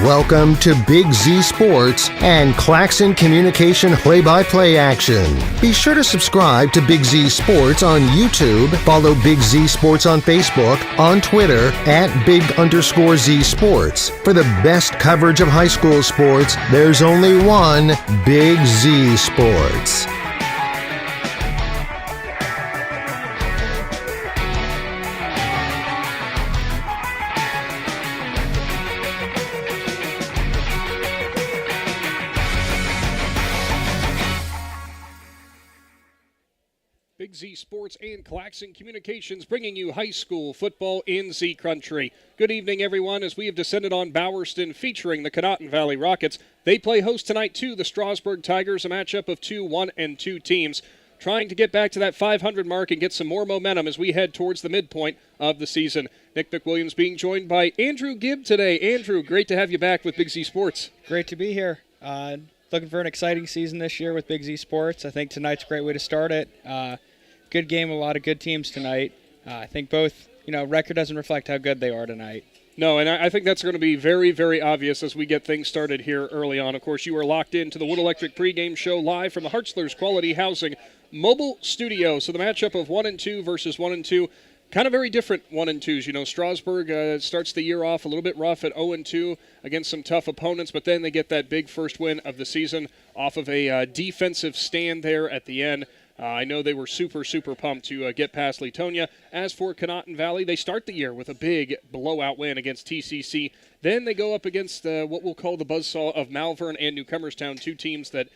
Welcome to Big Z Sports and Claxon Communication play-by-play action. Be sure to subscribe to Big Z Sports on YouTube, follow Big Z Sports on Facebook, on Twitter @Big_Z Sports. For the best coverage of high school sports, there's only one Big Z Sports. Big Z Sports and Claxon Communications bringing you high school football in Z Country. Good evening, everyone, as we have descended on Bowerston featuring the Conotton Valley Rockets. They play host tonight to the Strasburg Tigers, a matchup of two 1-2 teams, trying to get back to that 500 mark and get some more momentum as we head towards the midpoint of the season. Nick McWilliams being joined by Andrew Gibb today. Andrew, great to have you back with Big Z Sports. Great to be here. Looking for an exciting season this year with Big Z Sports. I think tonight's a great way to start it. Good game, a lot of good teams tonight. I think both, record doesn't reflect how good they are tonight. No, and I think that's going to be very, very obvious as we get things started here early on. Of course, you are locked into the Wood Electric pregame show live from the Hartzler's Quality Housing mobile studio. So the matchup of 1-2 versus 1-2, kind of very different 1-2s. Strasburg starts the year off a little bit rough at 0-2 against some tough opponents, but then they get that big first win of the season off of a defensive stand there at the end. I know they were super, super pumped to get past Leetonia. As for Conotton Valley, they start the year with a big blowout win against TCC. Then they go up against what we'll call the buzzsaw of Malvern and Newcomerstown, two teams that,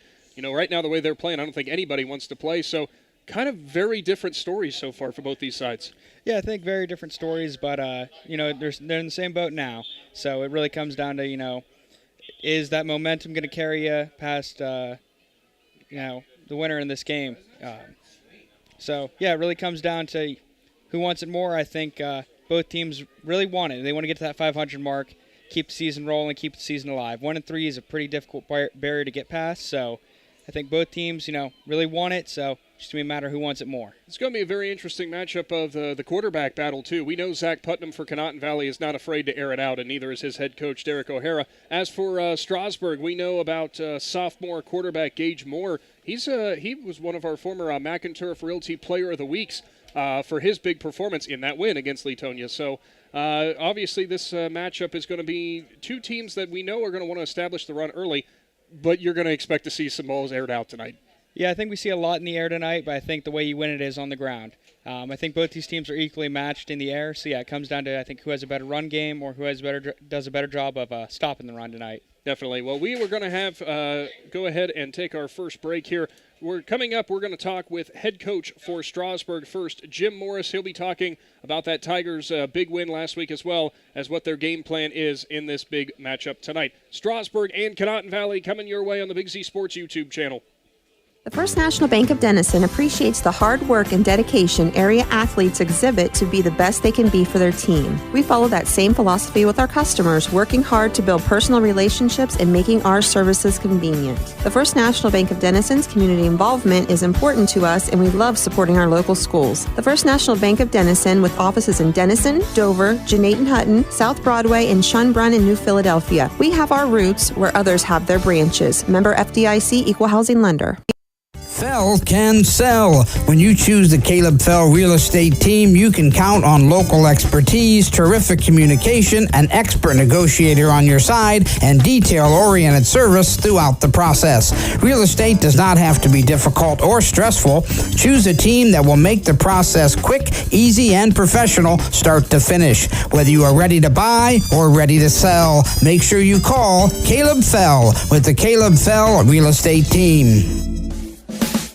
right now the way they're playing, I don't think anybody wants to play. So kind of very different stories so far for both these sides. Yeah, I think very different stories, but, they're in the same boat now. So it really comes down to, is that momentum going to carry you past, the winner in this game? It really comes down to who wants it more. I think both teams really want it. They want to get to that 500 mark, keep the season rolling, keep the season alive. 1-3 is a pretty difficult barrier to get past, so I think both teams, really want it, so it's going to be a matter of who wants it more. It's going to be a very interesting matchup of the quarterback battle, too. We know Zach Putnam for Conotton Valley is not afraid to air it out, and neither is his head coach, Derek O'Hara. As for Strasburg, we know about sophomore quarterback Gage Moore. He was one of our former McInturf Realty Player of the Weeks for his big performance in that win against Leetonia. So obviously this matchup is going to be two teams that we know are going to want to establish the run early, but you're going to expect to see some balls aired out tonight. Yeah, I think we see a lot in the air tonight, but I think the way you win it is on the ground. I think both these teams are equally matched in the air. So, it comes down to, I think, who has a better run game or who does a better job of stopping the run tonight. Definitely. Well, we were going to have go ahead and take our first break here. Coming up, we're going to talk with head coach for Strasburg first, Jim Morris. He'll be talking about that Tigers' big win last week as well as what their game plan is in this big matchup tonight. Strasburg and Conotton Valley coming your way on the Big Z Sports YouTube channel. The First National Bank of Denison appreciates the hard work and dedication area athletes exhibit to be the best they can be for their team. We follow that same philosophy with our customers, working hard to build personal relationships and making our services convenient. The First National Bank of Denison's community involvement is important to us, and we love supporting our local schools. The First National Bank of Denison, with offices in Denison, Dover, Jeanette Hutton, South Broadway, and Schunbrunn in New Philadelphia. We have our roots where others have their branches. Member FDIC, Equal Housing Lender. Fell can sell. When you choose the Caleb Fell Real Estate Team, you can count on local expertise, terrific communication, an expert negotiator on your side, and detail-oriented service throughout the process. Real estate does not have to be difficult or stressful. Choose a team that will make the process quick, easy, and professional start to finish. Whether you are ready to buy or ready to sell, make sure you call Caleb Fell with the Caleb Fell Real Estate Team.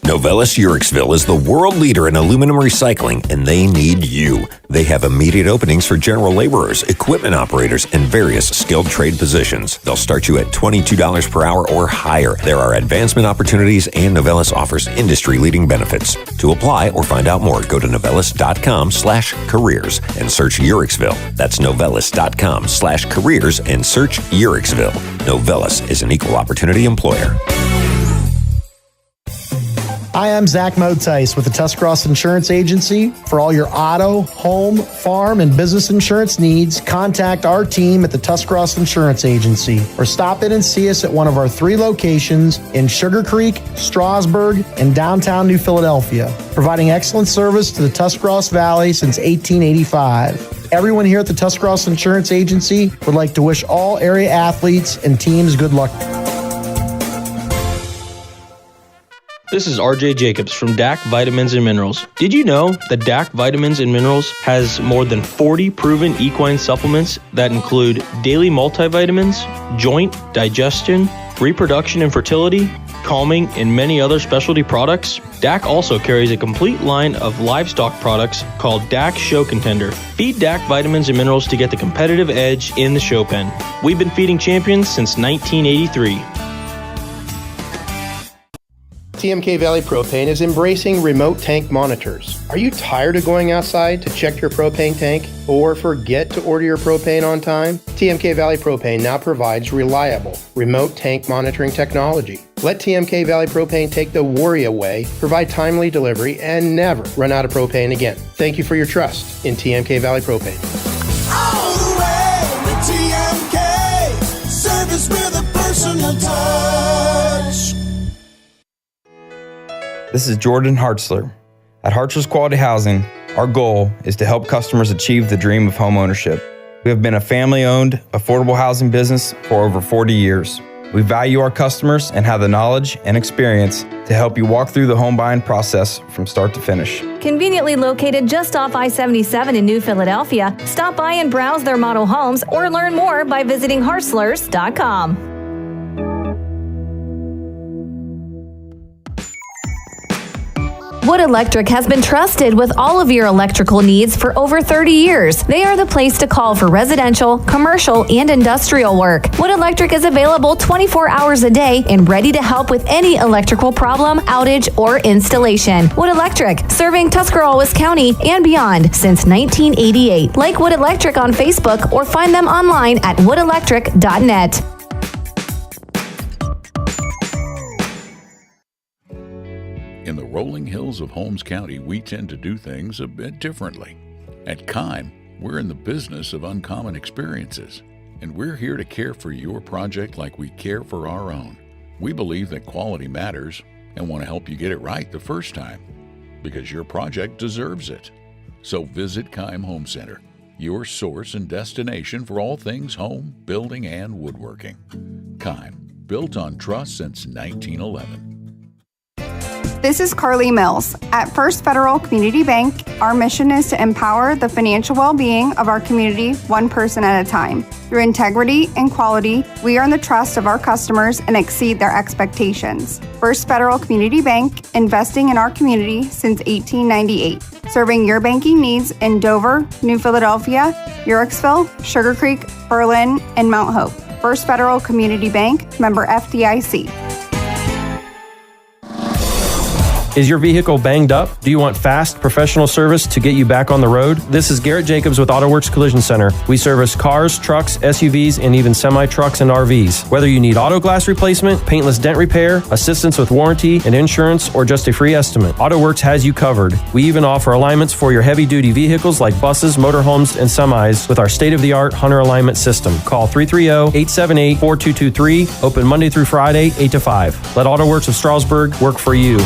Novelis Uriksville is the world leader in aluminum recycling, and they need you. They have immediate openings for general laborers, equipment operators, and various skilled trade positions. They'll start you at $22 per hour or higher. There are advancement opportunities, and Novelis offers industry-leading benefits. To apply or find out more, go to novelis.com/careers and search Uriksville. That's novelis.com/careers and search Uriksville. Novelis is an equal opportunity employer. Hi, I'm Zach Motice with the Tuscarawas Insurance Agency. For all your auto, home, farm, and business insurance needs, contact our team at the Tuscarawas Insurance Agency or stop in and see us at one of our 3 locations in Sugar Creek, Strasburg, and downtown New Philadelphia, providing excellent service to the Tuscarawas Valley since 1885. Everyone here at the Tuscarawas Insurance Agency would like to wish all area athletes and teams good luck. This is RJ Jacobs from DAC Vitamins and Minerals. Did you know that DAC Vitamins and Minerals has more than 40 proven equine supplements that include daily multivitamins, joint, digestion, reproduction and fertility, calming, and many other specialty products? DAC also carries a complete line of livestock products called DAC Show Contender. Feed DAC Vitamins and Minerals to get the competitive edge in the show pen. We've been feeding champions since 1983. TMK Valley Propane is embracing remote tank monitors. Are you tired of going outside to check your propane tank or forget to order your propane on time? TMK Valley Propane now provides reliable remote tank monitoring technology. Let TMK Valley Propane take the worry away, provide timely delivery, and never run out of propane again. Thank you for your trust in TMK Valley Propane. All the way with TMK, service with a personal touch. This is Jordan Hartzler. At Hartzler's Quality Housing, our goal is to help customers achieve the dream of home ownership. We have been a family-owned, affordable housing business for over 40 years. We value our customers and have the knowledge and experience to help you walk through the home buying process from start to finish. Conveniently located just off I-77 in New Philadelphia, stop by and browse their model homes or learn more by visiting Hartzlers.com. Wood Electric has been trusted with all of your electrical needs for over 30 years. They are the place to call for residential, commercial, and industrial work. Wood Electric is available 24 hours a day and ready to help with any electrical problem, outage, or installation. Wood Electric, serving Tuscarawas County and beyond since 1988. Like Wood Electric on Facebook or find them online at woodelectric.net. In the rolling hills of Holmes County, we tend to do things a bit differently. At Kime, we're in the business of uncommon experiences, and we're here to care for your project like we care for our own. We believe that quality matters and want to help you get it right the first time, because your project deserves it. So visit Kime Home Center, your source and destination for all things home, building, and woodworking. Kime, built on trust since 1911. This is Carly Mills. At First Federal Community Bank, our mission is to empower the financial well-being of our community one person at a time. Through integrity and quality, we earn the trust of our customers and exceed their expectations. First Federal Community Bank, investing in our community since 1898. Serving your banking needs in Dover, New Philadelphia, Yorksville, Sugar Creek, Berlin, and Mount Hope. First Federal Community Bank, member FDIC. Is your vehicle banged up? Do you want fast, professional service to get you back on the road? This is Garrett Jacobs with AutoWorks Collision Center. We service cars, trucks, SUVs, and even semi-trucks and RVs. Whether you need auto glass replacement, paintless dent repair, assistance with warranty and insurance, or just a free estimate, AutoWorks has you covered. We even offer alignments for your heavy-duty vehicles like buses, motorhomes, and semis with our state-of-the-art Hunter alignment system. Call 330-878-4223. Open Monday through Friday, 8 to 5. Let AutoWorks of Strasburg work for you.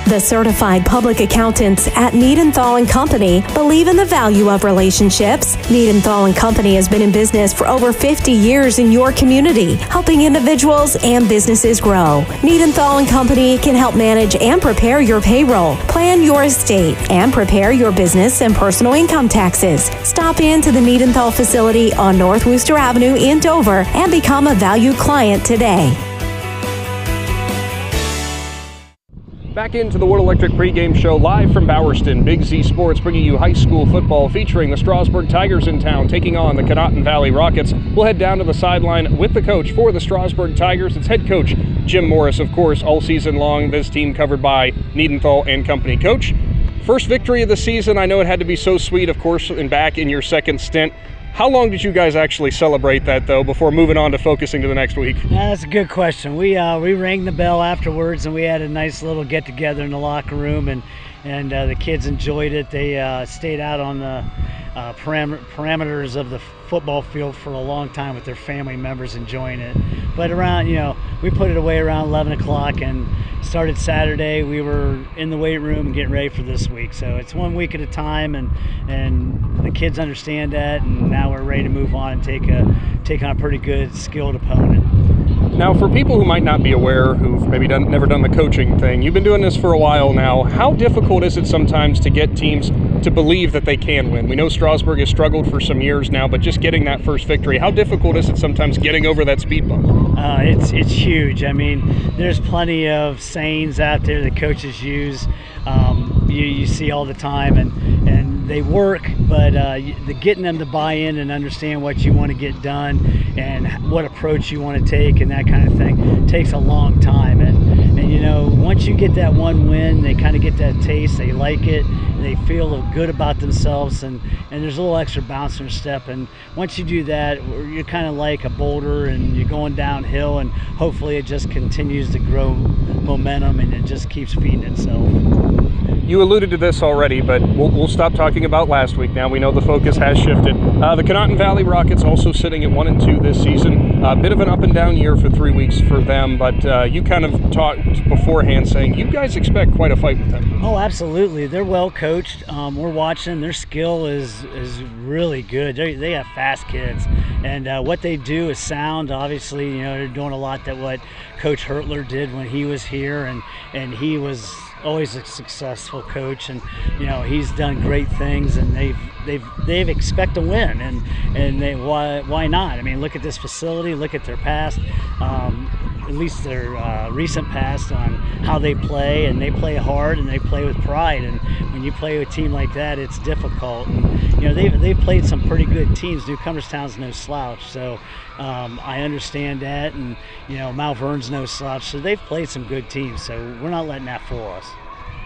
The certified public accountants at Niedenthal & Company believe in the value of relationships. Niedenthal & Company has been in business for over 50 years in your community, helping individuals and businesses grow. Niedenthal & Company can help manage and prepare your payroll, plan your estate, and prepare your business and personal income taxes. Stop in to the Niedenthal facility on North Worcester Avenue in Dover and become a valued client today. Back into the Wood Electric pregame show live from Bowerston. Big Z Sports bringing you high school football featuring the Strasburg Tigers in town taking on the Conotton Valley Rockets. We'll head down to the sideline with the coach for the Strasburg Tigers. It's head coach Jim Morris, of course, all season long. This team covered by Niedenthal & Company. Coach, first victory of the season. I know it had to be so sweet, of course, and back in your second stint. How long did you guys actually celebrate that, though, before moving on to focusing to the next week? That's a good question. We rang the bell afterwards, and we had a nice little get-together in the locker room, and the kids enjoyed it. They stayed out on the parameters of the football field for a long time with their family members enjoying it. But around, we put it away around 11 o'clock and started Saturday. We were in the weight room and getting ready for this week. So it's 1 week at a time, and the kids understand that, and now we're ready to move on and take on a pretty good, skilled opponent. Now, for people who might not be aware, who've maybe never done the coaching thing, you've been doing this for a while now. How difficult is it sometimes to get teams to believe that they can win? We know Strasburg has struggled for some years now, but just getting that first victory, how difficult is it sometimes getting over that speed bump? It's huge. I mean, there's plenty of sayings out there that coaches use. You see all the time, and they work, but getting them to buy in and understand what you want to get done and what approach you want to take and that kind of thing takes a long time. And once you get that one win, they kind of get that taste, they like it, they feel good about themselves, and there's a little extra bounce in their step. And once you do that, you're kind of like a boulder, and you're going downhill, and hopefully it just continues to grow momentum, and it just keeps feeding itself. You alluded to this already, but we'll stop talking about last week now. We know the focus has shifted. The Conotton Valley Rockets also sitting at 1-2 this season. A bit of an up and down year for 3 weeks for them, but you kind of talked beforehand saying you guys expect quite a fight with them. Oh, absolutely. They're well coached. We're watching. Their skill is really good. They have fast kids, and what they do is sound. Obviously, they're doing a lot that what Coach Hertler did when he was here, and he was always a successful coach, and he's done great things, and they've expect to win, and they why not? I mean, look at this facility, look at their past, at least their recent past on how they play, and they play hard and they play with pride, and when you play with a team like that, it's difficult. And they've played some pretty good teams. Newcomerstown's no slouch, so I understand that, and Mount Vernon's no slouch, so they've played some good teams, so we're not letting that fool us.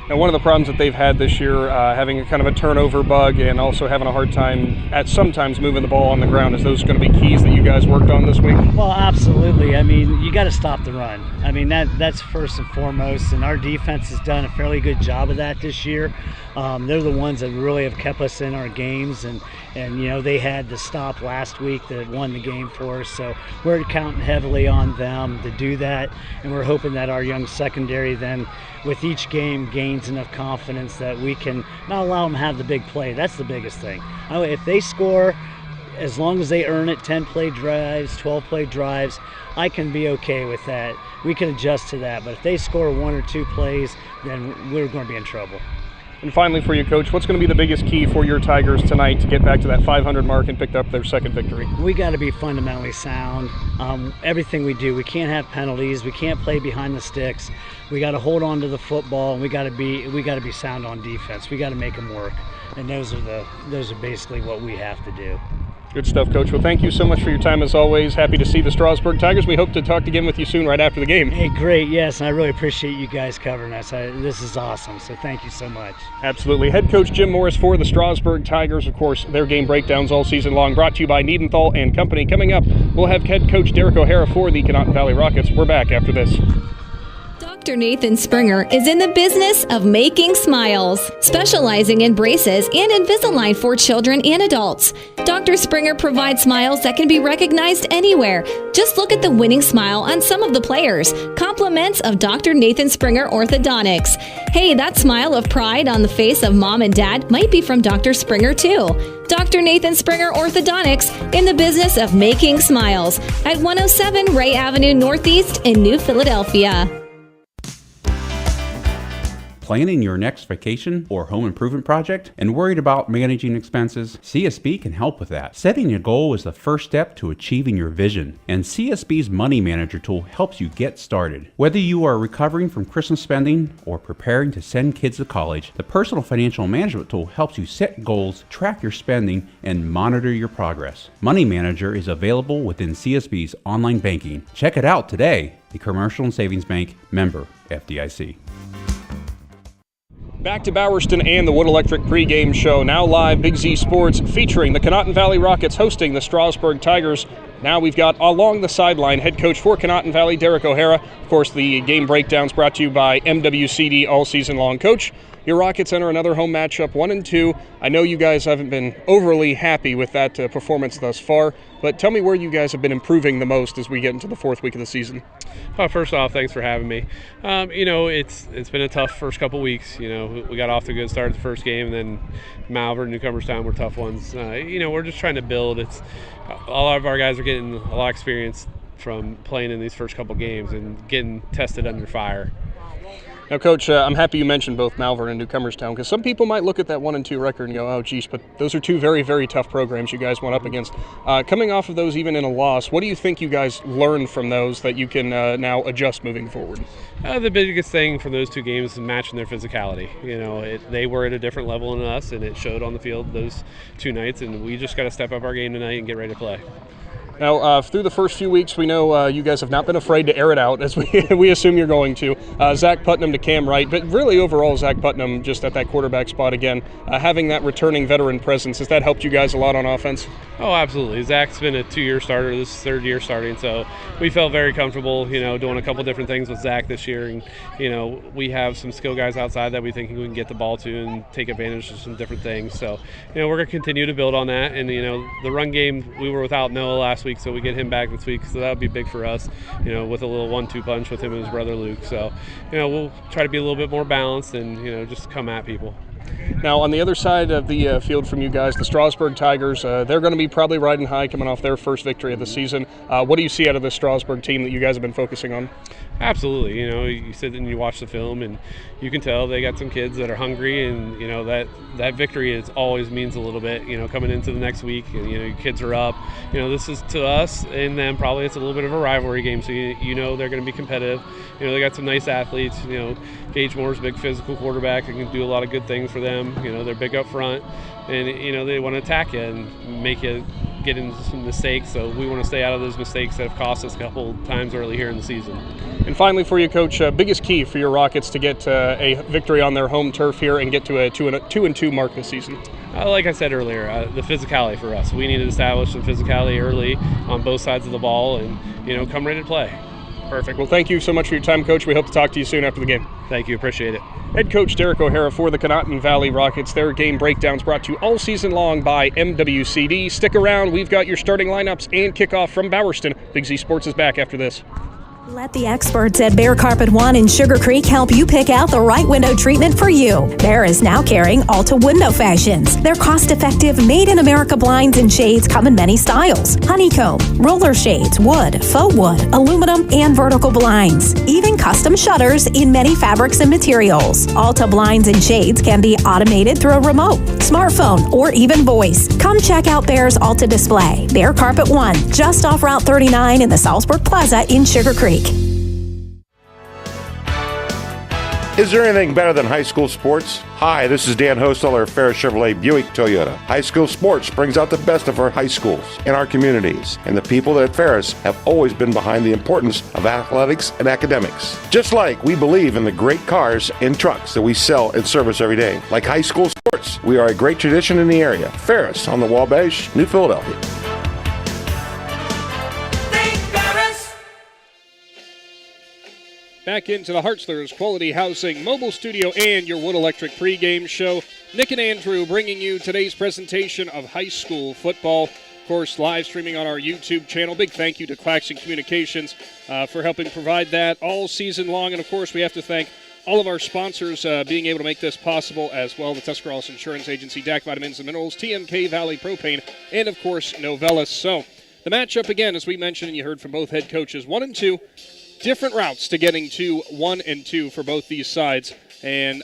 Now, one of the problems that they've had this year, having a kind of a turnover bug and also having a hard time at sometimes moving the ball on the ground, is those going to be keys that you guys worked on this week? Well, absolutely. I mean, you got to stop the run. I mean, that's first and foremost, and our defense has done a fairly good job of that this year. They're the ones that really have kept us in our games, and they had the stop last week that won the game for us, so we're counting heavily on them to do that, and we're hoping that our young secondary then with each game gains enough confidence that we can not allow them to have the big play. That's the biggest thing. If they score, as long as they earn it, 10-play drives, 12-play drives, I can be okay with that. We can adjust to that, but if they score 1 or 2 plays, then we're going to be in trouble. And finally for you, Coach, what's going to be the biggest key for your Tigers tonight to get back to that 500 mark and picked up their second victory? We got to be fundamentally sound. Everything we do, we can't have penalties. We can't play behind the sticks. We got to hold on to the football, and we got to be sound on defense. We got to make them work, and those are basically what we have to do. Good stuff, Coach. Well, thank you so much for your time as always. Happy to see the Strasburg Tigers. We hope to talk again with you soon right after the game. Hey, great. Yes, and I really appreciate you guys covering us. This is awesome, so thank you so much. Absolutely. Head coach Jim Morris for the Strasburg Tigers. Of course, their game breakdowns all season long, brought to you by Niedenthal and Company. Coming up, we'll have head coach Derek O'Hara for the Conotton Valley Rockets. We're back after this. Dr. Nathan Springer is in the business of making smiles, specializing in braces and Invisalign for children and adults. Dr. Springer provides smiles that can be recognized anywhere. Just look at the winning smile on some of the players. Compliments of Dr. Nathan Springer Orthodontics. Hey, that smile of pride on the face of mom and dad might be from Dr. Springer too. Dr. Nathan Springer Orthodontics, in the business of making smiles, at 107 Wright Avenue Northeast in New Philadelphia. Planning your next vacation or home improvement project and worried about managing expenses? CSB can help with that. Setting a goal is the first step to achieving your vision, and CSB's Money Manager tool helps you get started. Whether you are recovering from Christmas spending or preparing to send kids to college, the Personal Financial Management tool helps you set goals, track your spending, and monitor your progress. Money Manager is available within CSB's online banking. Check it out today. The Commercial and Savings Bank, member FDIC. Back to Bowerston and the Wood Electric pregame show. Now live, Big Z Sports featuring the Conotton Valley Rockets hosting the Strasburg Tigers. Now we've got along the sideline head coach for Conotton Valley, Derek O'Hara. Of course, the game breakdowns brought to you by MWCD all season long. Coach, your Rockets enter another home matchup, 1-2. I know you guys haven't been overly happy with that performance thus far, but tell me where you guys have been improving the most as we get into the fourth week of the season. First off, thanks for having me. It's been a tough first couple weeks. We got off to a good start at the first game, and then Malvern, Newcomerstown were tough ones. We're just trying to build. All of our guys are getting a lot of experience from playing in these first couple games and getting tested under fire. Now, Coach, I'm happy you mentioned both Malvern and Newcomerstown, because some people might look at that 1-2 record and go, oh, geez, but those are two very, very tough programs you guys went up against. Coming off of those, even in a loss, what do you think you guys learned from those that you can now adjust moving forward? The biggest thing from those two games is matching their physicality. They were at a different level than us, and it showed on the field those two nights, and we just got to step up our game tonight and get ready to play. Now, through the first few weeks, we know you guys have not been afraid to air it out, as we assume you're going to. Zach Putnam to Cam Wright, but really overall, Zach Putnam just at that quarterback spot again. Having that returning veteran presence, has that helped you guys a lot on offense? Oh, absolutely. Zach's been a 2-year starter, this is third year starting, so we felt very comfortable, doing a couple different things with Zach this year. And, we have some skill guys outside that we think we can get the ball to and take advantage of some different things. So, we're going to continue to build on that. And, the run game, we were without Noah last week, so we get him back this week, so that would be big for us, with a little 1-2 punch with him and his brother Luke. So, we'll try to be a little bit more balanced and, just come at people. Now, on the other side of the field from you guys, the Strasburg Tigers, they're going to be probably riding high coming off their first victory of the season. What do you see out of this Strasburg team that you guys have been focusing on? Absolutely. You sit and you watch the film, and you can tell they got some kids that are hungry, and, that victory always means a little bit, coming into the next week, and, your kids are up. This is to us, and then probably it's a little bit of a rivalry game, so they're going to be competitive. They got some nice athletes. Gage Moore's a big physical quarterback and can do a lot of good things for them. They're big up front, and, they want to attack you and make you get into some mistakes, so we want to stay out of those mistakes that have cost us a couple times early here in the season. And finally for you, Coach, biggest key for your Rockets to get a victory on their home turf here and get to a 2-2 mark this season? Like I said earlier, the physicality for us. We need to establish some physicality early on both sides of the ball and, come ready to play. Perfect. Well, thank you so much for your time, Coach. We hope to talk to you soon after the game. Thank you. Appreciate it. Head coach Derek O'Hara for the Conotton Valley Rockets. Their game breakdowns brought to you all season long by MWCD. Stick around. We've got your starting lineups and kickoff from Bowerston. Big Z Sports is back after this. Let the experts at Bear Carpet One in Sugar Creek help you pick out the right window treatment for you. Bear is now carrying Alta Window Fashions. Their cost-effective, made-in-America blinds and shades come in many styles. Honeycomb, roller shades, wood, faux wood, aluminum, and vertical blinds. Even custom shutters in many fabrics and materials. Alta blinds and shades can be automated through a remote, smartphone, or even voice. Come check out Bear's Alta display. Bear Carpet One, just off Route 39 in the Salzburg Plaza in Sugar Creek. Is there anything better than high school sports? Hi, this is Dan Hosteller of Ferris Chevrolet Buick Toyota. High school sports brings out the best of our high schools and our communities, and the people at Ferris have always been behind the importance of athletics and academics. Just like we believe in the great cars and trucks that we sell and service every day. Like high school sports, we are a great tradition in the area. Ferris on the Wabash, New Philadelphia. Back into the Hartzler's Quality Housing Mobile Studio and your Wood Electric pregame show. Nick and Andrew bringing you today's presentation of high school football. Of course, live streaming on our YouTube channel. Big thank you to Claxon Communications for helping provide that all season long. And, of course, we have to thank all of our sponsors being able to make this possible as well. The Tuscarawas Insurance Agency, DAC Vitamins and Minerals, TMK Valley Propane, and, of course, Novellus. So the matchup, again, as we mentioned, and you heard from both head coaches, 1-2. Different routes to getting to 1-2 for both these sides. And,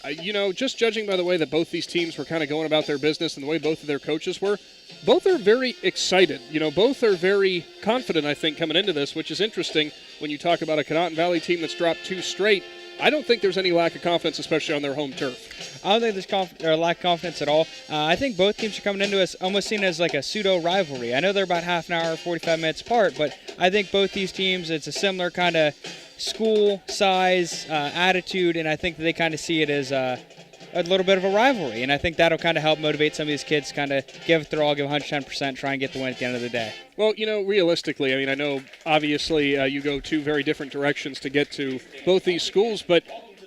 just judging by the way that both these teams were kind of going about their business and the way both of their coaches were, both are very excited. Both are very confident, I think, coming into this, which is interesting when you talk about a Conotton Valley team that's dropped 2 straight. I don't think there's any lack of confidence, especially on their home turf. I don't think there's lack of confidence at all. I think both teams are coming into us almost seen as like a pseudo-rivalry. I know they're about half an hour, 45 minutes apart, but I think both these teams, it's a similar kind of school size attitude, and I think that they kind of see it as a little bit of a rivalry, and I think that'll kind of help motivate some of these kids to kind of give it their all, give 110%, try and get the win at the end of the day. Well, realistically, I mean, I know obviously you go two very different directions to get to both these schools, but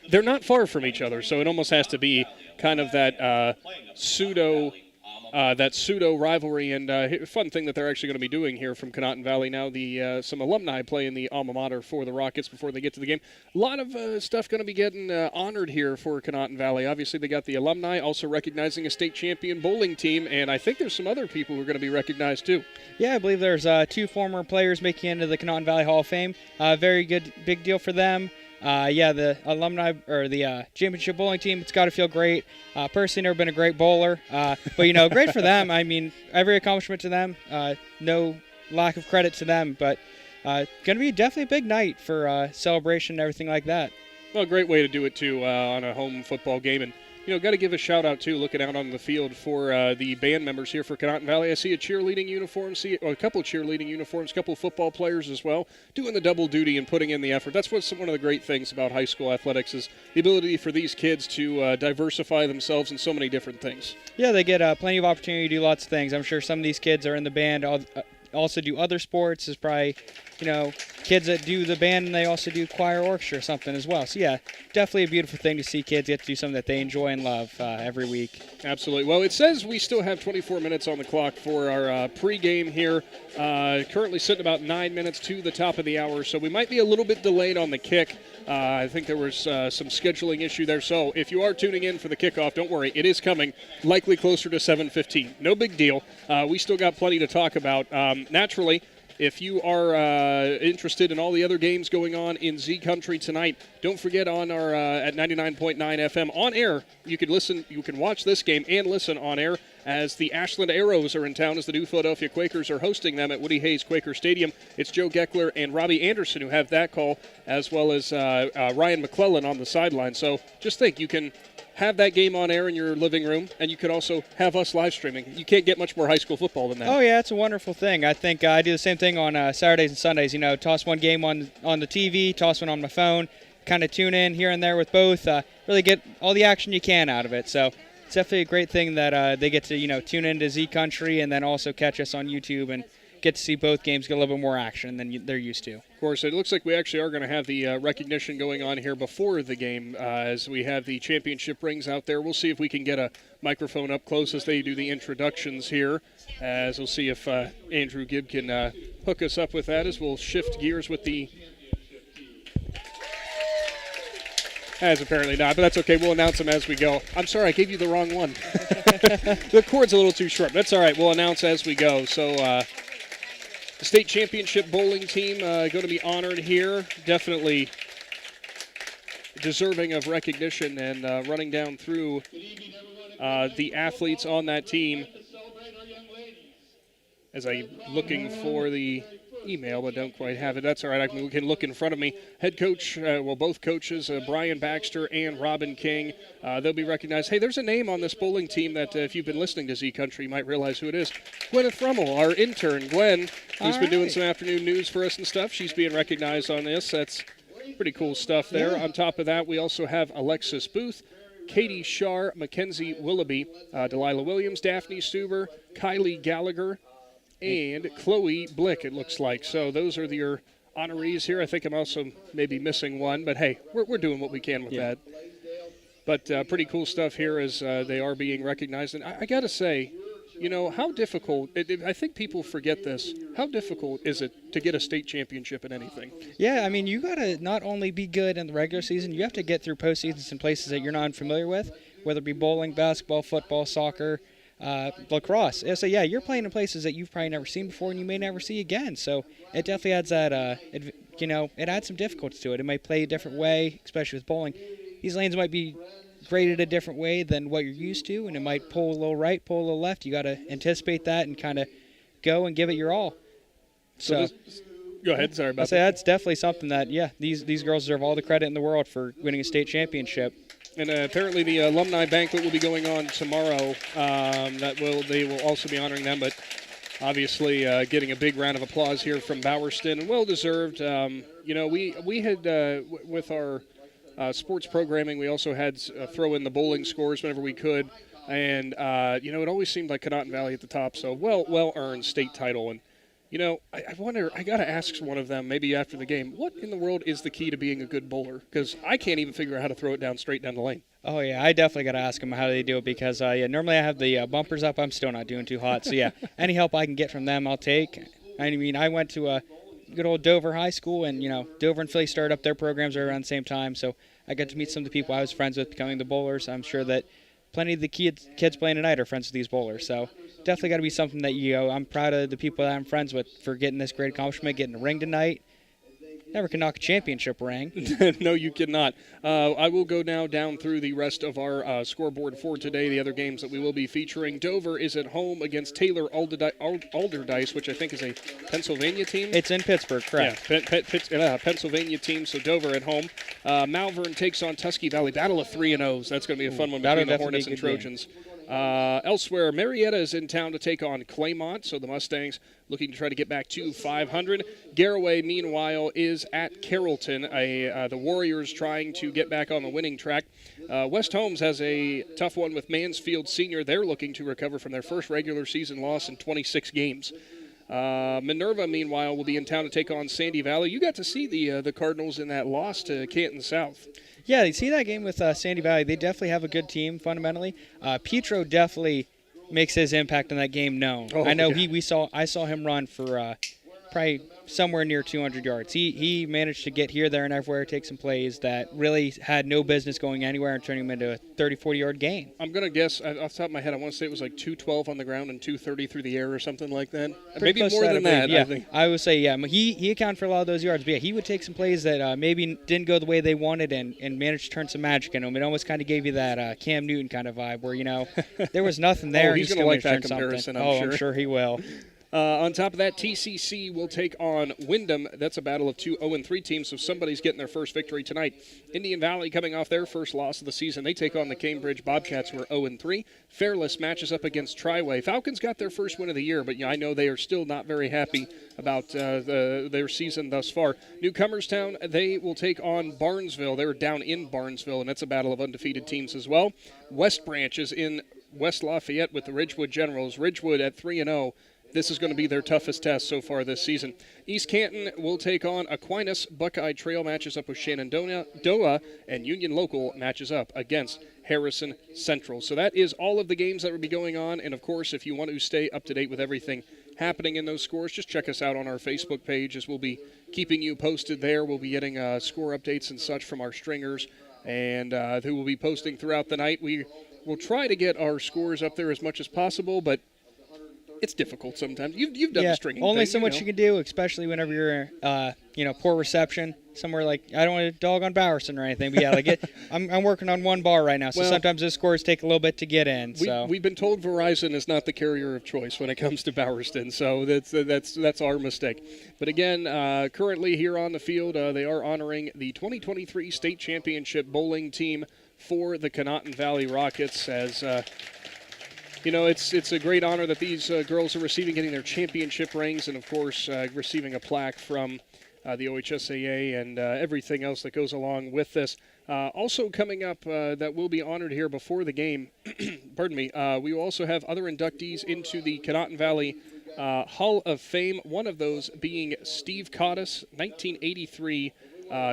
they're not far from each other, so it almost has to be kind of that pseudo rivalry. And fun thing that they're actually going to be doing here from Conotton Valley now, some alumni play in the alma mater for the Rockets before they get to the game. A lot of stuff going to be getting honored here for Conotton Valley. Obviously, they got the alumni, also recognizing a state champion bowling team, and I think there's some other people who are going to be recognized too. Yeah, I believe there's 2 former players making it into the Conotton Valley Hall of Fame. Very good, big deal for them. The alumni or the championship bowling team, it's got to feel great. Personally, never been a great bowler, but great for them. I mean, every accomplishment to them. No lack of credit to them, but going to be definitely a big night for celebration and everything like that. Well, a great way to do it too on a home football game. And got to give a shout out too, looking out on the field for the band members here for Conotton Valley. I see a cheerleading uniform, a couple of cheerleading uniforms, a couple of football players as well, doing the double duty and putting in the effort. That's what's one of the great things about high school athletics is the ability for these kids to diversify themselves in so many different things. Yeah, they get plenty of opportunity to do lots of things. I'm sure some of these kids are in the band, also do other sports. There's probably, kids that do the band and they also do choir orchestra or something as well. So, yeah, definitely a beautiful thing to see kids get to do something that they enjoy and love every week. Absolutely. Well, it says we still have 24 minutes on the clock for our pregame here. Currently sitting about 9 minutes to the top of the hour, so we might be a little bit delayed on the kick. I think there was some scheduling issue there. So if you are tuning in for the kickoff, don't worry. It is coming, likely closer to 7:15. No big deal. We still got plenty to talk about. Naturally, if you are interested in all the other games going on in Z Country tonight, don't forget on our at 99.9 FM on air. You can watch this game and listen on air as the Ashland Arrows are in town as the New Philadelphia Quakers are hosting them at Woody Hayes Quaker Stadium. It's Joe Geckler and Robbie Anderson who have that call, as well as Ryan McClellan on the sideline. So just think, you can have that game on air in your living room, and you could also have us live streaming. You can't get much more high school football than that. Oh, yeah, it's a wonderful thing. I think I do the same thing on Saturdays and Sundays. Toss one game on the TV, toss one on my phone, kind of tune in here and there with both, really get all the action you can out of it. So it's definitely a great thing that they get to, tune into Z Country and then also catch us on YouTube and get to see both games get a little bit more action than they're used to. Of course, it looks like we actually are going to have the recognition going on here before the game as we have the championship rings out there. We'll see if we can get a microphone up close as they do the introductions here, as we'll see if Andrew Gibb can hook us up with that as we'll shift gears with the... As apparently not, but that's okay. We'll announce them as we go. I'm sorry, I gave you the wrong one. The cord's a little too short. That's all right. We'll announce as we go. So... the state championship bowling team going to be honored here. Definitely deserving of recognition, and running down through the athletes on that team as I'm looking for the email, but don't quite have it. That's all right. We can look in front of me. Head coach, both coaches, Brian Baxter and Robin King, they'll be recognized. Hey, there's a name on this bowling team that if you've been listening to Z Country, you might realize who it is. Gwyneth Rummel, our intern. Gwen, who's been doing some afternoon news for us and stuff. She's being recognized on this. That's pretty cool stuff there. Yeah. On top of that, we also have Alexis Booth, Katie Shar, Mackenzie Willoughby, Delilah Williams, Daphne Stuber, Kylie Gallagher, and Chloe Blick, it looks like. So those are your honorees here. I think I'm also maybe missing one, but hey, we're doing what we can with that. But pretty cool stuff here as they are being recognized. And I got to say, how difficult, I think people forget this, how difficult is it to get a state championship in anything? Yeah, I mean, you got to not only be good in the regular season, you have to get through postseasons in places that you're not familiar with, whether it be bowling, basketball, football, soccer, lacrosse. So yeah, you're playing in places that you've probably never seen before and you may never see again. So it definitely adds that, it adds some difficulty to it. It might play a different way, especially with bowling. These lanes might be graded a different way than what you're used to, and it might pull a little right, pull a little left. You got to anticipate that and kind of go and give it your all. So go ahead. Sorry about that. So that's definitely something that, these girls deserve all the credit in the world for winning a state championship. And apparently the alumni banquet will be going on tomorrow. They will also be honoring them, but obviously getting a big round of applause here from Bowerston, and well deserved. We had with our sports programming. We also had throw in the bowling scores whenever we could. And, it always seemed like Conotton Valley at the top. So well-earned state title. And, I wonder, I got to ask one of them maybe after the game, what in the world is the key to being a good bowler? Because I can't even figure out how to throw it straight down the lane. Oh, yeah, I definitely got to ask them how they do it because, normally I have the bumpers up. I'm still not doing too hot. So, yeah, any help I can get from them, I'll take. I mean, I went to good old Dover High School, and, Dover and Philly started up their programs right around the same time. So I got to meet some of the people I was friends with becoming the bowlers. I'm sure that plenty of the kids playing tonight are friends with these bowlers. So definitely got to be something that, I'm proud of the people that I'm friends with for getting this great accomplishment, getting a ring tonight. Never can knock a championship ring. No, you cannot. I will go now down through the rest of our scoreboard for today, the other games that we will be featuring. Dover is at home against Taylor Alderdice, which I think is a Pennsylvania team. It's in Pittsburgh, correct. Yeah, Pennsylvania team, so Dover at home. Malvern takes on Tusky Valley. Battle of 3-0s. That's going to be a fun one between the Hornets and Trojans. Elsewhere, Marietta is in town to take on Claymont, so the Mustangs looking to try to get back to 500. Garaway, meanwhile, is at Carrollton. The Warriors trying to get back on the winning track. West Holmes has a tough one with Mansfield Senior. They're looking to recover from their first regular season loss in 26 games. Minerva, meanwhile, will be in town to take on Sandy Valley. You got to see the Cardinals in that loss to Canton South. Yeah, you see that game with Sandy Valley. They definitely have a good team fundamentally. Pietro definitely makes his impact on that game known. Oh, I know yeah. I saw him run for probably somewhere near 200 yards. He managed to get here, there, and everywhere, take some plays that really had no business going anywhere and turning them into a 30, 40-yard gain. I'm going to guess, off the top of my head, I want to say it was like 212 on the ground and 230 through the air or something like that. Pretty Maybe more than that, yeah. I think. I would say, yeah. He accounted for a lot of those yards. But, yeah, he would take some plays that maybe didn't go the way they wanted and managed to turn some magic in them. It almost kind of gave you that Cam Newton kind of vibe where, there was nothing there. He's going to like that comparison, I'm sure he will. On top of that, TCC will take on Wyndham. That's a battle of two 0-3 teams, so somebody's getting their first victory tonight. Indian Valley coming off their first loss of the season. They take on the Cambridge Bobcats, who are 0-3. Fairless matches up against Triway. Falcons got their first win of the year, but I know they are still not very happy about their season thus far. Newcomerstown, they will take on Barnesville. They're down in Barnesville, and that's a battle of undefeated teams as well. West Branch is in West Lafayette with the Ridgewood Generals. Ridgewood at 3-0. This is going to be their toughest test so far this season. East Canton will take on Aquinas. Buckeye Trail matches up with Shenandoah, and Union Local matches up against Harrison Central. So that is all of the games that will be going on. And, of course, if you want to stay up to date with everything happening in those scores, just check us out on our Facebook page as we'll be keeping you posted there. We'll be getting score updates and such from our stringers, and who will be posting throughout the night. We will try to get our scores up there as much as possible, but it's difficult sometimes. You've done the stringing only thing, so much you can do, especially whenever you're, poor reception. Somewhere like, I don't want to dog on Bowerson or anything, but yeah, I'm working on one bar right now, so sometimes those scores take a little bit to get in. We've been told Verizon is not the carrier of choice when it comes to Bowerston, so that's our mistake. But again, currently here on the field, they are honoring the 2023 state championship bowling team for the Conotton Valley Rockets as. It's a great honor that these girls are receiving, getting their championship rings, and, of course, receiving a plaque from the OHSAA and everything else that goes along with this. Also coming up that will be honored here before the game, pardon me, we will also have other inductees into the Conotton Valley Hall of Fame, one of those being Steve Cottis, 1983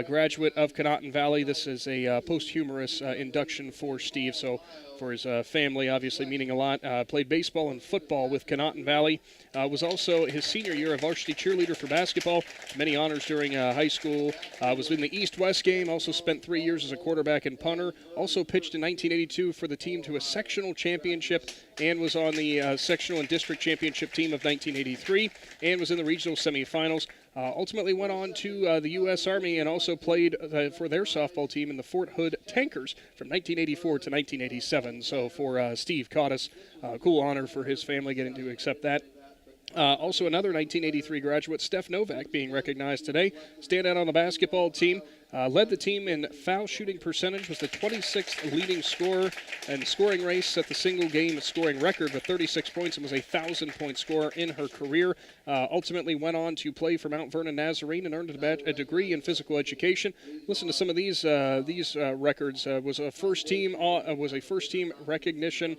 graduate of Conotton Valley. This is a posthumous induction for Steve, so for his family, obviously meaning a lot. Played baseball and football with Conotton Valley. Was also his senior year a varsity cheerleader for basketball. Many honors during high school. Was in the East-West game. Also spent 3 years as a quarterback and punter. Also pitched in 1982 for the team to a sectional championship and was on the sectional and district championship team of 1983 and was in the regional semifinals. Ultimately went on to the U.S. Army and also played for their softball team in the Fort Hood Tankers from 1984 to 1987. So for Steve Cottis, cool honor for his family getting to accept that. Also another 1983 graduate, Steph Novak, being recognized today. Standout on the basketball team. Led the team in foul shooting percentage, was the 26th leading scorer, and scoring race set the single-game scoring record with 36 points and was a 1,000-point scorer in her career. Ultimately went on to play for Mount Vernon Nazarene and earned a degree in physical education. Listen to some of these records. Was a first team recognition,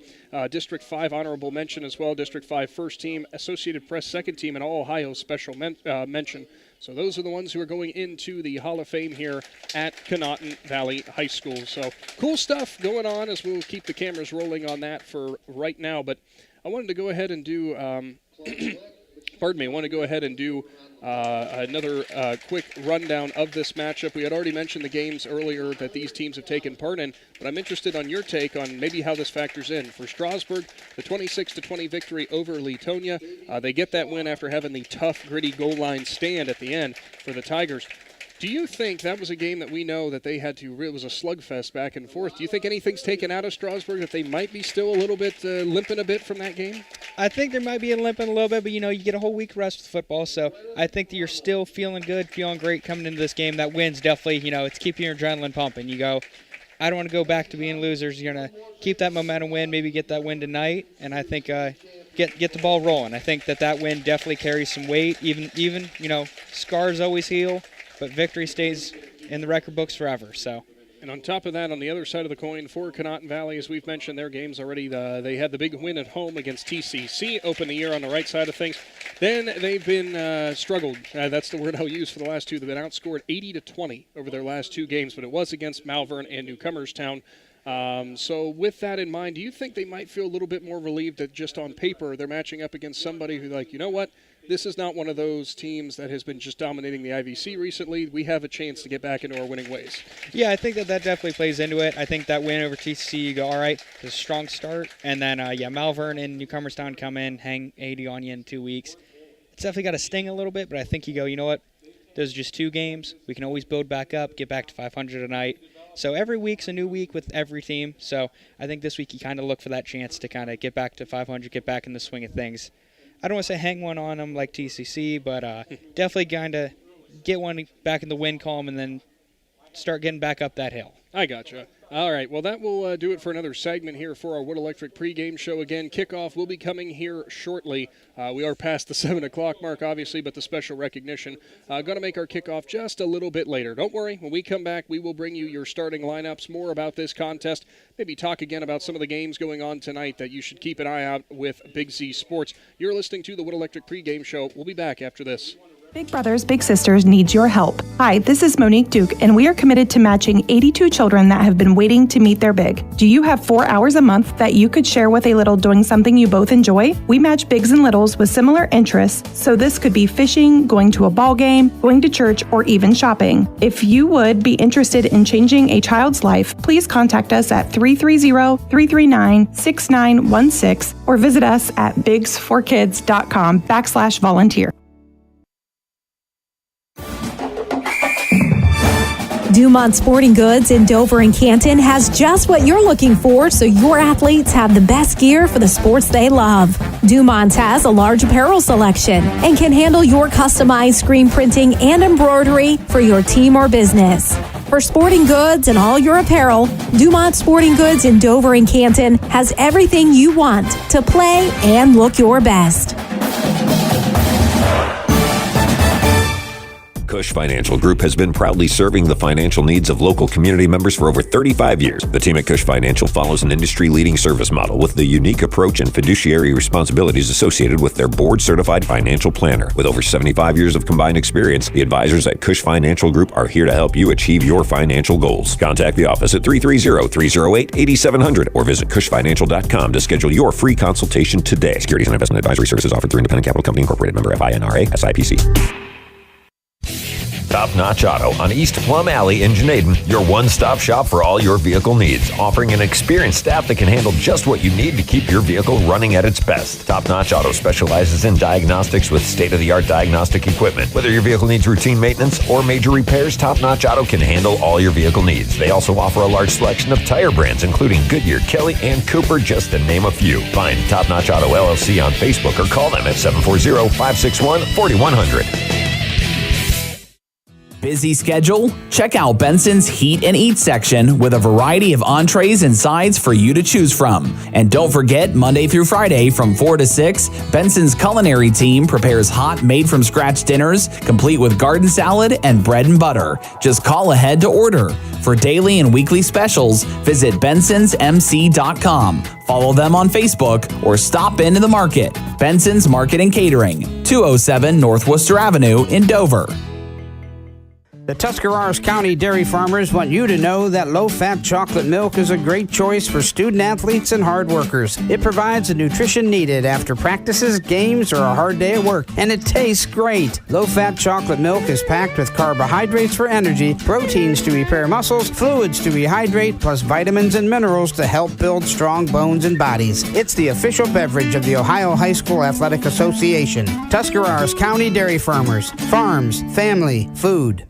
District 5 honorable mention as well, District 5 first team, Associated Press second team, and All-Ohio special mention. So those are the ones who are going into the Hall of Fame here at Conotton Valley High School. So cool stuff going on as we'll keep the cameras rolling on that for right now. But I wanted to go ahead and do, another quick rundown of this matchup. We had already mentioned the games earlier that these teams have taken part in, but I'm interested on your take on maybe how this factors in. For Strasburg, the 26-20 victory over Leetonia. They get that win after having the tough, gritty goal line stand at the end for the Tigers. Do you think that was a game that we know that they had to, it was a slugfest back and forth? Do you think anything's taken out of Strasburg, that they might be still a little bit limping a bit from that game? I think there might be a limping a little bit, but, you get a whole week rest with football, so I think that you're still feeling good, feeling great coming into this game. That win's definitely, it's keeping your adrenaline pumping. You go, I don't want to go back to being losers. You're going to keep that momentum win, maybe get that win tonight, and I think get the ball rolling. I think that win definitely carries some weight. Even scars always heal, but victory stays in the record books forever. So. And on top of that, on the other side of the coin, for Conotton Valley, as we've mentioned their games already, they had the big win at home against TCC, open the year on the right side of things. Then they've been struggled. That's the word I'll use for the last two. They've been outscored 80-20 over their last two games, but it was against Malvern and Newcomerstown. So with that in mind, do you think they might feel a little bit more relieved that just on paper they're matching up against somebody who, like, you know what? This is not one of those teams that has been just dominating the IVC recently. We have a chance to get back into our winning ways. Yeah, I think that definitely plays into it. I think that win over TCC, you go, all right, it's a strong start. And then, Malvern and Newcomerstown come in, hang 80 on you in 2 weeks. It's definitely got to sting a little bit, but I think you go, you know what? Those are just 2 games. We can always build back up, get back to 500 tonight. So every week's a new week with every team. So I think this week you kind of look for that chance to kind of get back to 500, get back in the swing of things. I don't want to say hang one on them like TCC, but definitely kind of get one back in the win column and then start getting back up that hill. I gotcha. All right, well, that will do it for another segment here for our Wood Electric pregame show. Again, kickoff will be coming here shortly. We are past the 7 o'clock mark, obviously, but the special recognition going to make our kickoff just a little bit later. Don't worry, when we come back, we will bring you your starting lineups, more about this contest, maybe talk again about some of the games going on tonight that you should keep an eye out with Big Z Sports. You're listening to the Wood Electric pregame show. We'll be back after this. Big Brothers Big Sisters needs your help. Hi, this is Monique Duke, and we are committed to matching 82 children that have been waiting to meet their big. Do you have 4 hours a month that you could share with a little doing something you both enjoy? We match bigs and littles with similar interests, so this could be fishing, going to a ball game, going to church, or even shopping. If you would be interested in changing a child's life, please contact us at 330-339-6916 or visit us at bigsforkids.com/volunteer. Dumont Sporting Goods in Dover and Canton has just what you're looking for, so your athletes have the best gear for the sports they love. Dumont has a large apparel selection and can handle your customized screen printing and embroidery for your team or business. For sporting goods and all your apparel, Dumont Sporting Goods in Dover and Canton has everything you want to play and look your best. Cush Financial Group has been proudly serving the financial needs of local community members for over 35 years. The team at Cush Financial follows an industry-leading service model with the unique approach and fiduciary responsibilities associated with their board-certified financial planner. With over 75 years of combined experience, the advisors at Cush Financial Group are here to help you achieve your financial goals. Contact the office at 330-308-8700 or visit cushfinancial.com to schedule your free consultation today. Securities and investment advisory services offered through Independent Capital Company Incorporated, member FINRA, SIPC. Top Notch Auto on East Plum Alley in Janaden, your one-stop shop for all your vehicle needs, offering an experienced staff that can handle just what you need to keep your vehicle running at its best. Top Notch Auto specializes in diagnostics with state-of-the-art diagnostic equipment. Whether your vehicle needs routine maintenance or major repairs, Top Notch Auto can handle all your vehicle needs. They also offer a large selection of tire brands, including Goodyear, Kelly, and Cooper, just to name a few. Find Top Notch Auto LLC on Facebook or call them at 740-561-4100. Busy schedule? Check out Benson's Heat and Eat section with a variety of entrees and sides for you to choose from. And don't forget, Monday through Friday from 4 to 6, Benson's culinary team prepares hot, made-from-scratch dinners, complete with garden salad and bread and butter. Just call ahead to order. For daily and weekly specials, visit bensonsmc.com. Follow them on Facebook or stop into the market. Benson's Market and Catering, 207 North Worcester Avenue in Dover. The Tuscarawas County dairy farmers want you to know that low-fat chocolate milk is a great choice for student athletes and hard workers. It provides the nutrition needed after practices, games, or a hard day at work, and it tastes great. Low-fat chocolate milk is packed with carbohydrates for energy, proteins to repair muscles, fluids to rehydrate, plus vitamins and minerals to help build strong bones and bodies. It's the official beverage of the Ohio High School Athletic Association. Tuscarawas County dairy farmers. Farms, family, food.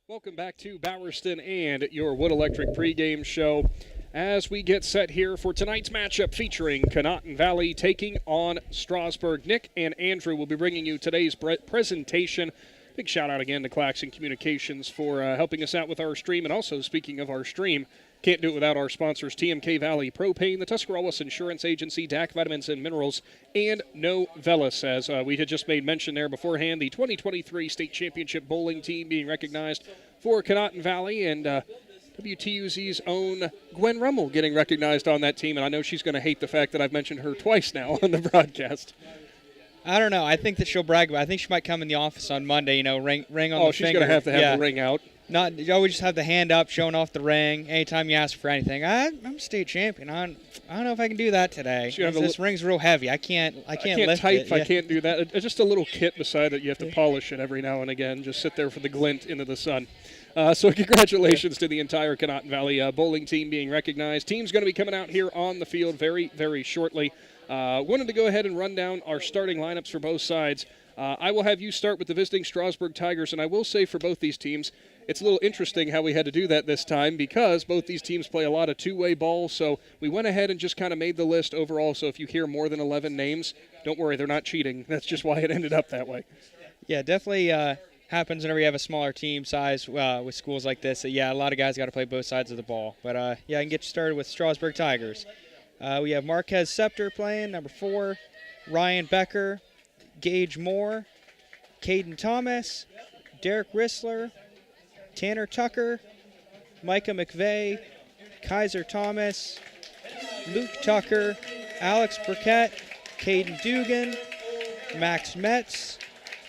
Welcome back to Bowerston and your Wood Electric pregame show as we get set here for tonight's matchup featuring Conotton Valley taking on Strasburg. Nick and Andrew will be bringing you today's presentation. Big shout out again to Claxon Communications for helping us out with our stream. And also, speaking of our stream, can't do it without our sponsors, TMK Valley Propane, the Tuscarawas Insurance Agency, DAC Vitamins and Minerals, and Novelis. As we had just made mention there beforehand, the 2023 State Championship Bowling team being recognized for Conotton Valley, and WTUZ's own Gwen Rummel getting recognized on that team. And I know she's going to hate the fact that I've mentioned her twice now on the broadcast. I don't know. I think that she'll brag about it. I think she might come in the office on Monday, ring on the finger. Oh, she's going to have the ring out. Not, you always just have the hand up, showing off the ring. Anytime you ask for anything, I'm state champion. I don't know if I can do that today. This ring's real heavy. I can't lift type. it. I can't do that. Just a little kit beside it. You have to polish it every now and again. Just sit there for the glint into the sun. So congratulations to the entire Conotton Valley bowling team being recognized. Team's going to be coming out here on the field very, very shortly. Wanted to go ahead and run down our starting lineups for both sides. I will have you start with the visiting Strasburg Tigers, and I will say for both these teams, it's a little interesting how we had to do that this time because both these teams play a lot of two-way ball, so we went ahead and just kind of made the list overall. So if you hear more than 11 names, don't worry, they're not cheating. That's just why it ended up that way. Yeah, definitely happens whenever you have a smaller team size with schools like this. A lot of guys got to play both sides of the ball. But, I can get you started with Strasburg Tigers. We have Marquez Scepter playing, number 4, Ryan Becker, Gage Moore, Caden Thomas, Derek Rissler, Tanner Tucker, Micah McVeigh, Kaiser Thomas, Luke Tucker, Alex Burkett, Caden Dugan, Max Metz,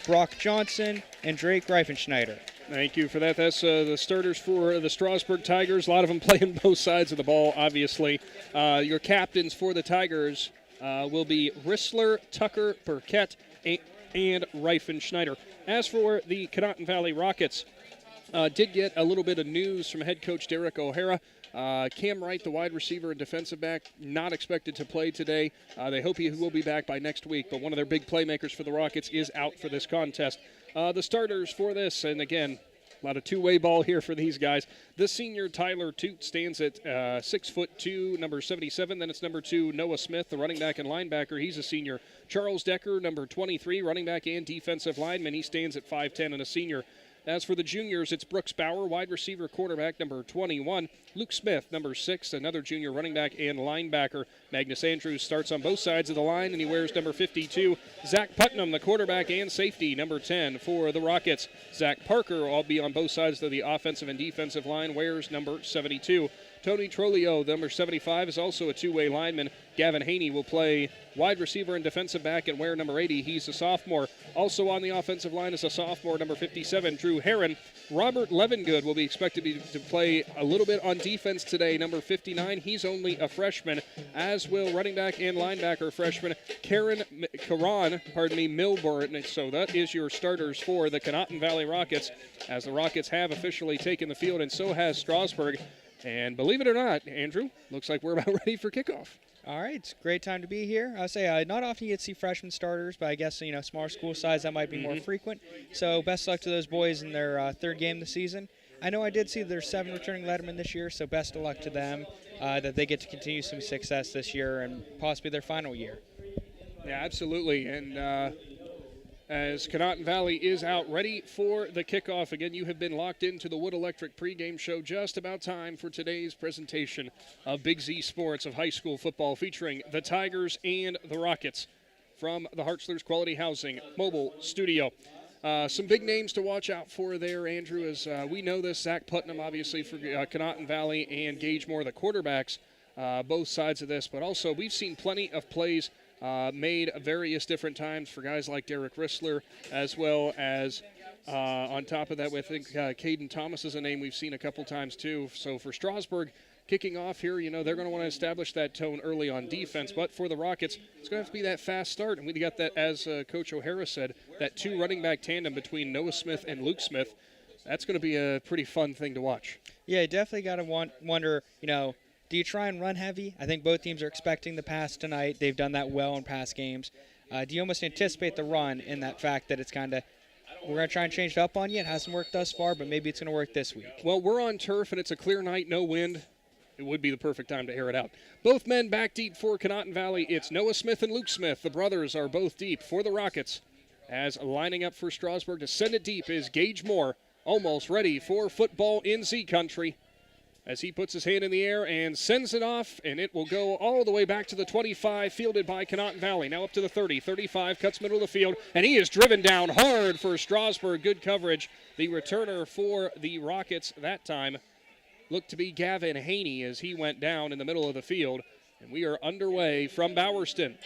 Brock Johnson, and Drake Reifenschneider. Thank you for that. That's the starters for the Strasburg Tigers. A lot of them playing both sides of the ball, obviously. Your captains for the Tigers will be Rissler, Tucker, Burkett, and Reifenschneider. As for the Conotton Valley Rockets, did get a little bit of news from head coach Derek O'Hara. Cam Wright, the wide receiver and defensive back, not expected to play today. They hope he will be back by next week, but one of their big playmakers for the Rockets is out for this contest. The starters for this, and again, a lot of two-way ball here for these guys. The senior Tyler Toot stands at 6'2", number 77. Then it's number 2, Noah Smith, the running back and linebacker. He's a senior. Charles Decker, number 23, running back and defensive lineman. He stands at 5'10" and a senior. As for the juniors, it's Brooks Bauer, wide receiver, quarterback, number 21. Luke Smith, number 6, another junior running back and linebacker. Magnus Andrews starts on both sides of the line, and he wears number 52. Zach Putnam, the quarterback and safety, number 10 for the Rockets. Zach Parker, will be on both sides of the offensive and defensive line, wears number 72. Tony Trolio, number 75, is also a two-way lineman. Gavin Haney will play wide receiver and defensive back and wear number 80. He's a sophomore. Also on the offensive line is a sophomore, number 57, Drew Herron. Robert Levengood will be expected to play a little bit on defense today, number 59. He's only a freshman, as will running back and linebacker freshman Karan Milburn. So that is your starters for the Conotton Valley Rockets, as the Rockets have officially taken the field, and so has Strasburg. And believe it or not, Andrew, looks like we're about ready for kickoff. All right, it's a great time to be here. I'll say not often you get to see freshman starters, but I guess, smaller school size, that might be more frequent. So best luck to those boys in their third game this season. I know I did see there's 7 returning lettermen this year, so best of luck to them, that they get to continue some success this year and possibly their final year. Yeah, absolutely. And as Conotton Valley is out ready for the kickoff. Again, you have been locked into the Wood Electric pregame show. Just about time for today's presentation of Big Z Sports of high school football, featuring the Tigers and the Rockets from the Hartzler's Quality Housing Mobile Studio. Some big names to watch out for there, Andrew, as we know this. Zach Putnam, obviously, for Conotton Valley, and Gage Moore, the quarterbacks, both sides of this. But also, we've seen plenty of plays made various different times for guys like Derek Rissler, as well as on top of that, I think Caden Thomas is a name we've seen a couple times too. So for Strasburg kicking off here, they're going to want to establish that tone early on defense. But for the Rockets, it's going to have to be that fast start. And we got that, as Coach O'Hara said, that two running back tandem between Noah Smith and Luke Smith. That's going to be a pretty fun thing to watch. Yeah, you definitely got to wonder, do you try and run heavy? I think both teams are expecting the pass tonight. They've done that well in past games. Do you almost anticipate the run in that fact that it's kind of, we're going to try and change it up on you? It hasn't worked thus far, but maybe it's going to work this week. Well, we're on turf, and it's a clear night, no wind. It would be the perfect time to air it out. Both men back deep for Conotton Valley. It's Noah Smith and Luke Smith. The brothers are both deep for the Rockets. As lining up for Strasburg to send it deep is Gage Moore, almost ready for football in Z Country, as he puts his hand in the air and sends it off, and it will go all the way back to the 25, fielded by Conotton Valley. Now up to the 30, 35, cuts middle of the field, and he is driven down hard for Strasburg. Good coverage. The returner for the Rockets that time looked to be Gavin Haney as he went down in the middle of the field, and we are underway from Bowerston.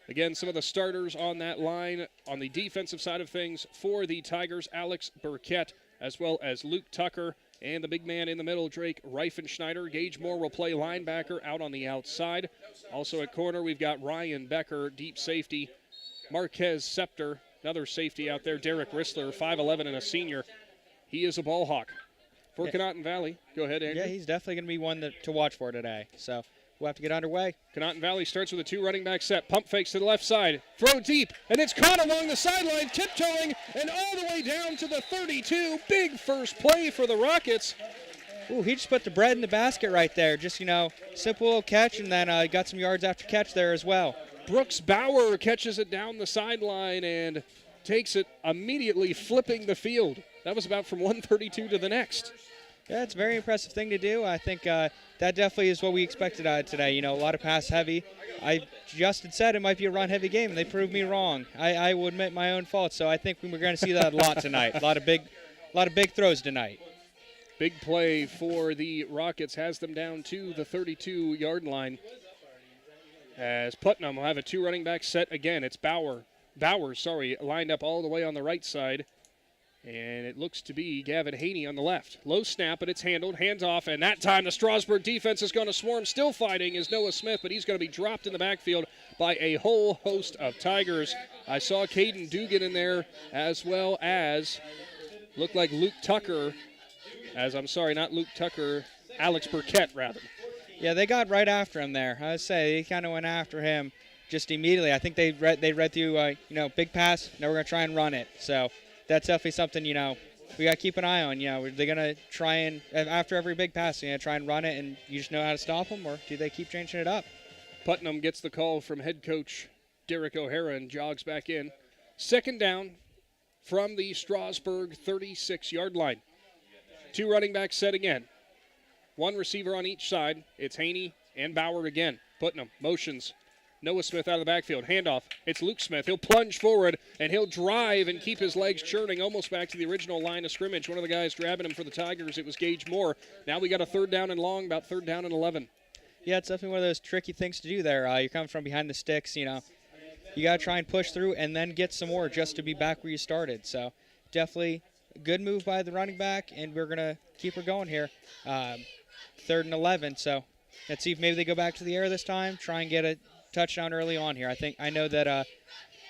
Again, some of the starters on that line on the defensive side of things for the Tigers: Alex Burkett, as well as Luke Tucker, and the big man in the middle, Drake Reifenschneider. Gage Moore will play linebacker out on the outside. Also at corner, we've got Ryan Becker, deep safety. Marquez Scepter, another safety out there. Derek Rissler, 5'11", and a senior. He is a ball hawk. For Conotton Valley, go ahead, Andrew. Yeah, he's definitely going to be one to watch for today. So we'll have to get underway. Conotton Valley starts with a two running back set. Pump fakes to the left side. Throw deep, and it's caught along the sideline, tiptoeing, and all the way down to the 32. Big first play for the Rockets. Ooh, he just put the bread in the basket right there. Just, simple little catch, and then got some yards after catch there as well. Brooks Bauer catches it down the sideline and takes it, immediately flipping the field. That was about from 132 to the next. Yeah, it's a very impressive thing to do. I think that definitely is what we expected today. A lot of pass heavy. Justin said it might be a run heavy game, and they proved me wrong. I will admit my own fault. So I think we're going to see that a lot tonight. A lot of big throws tonight. Big play for the Rockets has them down to the 32-yard line. As Putnam will have a two running back set again. It's Bowers, lined up all the way on the right side. And it looks to be Gavin Haney on the left. Low snap, but it's handled. Hands off, and that time the Strasburg defense is going to swarm. Still fighting is Noah Smith, but he's going to be dropped in the backfield by a whole host of Tigers. I saw Caden Dugan in there, as well as looked like Luke Tucker. Not Luke Tucker, Alex Burkett, rather. Yeah, they got right after him there. I would say they kind of went after him just immediately. I think they read through, big pass. Now we're going to try and run it. So that's definitely something, we got to keep an eye on. They're going to try and, after every big pass, try and run it, and you just know how to stop them, or do they keep changing it up? Putnam gets the call from head coach Derek O'Hara and jogs back in. Second down from the Strasburg 36-yard line. Two running backs set again. One receiver on each side. It's Haney and Bauer again. Putnam motions. Noah Smith out of the backfield. Handoff. It's Luke Smith. He'll plunge forward, and he'll drive and keep his legs churning almost back to the original line of scrimmage. One of the guys grabbing him for the Tigers, it was Gage Moore. Now we got a third down and long, about third down and 11. Yeah, it's definitely one of those tricky things to do there. You're coming from behind the sticks, You got to try and push through and then get some more just to be back where you started. So definitely a good move by the running back, and we're going to keep her going here. Third and 11, so let's see if maybe they go back to the air this time, try and get a touchdown early on here. I know that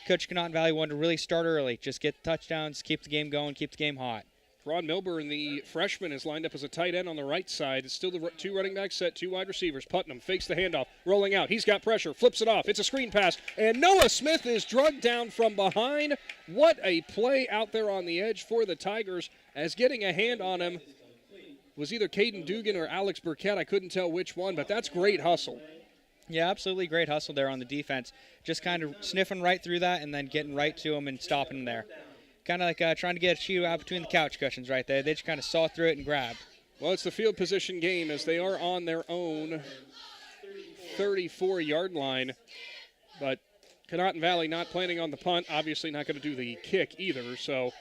Coach Conotton Valley wanted to really start early, just get touchdowns, keep the game going, keep the game hot. Ron Milburn, the freshman, is lined up as a tight end on the right side. It's still the two running backs set, two wide receivers. Putnam fakes the handoff, rolling out. He's got pressure, flips it off. It's a screen pass, and Noah Smith is drugged down from behind. What a play out there on the edge for the Tigers, as getting a hand on him was either Caden Dugan or Alex Burkett. I couldn't tell which one, but that's great hustle. Yeah, absolutely great hustle there on the defense. Just kind of sniffing right through that and then getting right to him and stopping him there. Kind of like trying to get a shoe out between the couch cushions right there. They just kind of saw through it and grabbed. Well, it's the field position game as they are on their own 34-yard line. But Conotton Valley not planning on the punt, obviously not going to do the kick either. So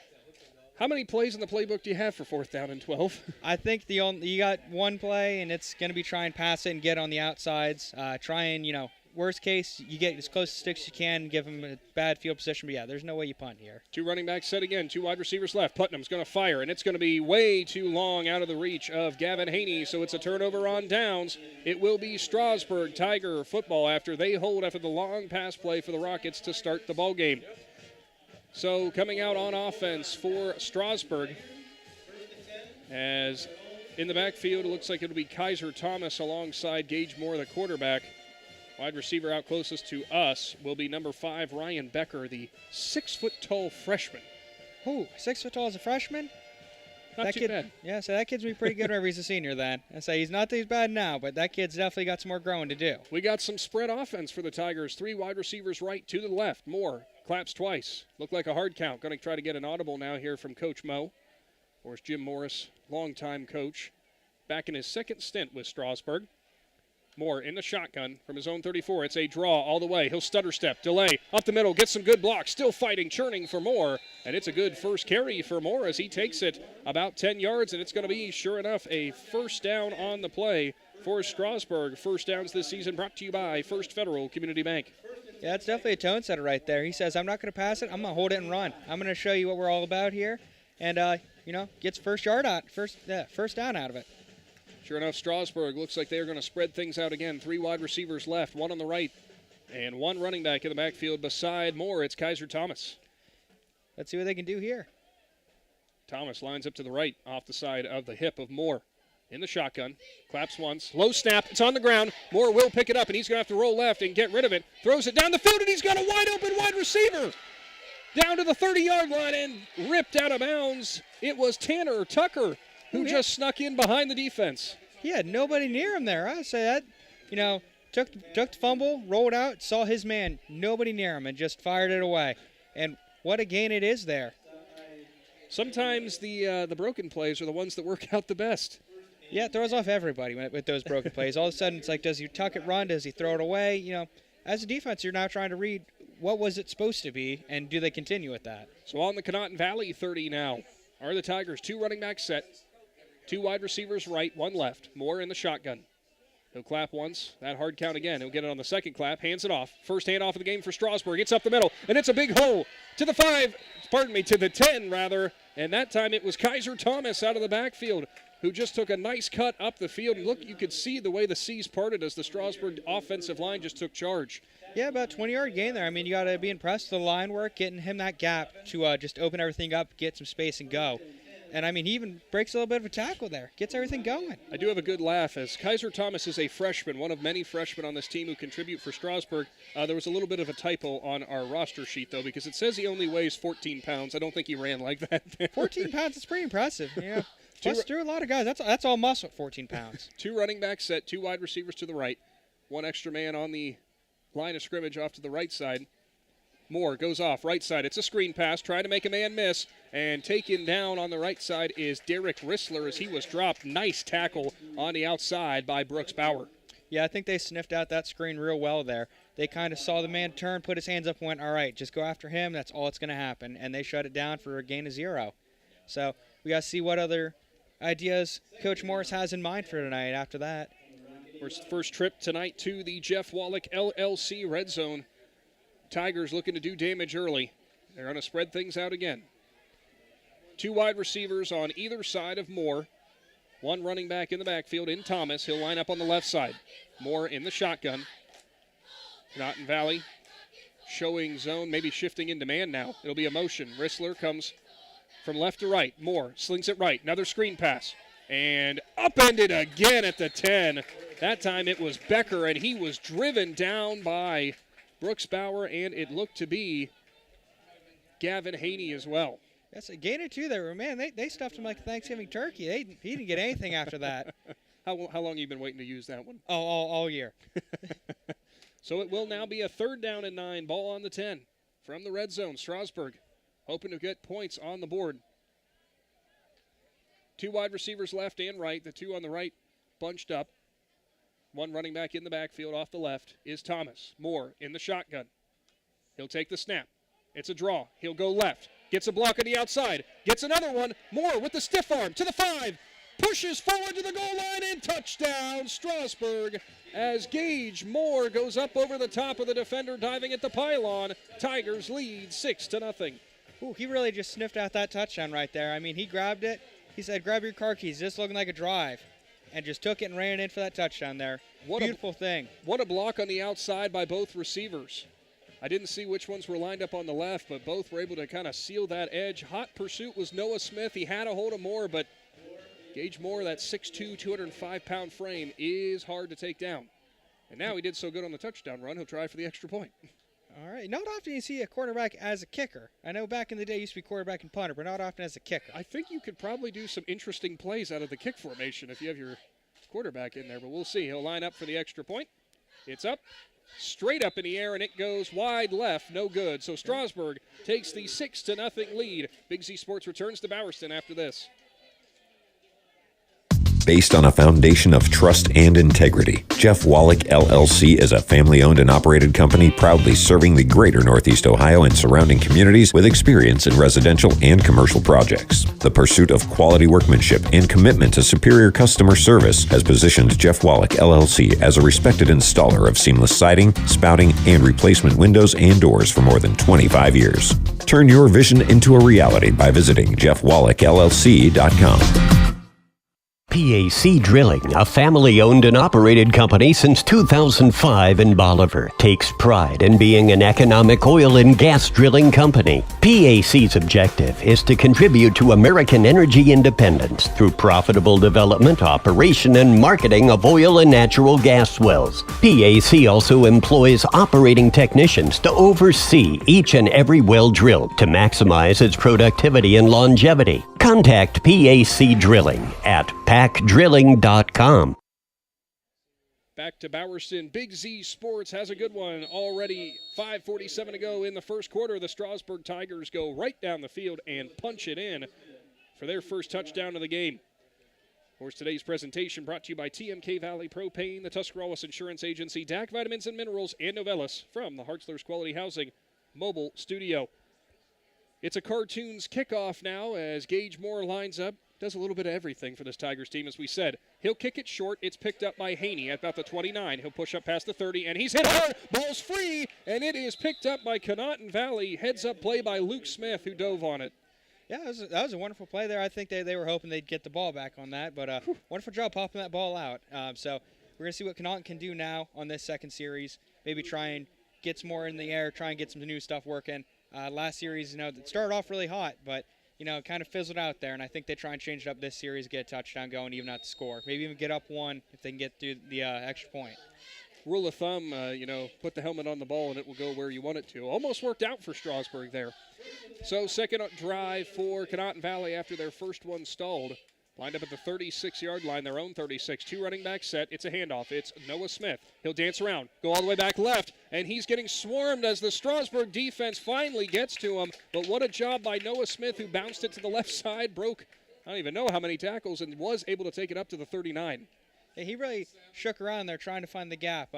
how many plays in the playbook do you have for 4th down and 12? I think you got one play, and it's going to be try and pass it and get on the outsides. Try and, worst case, you get as close to sticks as you can, give them a bad field position. But, yeah, there's no way you punt here. 2 running backs set again, 2 wide receivers left. Putnam's going to fire, and it's going to be way too long out of the reach of Gavin Haney, so it's a turnover on downs. It will be Strasburg Tiger football after they hold after the long pass play for the Rockets to start the ball game. So coming out on offense for Strasburg, as in the backfield, it looks like it'll be Kaiser Thomas alongside Gage Moore, the quarterback. Wide receiver out closest to us will be number 5, Ryan Becker, the 6-foot-tall freshman. Ooh, 6 foot tall as a freshman? Not too bad. Yeah, so that kid's going to be pretty good whenever he's a senior then. I say he's not too bad now, but that kid's definitely got some more growing to do. We got some spread offense for the Tigers. 3 wide receivers right, 2 to the left. Moore claps twice. Looked like a hard count. Going to try to get an audible now here from Coach Mo. Of course, Jim Morris, longtime coach, back in his 2nd stint with Strasburg. Moore in the shotgun from his own 34. It's a draw all the way. He'll stutter step, delay, up the middle, gets some good blocks. Still fighting, churning for Moore. And it's a good first carry for Moore as he takes it about 10 yards. And it's going to be, sure enough, a first down on the play for Strasburg. First downs this season brought to you by First Federal Community Bank. Yeah, it's definitely a tone setter right there. He says, I'm not going to pass it. I'm going to hold it and run. I'm going to show you what we're all about here. And, gets first down out of it. Sure enough, Strasburg looks like they're going to spread things out again. 3 wide receivers left, 1 on the right, and 1 running back in the backfield. Beside Moore, it's Kaiser Thomas. Let's see what they can do here. Thomas lines up to the right, off the side of the hip of Moore. In the shotgun, claps once, low snap, it's on the ground. Moore will pick it up, and he's going to have to roll left and get rid of it. Throws it down the field, and he's got a wide-open wide receiver. Down to the 30-yard line and ripped out of bounds. It was Tanner Tucker who just snuck in behind the defense. He had nobody near him there. I'd say that, took the fumble, rolled out, saw his man, nobody near him, and just fired it away. And what a gain it is there. Sometimes the broken plays are the ones that work out the best. Yeah, it throws off everybody with those broken plays. All of a sudden, it's like, does he tuck it, run? Does he throw it away? As a defense, you're now trying to read what was it supposed to be, and do they continue with that? So on the Conotton Valley 30 now are the Tigers. 2 running backs set, 2 wide receivers right, 1 left. Moore in the shotgun. He'll clap once, that hard count again. He'll get it on the second clap, hands it off. First hand off of the game for Strasburg. It's up the middle, and it's a big hole to the 10 rather. And that time it was Kaiser Thomas out of the backfield who just took a nice cut up the field. And look, you could see the way the seas parted as the Strasburg offensive line just took charge. Yeah, about 20-yard gain there. I mean, you got to be impressed with the line work, getting him that gap to just open everything up, get some space, and go. And, I mean, he even breaks a little bit of a tackle there, gets everything going. I do have a good laugh as Kaiser Thomas is a freshman, one of many freshmen on this team who contribute for Strasburg. There was a little bit of a typo on our roster sheet, though, because it says he only weighs 14 pounds. I don't think he ran like that. 14 pounds is pretty impressive. Yeah. Plus, through a lot of guys. That's all muscle at 14 pounds. 2 running backs set, 2 wide receivers to the right, 1 extra man on the line of scrimmage off to the right side. Moore goes off, right side. It's a screen pass, trying to make a man miss. And taken down on the right side is Derek Rissler as he was dropped. Nice tackle on the outside by Brooks Bauer. Yeah, I think they sniffed out that screen real well there. They kind of saw the man turn, put his hands up, and went, all right, just go after him. That's all that's going to happen. And they shut it down for a gain of 0. So we got to see what other ideas Coach Morris has in mind for tonight after that. First trip tonight to the Jeff Wallach LLC Red Zone. Tigers looking to do damage early. They're going to spread things out again. 2 wide receivers on either side of Moore. 1 running back in the backfield in Thomas. He'll line up on the left side. Moore in the shotgun. Conotton Valley showing zone, maybe shifting into man now. It'll be a motion. Rissler comes from left to right. Moore slings it right. Another screen pass. And upended again at the 10. That time it was Becker, and he was driven down by Brooks Bauer, and it looked to be Gavin Haney as well. That's a gain or 2 there. Man, they stuffed him like a Thanksgiving turkey. He didn't get anything after that. How long have you been waiting to use that one? Oh, all year. So it will now be a 3rd down and 9, ball on the 10 from the red zone. Strasburg hoping to get points on the board. 2 wide receivers left and right. The 2 on the right bunched up. 1 running back in the backfield off the left is Thomas. Moore in the shotgun. He'll take the snap. It's a draw. He'll go left. Gets a block on the outside. Gets another one. Moore with the stiff arm to the 5. Pushes forward to the goal line and touchdown, Strasburg. As Gage Moore goes up over the top of the defender diving at the pylon. Tigers lead 6-0. Ooh, he really just sniffed out that touchdown right there. I mean, he grabbed it. He said, grab your car keys, just looking like a drive. And just took it and ran in for that touchdown there. Beautiful thing. What a block on the outside by both receivers. I didn't see which ones were lined up on the left, but both were able to kind of seal that edge. Hot pursuit was Noah Smith. He had a hold of Moore, but Gage Moore, that 6'2", 205-pound frame, is hard to take down. And now he did so good on the touchdown run, he'll try for the extra point. All right. Not often you see a quarterback as a kicker. I know back in the day it used to be quarterback and punter, but not often as a kicker. I think you could probably do some interesting plays out of the kick formation if you have your quarterback in there, but we'll see. He'll line up for the extra point. It's up. Straight up in the air, and it goes wide left. No good. So Strasburg takes the 6-0 lead. Big Z Sports returns to Bowerston after this. Based on a foundation of trust and integrity, Jeff Wallach LLC is a family-owned and operated company proudly serving the greater Northeast Ohio and surrounding communities with experience in residential and commercial projects. The pursuit of quality workmanship and commitment to superior customer service has positioned Jeff Wallach LLC as a respected installer of seamless siding, spouting, and replacement windows and doors for more than 25 years. Turn your vision into a reality by visiting jeffwallachllc.com. PAC Drilling, a family-owned and operated company since 2005 in Bolivar, takes pride in being an economic oil and gas drilling company. PAC's objective is to contribute to American energy independence through profitable development, operation, and marketing of oil and natural gas wells. PAC also employs operating technicians to oversee each and every well drilled to maximize its productivity and longevity. Contact PAC Drilling at pacdrilling.com. Back to Bowerston. Big Z Sports has a good one. Already 5:47 to go in the first quarter. The Strasburg Tigers go right down the field and punch it in for their first touchdown of the game. Of course, today's presentation brought to you by TMK Valley Propane, the Tuscarawas Insurance Agency, DAC Vitamins and Minerals, and Novellus from the Hartzler's Quality Housing Mobile Studio. It's a cartoons kickoff now as Gage Moore lines up. Does a little bit of everything for this Tigers team, as we said. He'll kick it short. It's picked up by Haney at about the 29. He'll push up past the 30, and he's hit hard. Ball's free, and it is picked up by Conotton Valley. Heads up play by Luke Smith, who dove on it. Yeah, that was a wonderful play there. I think they were hoping they'd get the ball back on that, but wonderful job popping that ball out. So we're going to see what Conotton can do now on this second series. Maybe try and get some more in the air, try and get some new stuff working. Last series, it started off really hot, but, it kind of fizzled out there, and I think they try and change it up this series, get a touchdown going, even out the score. Maybe even get up one if they can get through the extra point. Rule of thumb, put the helmet on the ball and it will go where you want it to. Almost worked out for Strasburg there. So second drive for Conotton Valley after their first one stalled. Lined up at the 36-yard line, their own 36. 2 running back set. It's a handoff. It's Noah Smith. He'll dance around, go all the way back left, and he's getting swarmed as the Strasburg defense finally gets to him. But what a job by Noah Smith, who bounced it to the left side, broke, I don't even know how many tackles, and was able to take it up to the 39. Yeah, he really shook around there trying to find the gap.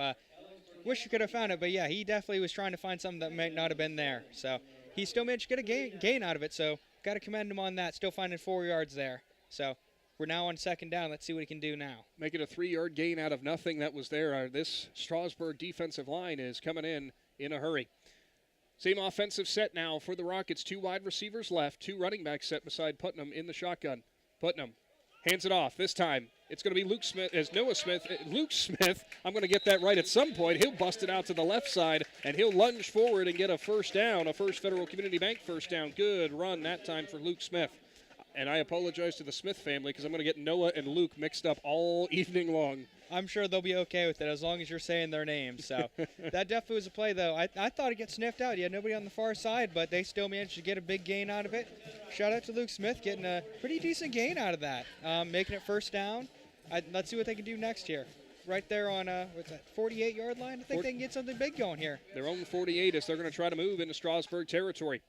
Wish you could have found it, but yeah, he definitely was trying to find something that might not have been there. So he still managed to get a gain out of it, so got to commend him on that, still finding 4 yards there. So we're now on second down. Let's see what he can do now. Make it a 3-yard gain out of nothing that was there. This Strasburg defensive line is coming in a hurry. Same offensive set now for the Rockets. 2 wide receivers left, 2 running backs set beside Putnam in the shotgun. Putnam hands it off. This time it's going to be Luke Smith as Noah Smith. Luke Smith, I'm going to get that right at some point. He'll bust it out to the left side, and he'll lunge forward and get a first down, a First Federal Community Bank first down. Good run that time for Luke Smith. And I apologize to the Smith family because I'm going to get Noah and Luke mixed up all evening long. I'm sure they'll be okay with it as long as you're saying their names. So that definitely was a play, though. I thought it get sniffed out. You had nobody on the far side, but they still managed to get a big gain out of it. Shout out to Luke Smith getting a pretty decent gain out of that, making it first down. let's see what they can do next year. Right there on, what's that, 48-yard line? I think they can get something big going here. Their own 48 as they're going to try to move into Strasburg territory.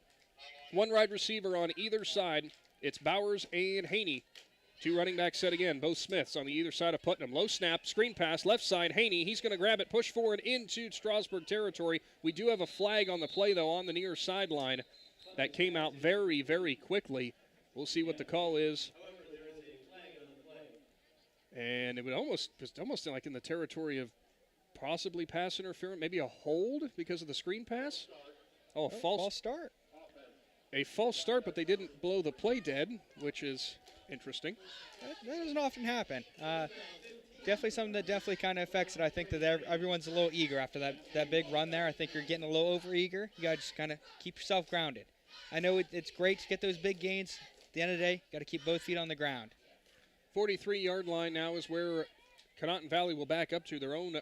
One wide receiver on either side. It's Bowers and Haney. Two running backs set again, both Smiths on the either side of Putnam. Low snap, screen pass, left side, Haney. He's going to grab it, push forward into Strasburg territory. We do have a flag on the play, though, on the near sideline. That came out very, very quickly. We'll see what the call is. And it would almost like in the territory of possibly pass interference, maybe a hold because of the screen pass. Oh, a false start. A false start, but they didn't blow the play dead, which is interesting. That doesn't often happen. Definitely something that definitely kind of affects it. I think that everyone's a little eager after that big run there. I think you're getting a little over-eager. You got to just kind of keep yourself grounded. I know it's great to get those big gains. At the end of the day, got to keep both feet on the ground. 43-yard line now is where Conotton Valley will back up to their own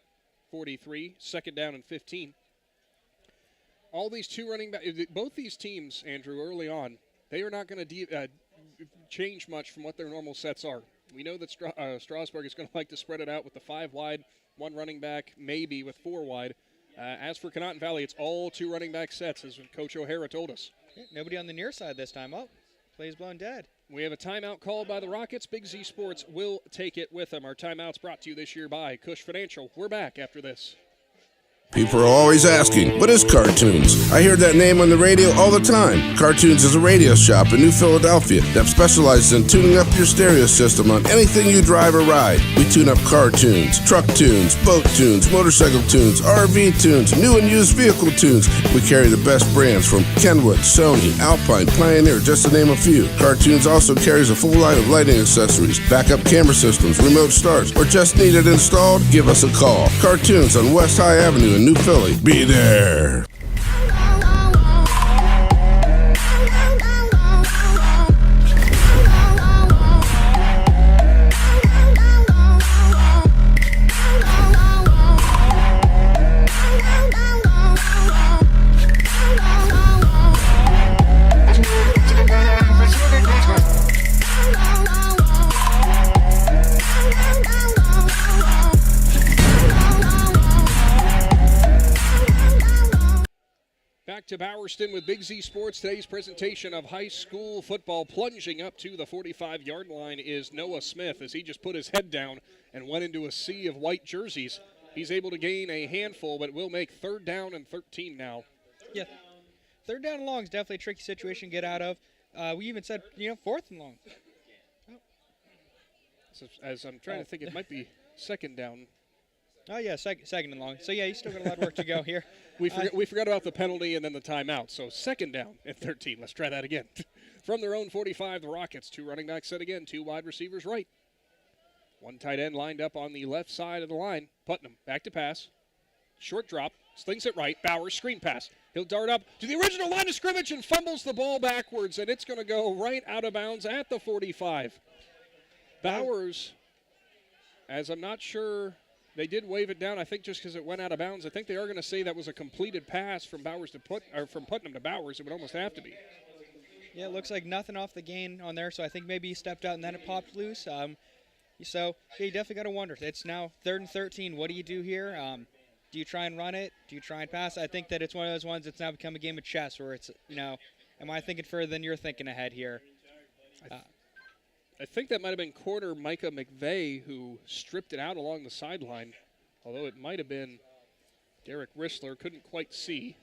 43, second down and 15. All these two running back, both these teams, Andrew, early on, they are not going to change much from what their normal sets are. We know that Strasburg is going to like to spread it out with the 5 wide, 1 running back, maybe with 4 wide. As for Conotton Valley, it's all 2 running back sets, as Coach O'Hara told us. Yeah, nobody on the near side this time. Oh, play's blown dead. We have a timeout called by the Rockets. Big Z Sports will take it with them. Our timeout's brought to you this year by Cush Financial. We're back after this. People are always asking, what is Cartoons? I hear that name on the radio all the time. Cartoons is a radio shop in New Philadelphia that specializes in tuning up your stereo system on anything you drive or ride. We tune up car tunes, truck tunes, boat tunes, motorcycle tunes, RV tunes, new and used vehicle tunes. We carry the best brands from Kenwood, Sony, Alpine, Pioneer, just to name a few. Cartoons also carries a full line of lighting accessories, backup camera systems, remote starts, or just need it installed? Give us a call. Cartoons on West High Avenue in New Philly. Be there. Back to Bowerston with Big Z Sports. Today's presentation of high school football. Plunging up to the 45-yard line is Noah Smith as he just put his head down and went into a sea of white jerseys. He's able to gain a handful, but will make 3rd down and 13 now. Yeah, 3rd down and long is definitely a tricky situation to get out of. We even said, 4th and long. So as I'm trying to think, it might be 2nd down. Oh, yeah, second and long. So, yeah, you still got a lot of work to go here. We forgot about the penalty and then the timeout. So 2nd down and 13. Let's try that again. From their own 45, the Rockets. 2 running backs set again. 2 wide receivers right. 1 tight end lined up on the left side of the line. Putnam back to pass. Short drop. Slings it right. Bowers screen pass. He'll dart up to the original line of scrimmage and fumbles the ball backwards. And it's going to go right out of bounds at the 45. Bowers, as I'm not sure... They did wave it down, I think, just because it went out of bounds. I think they are going to say that was a completed pass from from Putnam to Bowers. It would almost have to be. Yeah, it looks like nothing off the gain on there, so I think maybe he stepped out and then it popped loose. So, yeah, you definitely got to wonder. It's now 3rd and 13. What do you do here? Do you try and run it? Do you try and pass? I think that it's one of those ones that's now become a game of chess where it's, am I thinking further than you're thinking ahead here? I think that might have been corner Micah McVeigh who stripped it out along the sideline, although it might have been Derek Rissler. Couldn't quite see.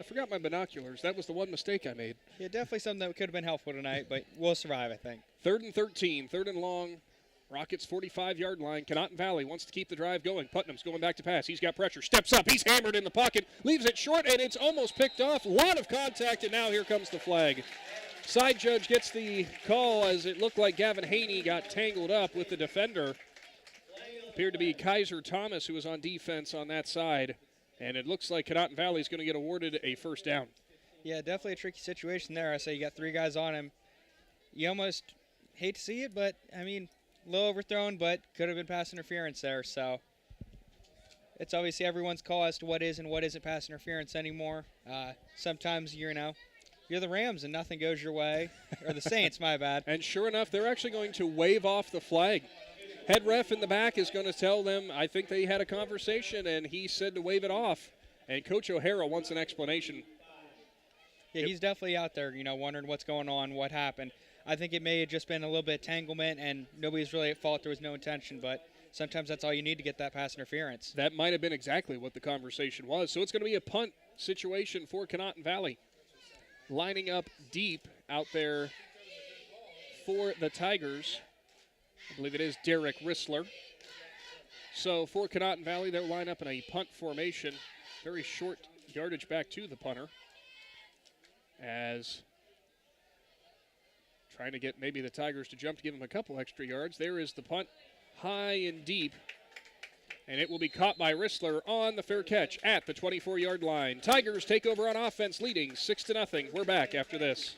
I forgot my binoculars. That was the one mistake I made. Yeah, definitely something that could have been helpful tonight, but we'll survive, I think. 3rd and 13, 3rd and long. Rockets 45-yard line. Conotton Valley wants to keep the drive going. Putnam's going back to pass. He's got pressure. Steps up. He's hammered in the pocket. Leaves it short, and it's almost picked off. A lot of contact, and now here comes the flag. Side judge gets the call as it looked like Gavin Haney got tangled up with the defender. Appeared to be Kaiser Thomas who was on defense on that side. And it looks like Conotton Valley is going to get awarded a 1st down. Yeah, definitely a tricky situation there. I say you got 3 guys on him. You almost hate to see it, but, a little overthrown, but could have been pass interference there. So it's obviously everyone's call as to what is and what isn't pass interference anymore. Sometimes, you're the Rams and nothing goes your way. Or the Saints, my bad. And sure enough, they're actually going to wave off the flag. Head ref in the back is going to tell them, I think they had a conversation, and he said to wave it off. And Coach O'Hara wants an explanation. Yeah, he's definitely out there, wondering what's going on, what happened. I think it may have just been a little bit of entanglement, and nobody's really at fault. There was no intention, but sometimes that's all you need to get that pass interference. That might have been exactly what the conversation was. So it's going to be a punt situation for Conotton Valley. Lining up deep out there for the Tigers. I believe it is Derek Rissler. So for Conotton Valley, they'll line up in a punt formation. Very short yardage back to the punter. As trying to get maybe the Tigers to jump to give them a couple extra yards. There is the punt, high and deep. And it will be caught by Rissler on the fair catch at the 24-yard line. Tigers take over on offense, leading 6-0. We're back after this.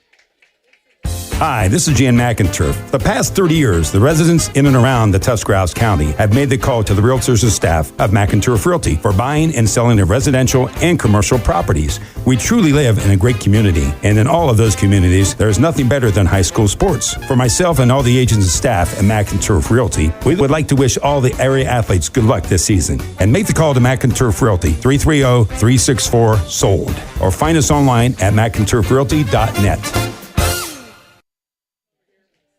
Hi, this is Jan McInturf. The past 30 years, the residents in and around the Tuscarawas County have made the call to the realtors and staff of McInturf Realty for buying and selling of residential and commercial properties. We truly live in a great community, and in all of those communities, there is nothing better than high school sports. For myself and all the agents and staff at McInturf Realty, we would like to wish all the area athletes good luck this season. And make the call to McInturf Realty, 330-364-SOLD, or find us online at McInturfRealty.net.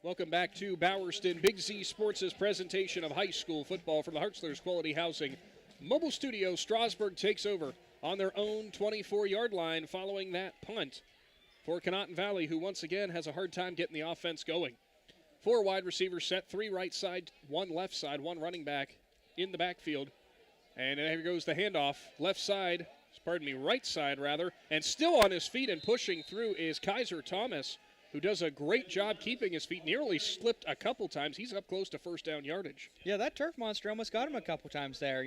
Welcome back to Bowerston. Big Z Sports' presentation of high school football from the Hartzler's Quality Housing Mobile Studio. Strasburg takes over on their own 24-yard line following that punt for Conotton Valley, who once again has a hard time getting the offense going. 4 wide receivers set, 3 right side, 1 left side, 1 running back in the backfield. And there goes the handoff. Right side, and still on his feet and pushing through is Kaiser Thomas, who does a great job keeping his feet. Nearly slipped a couple times. He's up close to first down yardage. Yeah, that turf monster almost got him a couple times there,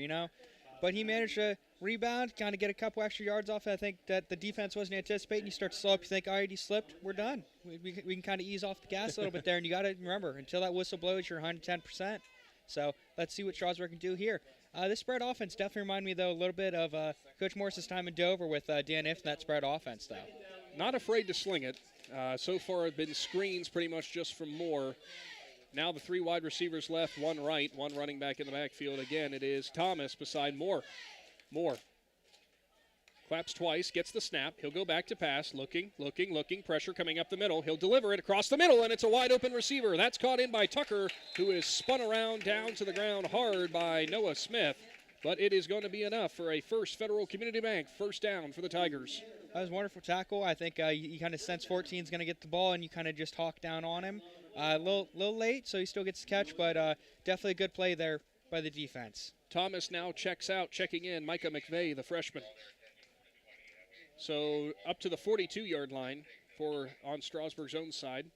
But he managed to rebound, kind of get a couple extra yards off. I think that the defense wasn't anticipating. You start to slow up, you think, all right, he slipped, we're done. We can kind of ease off the gas a little bit there. And you got to remember, until that whistle blows, you're 110%. So let's see what Strasburg can do here. This spread offense definitely reminded me, though, a little bit of Coach Morris's time in Dover with Dan If and that spread offense, though. Not afraid to sling it. So far have been screens pretty much just from Moore. Now the 3 wide receivers left, 1 right, 1 running back in the backfield. Again, it is Thomas beside Moore. Moore claps twice, gets the snap. He'll go back to pass, looking. Pressure coming up the middle. He'll deliver it across the middle, and it's a wide open receiver. That's caught in by Tucker, who is spun around down to the ground hard by Noah Smith. But it is going to be enough for a First Federal Community Bank first down for the Tigers. That was a wonderful tackle. I think you kind of sense 14 is going to get the ball, and you kind of just hawk down on him. A little late, so he still gets the catch, but definitely a good play there by the defense. Thomas now checks out, checking in Micah McVeigh, the freshman. So up to the 42-yard line on Strasburg's own side.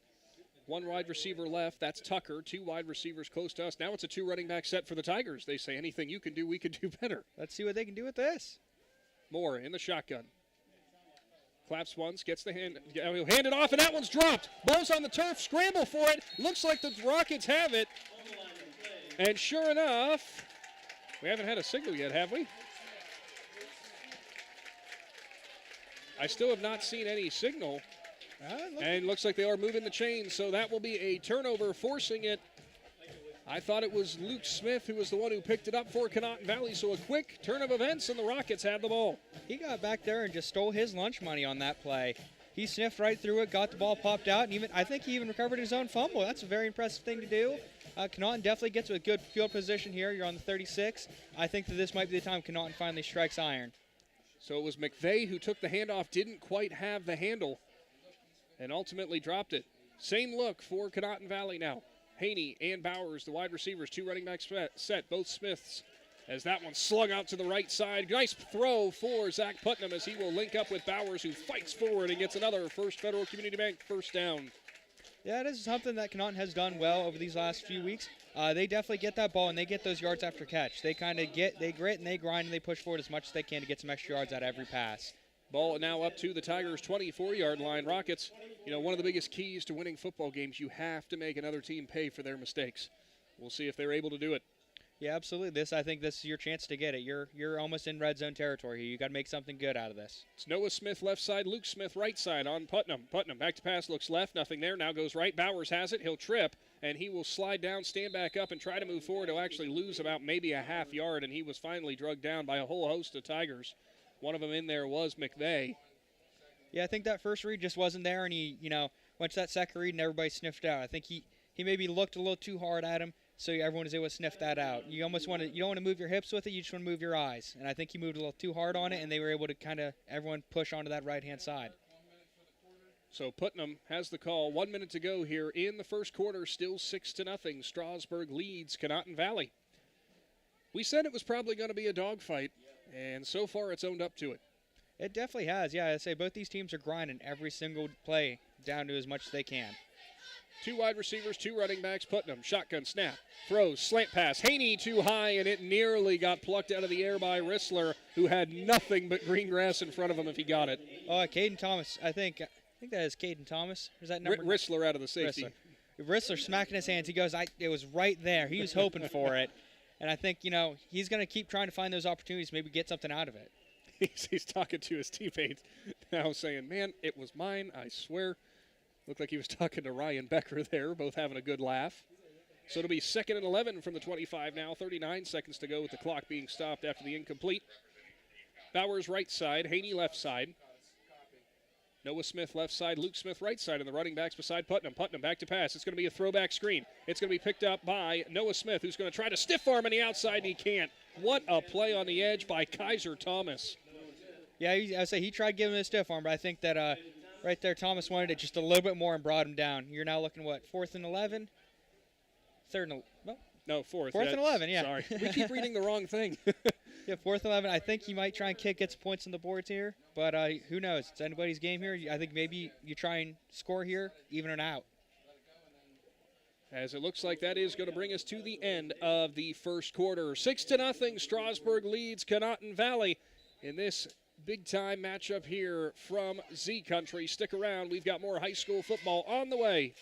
1 wide receiver left. That's Tucker. 2 wide receivers close to us. Now it's a 2 running back set for the Tigers. They say anything you can do, we can do better. Let's see what they can do with this. Moore in the shotgun. Claps once, gets the hand. He'll hand it off, and that one's dropped. Ball's on the turf. Scramble for it. Looks like the Rockets have it. And sure enough, we haven't had a signal yet, have we? I still have not seen any signal. And looks like they are moving the chains, so that will be a turnover, forcing it. I thought it was Luke Smith who was the one who picked it up for Conotton Valley, so a quick turn of events, and the Rockets have the ball. He got back there and just stole his lunch money on that play. He sniffed right through it, got the ball popped out, and I think he even recovered his own fumble. That's a very impressive thing to do. Conotton definitely gets a good field position here. You're on the 36. I think that this might be the time Conotton finally strikes iron. So it was McVeigh who took the handoff, didn't quite have the handle, and ultimately dropped it. Same look for Conotton Valley now. Haney and Bowers, the wide receivers, 2 running backs set, both Smiths, as that one slung out to the right side. Nice throw for Zach Putnam as he will link up with Bowers, who fights forward and gets another First Federal Community Bank first down. Yeah, this is something that Conotton has done well over these last few weeks. They definitely get that ball, and they get those yards after catch. They kind of they grit and they grind, and they push forward as much as they can to get some extra yards out of every pass. Ball now up to the Tigers' 24-yard line. Rockets, one of the biggest keys to winning football games, you have to make another team pay for their mistakes. We'll see if they're able to do it. Yeah, absolutely. I think this is your chance to get it. You're almost in red zone territory here. You got to make something good out of this. It's Noah Smith left side, Luke Smith right side on Putnam. Putnam back to pass, looks left, nothing there. Now goes right. Bowers has it. He'll trip, and he will slide down, stand back up, and try to move forward. He'll actually lose about maybe a half yard, and he was finally drugged down by a whole host of Tigers. One of them in there was McVeigh. Yeah, I think that first read just wasn't there, and he, went to that second read, and everybody sniffed out. I think he maybe looked a little too hard at him. So everyone was able to sniff that out. You don't want to move your hips with it. You just want to move your eyes. And I think he moved a little too hard on it, and they were able to everyone push onto that right-hand side. So Putnam has the call. 1 minute to go here in the first quarter. Still 6-0. Strasburg leads Conotton Valley. We said it was probably going to be a dogfight, and so far it's owned up to it. It definitely has. Yeah, I say both these teams are grinding every single play down to as much as they can. 2 wide receivers, 2 running backs. Putnam, shotgun snap, throws, slant pass. Haney too high, and it nearly got plucked out of the air by Rissler, who had nothing but green grass in front of him if he got it. Oh, Caden Thomas. I think that is Caden Thomas. Is that number? Rissler out of the safety. Rissler smacking his hands. He goes, it was right there. He was hoping for it. And I think, he's going to keep trying to find those opportunities, maybe get something out of it. He's talking to his teammates now saying, man, it was mine, I swear. Looked like he was talking to Ryan Becker there, both having a good laugh. So it'll be 2nd and 11 from the 25 now. 39 seconds to go with the clock being stopped after the incomplete. Bowers right side, Haney left side. Noah Smith left side, Luke Smith right side, and the running backs beside Putnam. Putnam back to pass. It's going to be a throwback screen. It's going to be picked up by Noah Smith, who's going to try to stiff arm on the outside, and he can't. What a play on the edge by Kaiser Thomas. Yeah, I say he tried giving him a stiff arm, but I think that right there, Thomas wanted it just a little bit more and brought him down. You're now looking, 4th and 11? 4th. No, 4th. 4th and 11, yeah. Sorry. We keep reading the wrong thing. Yeah, 4th and 11. I think he might try and get some points on the boards here, but who knows? It's anybody's game here. I think maybe you try and score here, even an out. As it looks like that is going to bring us to the end of the first quarter. 6-0, Strasburg leads Conotton Valley in this big-time matchup here from Z Country. Stick around. We've got more high school football on the way.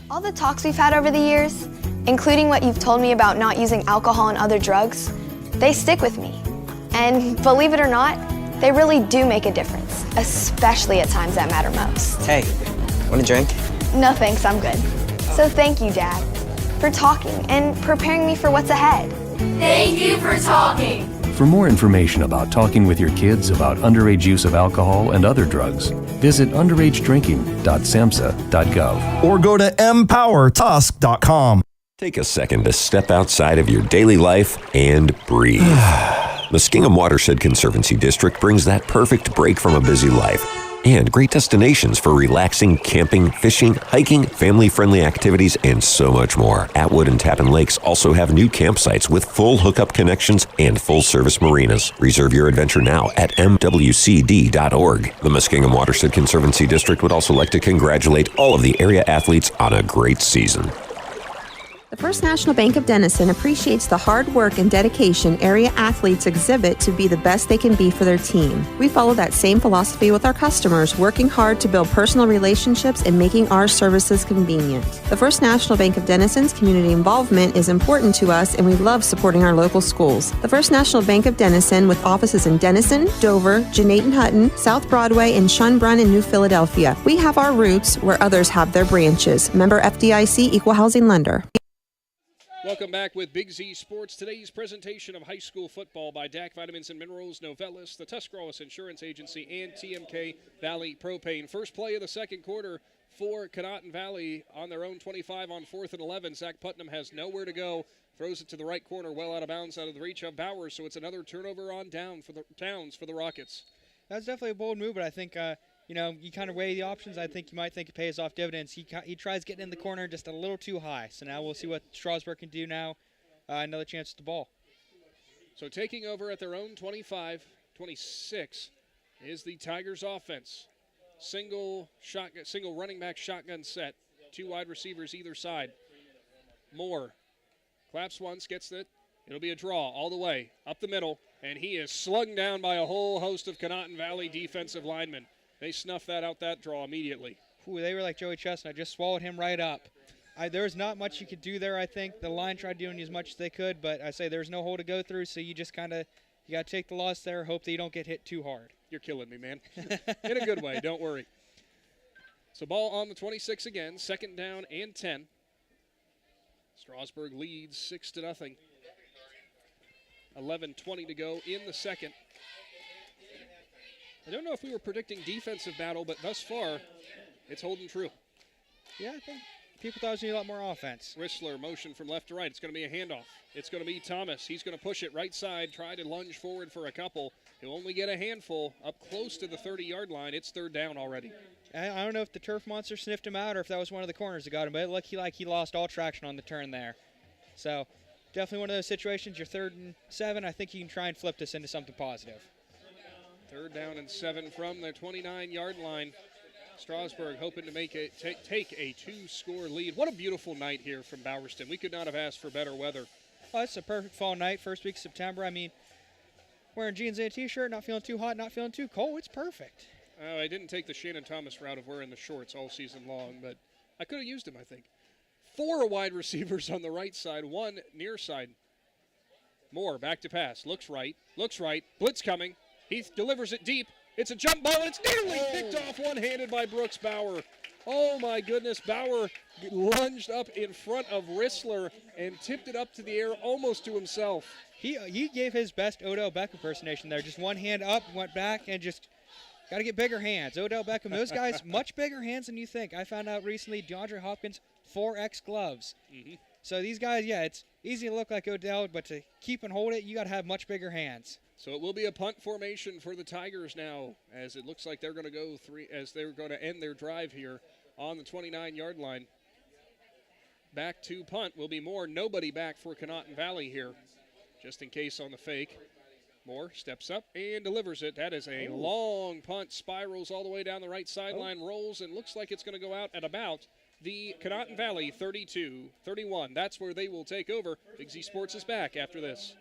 All the talks we've had over the years, including what you've told me about not using alcohol and other drugs, they stick with me. And believe it or not, they really do make a difference, especially at times that matter most. Hey, want a drink? No thanks, I'm good. So thank you, Dad, for talking and preparing me for what's ahead. Thank you for talking. For more information about talking with your kids about underage use of alcohol and other drugs, visit underagedrinking.samhsa.gov or go to empowertusk.com. Take a second to step outside of your daily life and breathe. Muskingum Watershed Conservancy District brings that perfect break from a busy life and great destinations for relaxing, camping, fishing, hiking, family-friendly activities, and so much more. Atwood and Tappan Lakes also have new campsites with full hookup connections and full-service marinas. Reserve your adventure now at mwcd.org. The Muskingum Watershed Conservancy District would also like to congratulate all of the area athletes on a great season. The First National Bank of Denison appreciates the hard work and dedication area athletes exhibit to be the best they can be for their team. We follow that same philosophy with our customers, working hard to build personal relationships and making our services convenient. The First National Bank of Denison's community involvement is important to us, and we love supporting our local schools. The First National Bank of Denison, with offices in Denison, Dover, Jeanette Hutton, South Broadway, and Schunbrunn in New Philadelphia. We have our roots where others have their branches. Member FDIC, Equal Housing Lender. Welcome back with Big Z Sports. Today's presentation of high school football by DAC Vitamins and Minerals, Novelis, the Tuscarawas Insurance Agency, and TMK Valley Propane. First play of the second quarter for Conotton Valley on their own 25 on 4th and 11. Zach Putnam has nowhere to go. Throws it to the right corner, well out of bounds, out of the reach of Bowers. So it's another turnover on down for the Towns for the Rockets. That's definitely a bold move, but I think you kind of weigh the options. I think you might think it pays off dividends. He tries getting in the corner just a little too high. So now we'll see what Strasburg can do now. Another chance at the ball. So taking over at their own 25, 26 is the Tigers offense. Single running back shotgun set. 2 wide receivers either side. Moore claps once, gets it. It'll be a draw all the way up the middle, and he is slung down by a whole host of Conotton Valley defensive linemen. They snuffed that draw immediately. Ooh, they were like Joey Chestnut, just swallowed him right up. There was not much you could do there, I think. The line tried doing as much as they could, but I say there's no hole to go through, so you just kind of you got to take the loss there, hope that you don't get hit too hard. You're killing me, man. In a good way, don't worry. So ball on the 26 again, 2nd down and 10. Strasburg leads 6-0. 11:20 to go in the second. I don't know if we were predicting defensive battle, but thus far, it's holding true. Yeah, I think people thought it was going to be a lot more offense. Rissler motion from left to right. It's going to be a handoff. It's going to be Thomas. He's going to push it right side, try to lunge forward for a couple. He'll only get a handful up close to the 30-yard line. It's 3rd down already. I don't know if the turf monster sniffed him out or if that was one of the corners that got him, but it looked like he lost all traction on the turn there. So definitely one of those situations. You're 3rd and 7. I think you can try and flip this into something positive. 3rd down and 7 from the 29-yard line. Strasburg hoping to make it take a 2-score lead. What a beautiful night here from Bowerston. We could not have asked for better weather. Oh, it's a perfect fall night, first week of September. I mean, wearing jeans and a T-shirt, not feeling too hot, not feeling too cold. It's perfect. I didn't take the Shannon Thomas route of wearing the shorts all season long, but I could have used them, I think. 4 wide receivers on the right side, 1 near side. Moore back to pass. Looks right. Blitz coming. Heath delivers it deep. It's a jump ball, and it's nearly picked off one-handed by Brooks Bauer. Oh, my goodness. Bauer lunged up in front of Rissler and tipped it up to the air almost to himself. He gave his best Odell Beckham impersonation there. Just one hand up, went back, and just got to get bigger hands. Odell Beckham, those guys, much bigger hands than you think. I found out recently, DeAndre Hopkins, 4X gloves. Mm-hmm. So these guys, yeah, it's easy to look like Odell, but to keep and hold it, you got to have much bigger hands. So it will be a punt formation for the Tigers now, as it looks like they're going to go 3, as they're going to end their drive here on the 29-yard line. Back to punt will be Moore. Nobody back for Conotton Valley here, just in case on the fake. Moore steps up and delivers it. That is a long punt, spirals all the way down the right sideline, rolls, and looks like it's going to go out at about the Conotton Valley 32-31. That's where they will take over. Big Z Sports is back after this.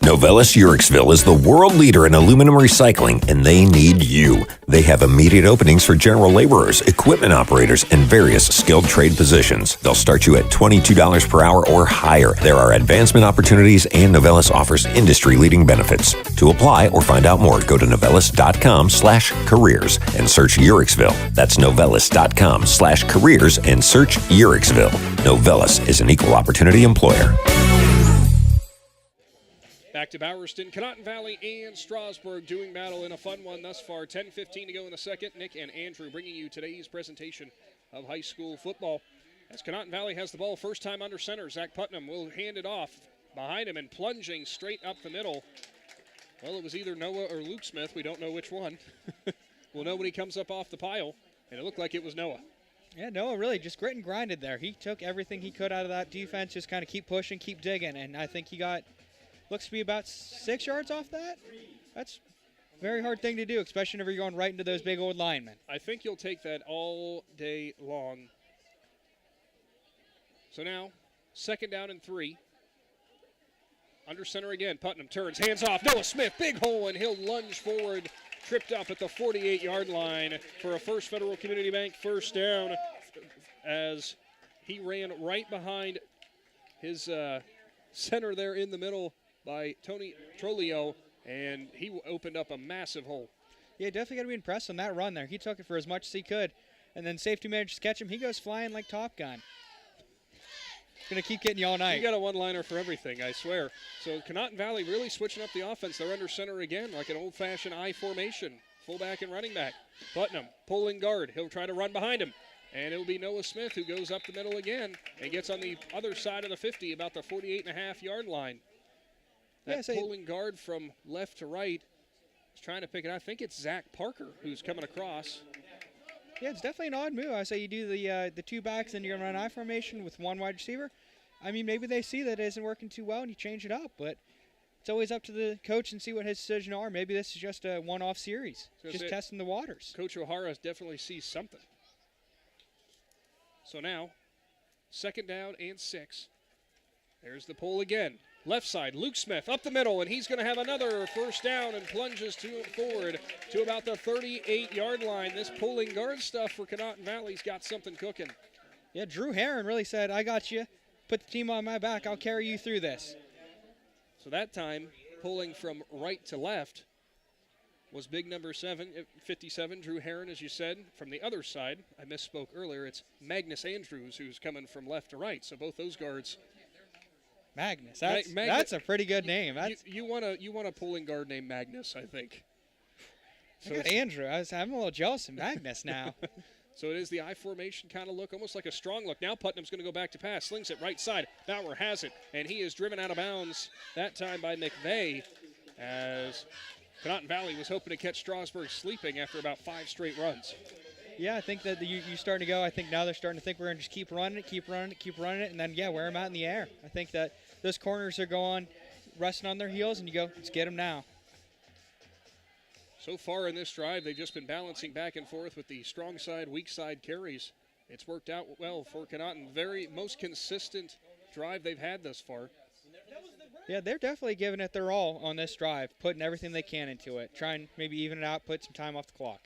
Novelis Uriksville is the world leader in aluminum recycling, and they need you. They have immediate openings for general laborers, equipment operators, and various skilled trade positions. They'll start you at $22 per hour or higher. There are advancement opportunities, and Novelis offers industry-leading benefits. To apply or find out more, go to novelis.com/careers and search Uriksville. That's novelis.com/careers and search Uriksville. Novelis is an equal opportunity employer. Back to Bowerston, Conotton Valley, and Strasburg doing battle in a fun one thus far. 10:15 to go in the second. Nick and Andrew bringing you today's presentation of high school football. As Conotton Valley has the ball, first time under center, Zach Putnam will hand it off behind him and plunging straight up the middle. Well, it was either Noah or Luke Smith. We don't know which one. We'll know when he comes up off the pile, and it looked like it was Noah. Yeah, Noah really just grit and grinded there. He took everything he could out of that defense, just kind of keep pushing, keep digging, and I think he got looks to be about 6 yards off that. That's a very hard thing to do, especially whenever you're going right into those big old linemen. I think you'll take that all day long. So now, 2nd down and 3. Under center again. Putnam turns, hands off. Noah Smith, big hole, and he'll lunge forward. Tripped up at the 48-yard line for a First Federal Community Bank first down, as he ran right behind his center there in the middle by Tony Trolio, and he opened up a massive hole. Yeah, definitely got to be impressed on that run there. He took it for as much as he could, and then safety managed to catch him. He goes flying like Top Gun. Going to keep getting you all night. You got a one-liner for everything, I swear. So Conotton Valley really switching up the offense. They're under center again, like an old-fashioned I formation, fullback and running back. Putnam pulling guard. He'll try to run behind him. And it'll be Noah Smith who goes up the middle again and gets on the other side of the 50, about the 48.5-yard line. That pulling guard from left to right is trying to pick it out. I think it's Zach Parker who's coming across. Yeah, it's definitely an odd move. I say you do the 2 backs and you're going to run I formation with 1 wide receiver. I mean, maybe they see that it isn't working too well and you change it up, but it's always up to the coach and see what his decisions are. Maybe this is just a one-off series, just testing the waters. Coach O'Hara definitely sees something. So now, 2nd down and 6. There's the pull again. Left side, Luke Smith up the middle, and he's going to have another first down and plunges forward to about the 38-yard line. This pulling guard stuff for Conotton Valley's got something cooking. Yeah, Drew Herron really said, I got you. Put the team on my back. I'll carry you through this. So that time, pulling from right to left was big number 57, Drew Herron, as you said. From the other side, I misspoke earlier, it's Magnus Andrews who's coming from left to right. So both those guards. Magnus, that's a pretty good name. You want a pulling guard named Magnus, I think. So it's Andrew. I'm a little jealous of Magnus now. So it is the I formation kind of look, almost like a strong look. Now Putnam's going to go back to pass. Slings it right side. Bauer has it, and he is driven out of bounds that time by McVeigh as Conotton Valley was hoping to catch Strasburg sleeping after about 5 straight runs. Yeah, I think that you're starting to go. I think now they're starting to think we're going to just keep running it, and then, wear them out in the air. I think that those corners are going, resting on their heels, and you go, let's get them now. So far in this drive, they've just been balancing back and forth with the strong side, weak side carries. It's worked out well for Conotton. Most consistent drive they've had thus far. Yeah, they're definitely giving it their all on this drive, putting everything they can into it, trying maybe even it out, put some time off the clock.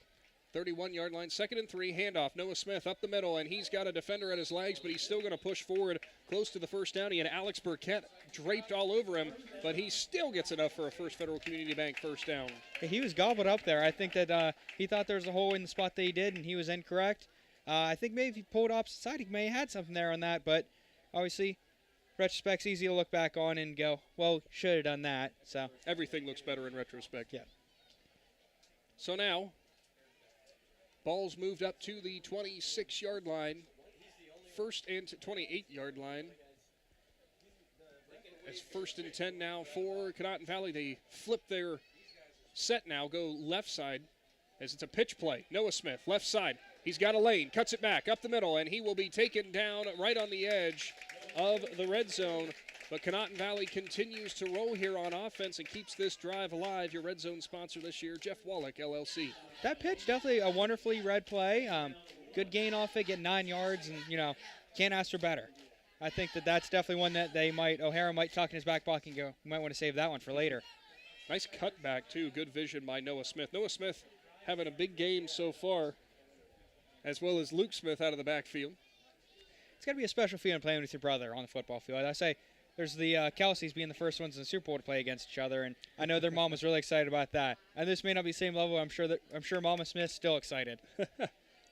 31-yard line, 2nd and 3, handoff. Noah Smith up the middle, and he's got a defender at his legs, but he's still going to push forward close to the first down. He had Alex Burkett draped all over him, but he still gets enough for a First Federal Community Bank first down. He was gobbled up there. I think that he thought there was a hole in the spot that he did, and he was incorrect. I think maybe if he pulled opposite side, he may have had something there on that, but obviously, retrospect's easy to look back on and go, well, should have done that. So everything looks better in retrospect. Yeah. So now, ball's moved up to the 26-yard line, 1st and 28-yard line. It's 1st and 10 now for Conotton Valley. They flip their set now, go left side as it's a pitch play. Noah Smith, left side. He's got a lane, cuts it back up the middle, and he will be taken down right on the edge of the red zone. But Conotton Valley continues to roll here on offense and keeps this drive alive. Your red zone sponsor this year, Jeff Wallach, LLC. That pitch, definitely a wonderfully read play. Good gain off it, get 9 yards, and, can't ask for better. I think that's definitely one that O'Hara might tuck in his back pocket and go, we might want to save that one for later. Nice cutback, too. Good vision by Noah Smith. Noah Smith having a big game so far, as well as Luke Smith out of the backfield. It's got to be a special feeling playing with your brother on the football field. I say, there's the Kelseys being the first ones in the Super Bowl to play against each other, and I know their mom was really excited about that. And this may not be the same level. I'm sure Mama Smith's still excited.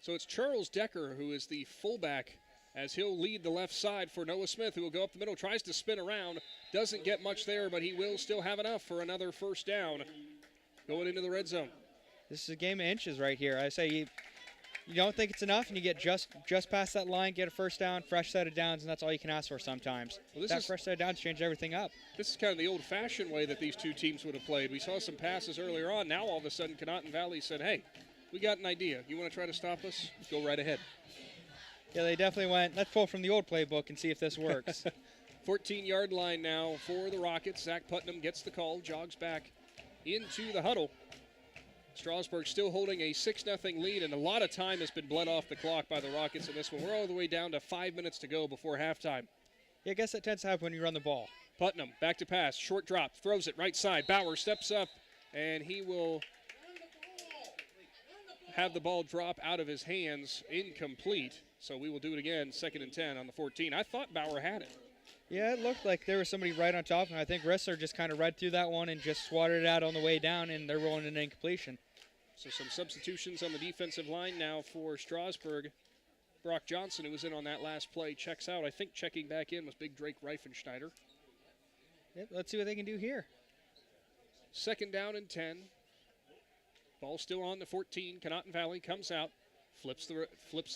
So it's Charles Decker who is the fullback, as he'll lead the left side for Noah Smith, who will go up the middle, tries to spin around, doesn't get much there, but he will still have enough for another first down going into the red zone. This is a game of inches right here. I say you don't think it's enough, and you get just past that line, get a first down, fresh set of downs, and that's all you can ask for sometimes. Well, fresh set of downs changed everything up. This is kind of the old-fashioned way that these two teams would have played. We saw some passes earlier on. Now all of a sudden Conotton Valley said, hey, we got an idea. You want to try to stop us? Go right ahead. Yeah, they definitely went, let's pull from the old playbook and see if this works. 14-yard line now for the Rockets. Zach Putnam gets the call, jogs back into the huddle. Strasburg still holding a 6-0 lead, and a lot of time has been bled off the clock by the Rockets in this one. We're all the way down to 5 minutes to go before halftime. Yeah, I guess that tends to happen when you run the ball. Putnam back to pass, short drop, throws it right side. Bauer steps up, and he will have the ball drop out of his hands, incomplete. So we will do it again, 2nd and 10 on the 14. I thought Bauer had it. Yeah, it looked like there was somebody right on top, and I think Rissler just kind of read through that one and just swatted it out on the way down, and they're rolling an incompletion. So some substitutions on the defensive line now for Strasburg. Brock Johnson, who was in on that last play, checks out. I think checking back in was big Drake Reifenschneider. Yep, let's see what they can do here. 2nd down and 10. Ball still on the 14. Conotton Valley comes out, flips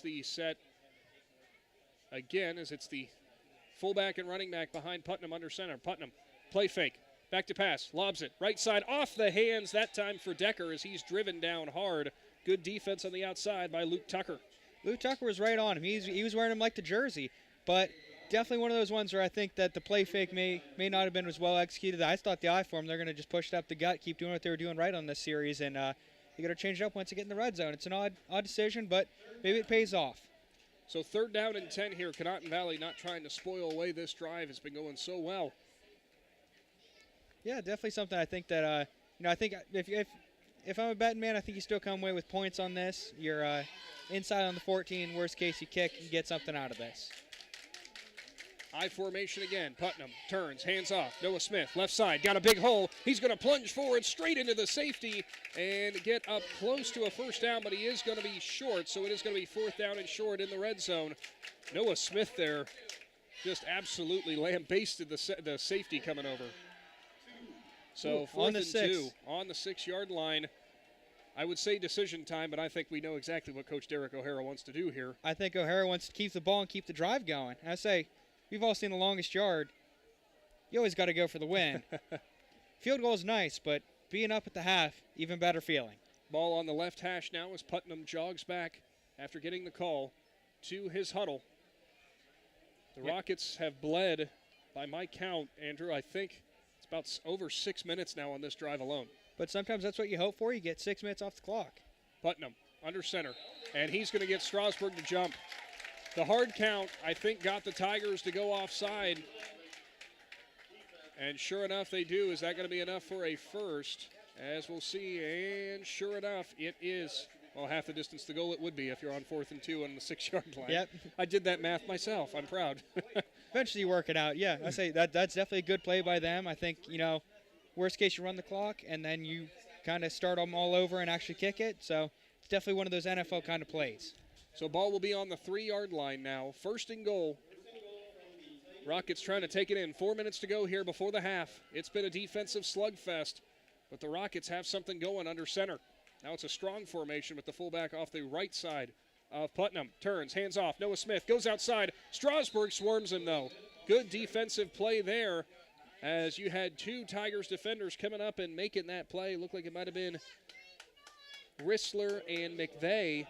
the set again as it's the fullback and running back behind Putnam under center. Putnam, play fake, back to pass, lobs it, right side off the hands, that time for Decker as he's driven down hard. Good defense on the outside by Luke Tucker. Luke Tucker was right on him. He was wearing him like the jersey, but definitely one of those ones where I think that the play fake may not have been as well executed. I thought the eye for him, they're going to just push it up the gut, keep doing what they were doing right on this series, and you got to change it up once you get in the red zone. It's an odd decision, but maybe it pays off. So 3rd down and 10 here. Conotton Valley not trying to spoil away this drive. It's been going so well. Yeah, definitely something I think that, I think if if I'm a betting man, I think you still come away with points on this. You're inside on the 14. Worst case, you kick and get something out of this. I formation again. Putnam turns, hands off. Noah Smith, left side, got a big hole. He's going to plunge forward straight into the safety and get up close to a first down, but he is going to be short, so it is going to be 4th down and short in the red zone. Noah Smith there just absolutely lambasted the safety coming over. So 4th and 2 on the 6-yard line. I would say decision time, but I think we know exactly what Coach Derek O'Hara wants to do here. I think O'Hara wants to keep the ball and keep the drive going. I say, we've all seen the longest yard. You always got to go for the win. Field goal is nice, but being up at the half, even better feeling. Ball on the left hash now as Putnam jogs back after getting the call to his huddle. The Rockets have bled, by my count, Andrew, I think it's about over 6 minutes now on this drive alone. But sometimes that's what you hope for. You get 6 minutes off the clock. Putnam under center, and he's going to get Strasburg to jump. The hard count, I think, got the Tigers to go offside. And sure enough, they do. Is that going to be enough for a first? As we'll see, and sure enough, it is. Well, half the distance to goal it would be if you're on 4th and 2 on the 6-yard line. Yep. I did that math myself. I'm proud. Eventually you work it out. Yeah, I say that's definitely a good play by them. I think, worst case you run the clock and then you kind of start them all over and actually kick it. So it's definitely one of those NFL kind of plays. So ball will be on the 3-yard line now. 1st and goal. Rockets trying to take it in. 4 minutes to go here before the half. It's been a defensive slugfest, but the Rockets have something going under center. Now it's a strong formation with the fullback off the right side of Putnam. Turns, hands off. Noah Smith goes outside. Strasburg swarms him, though. Good defensive play there as you had 2 Tigers defenders coming up and making that play. Looked like it might have been Rissler and McVeigh.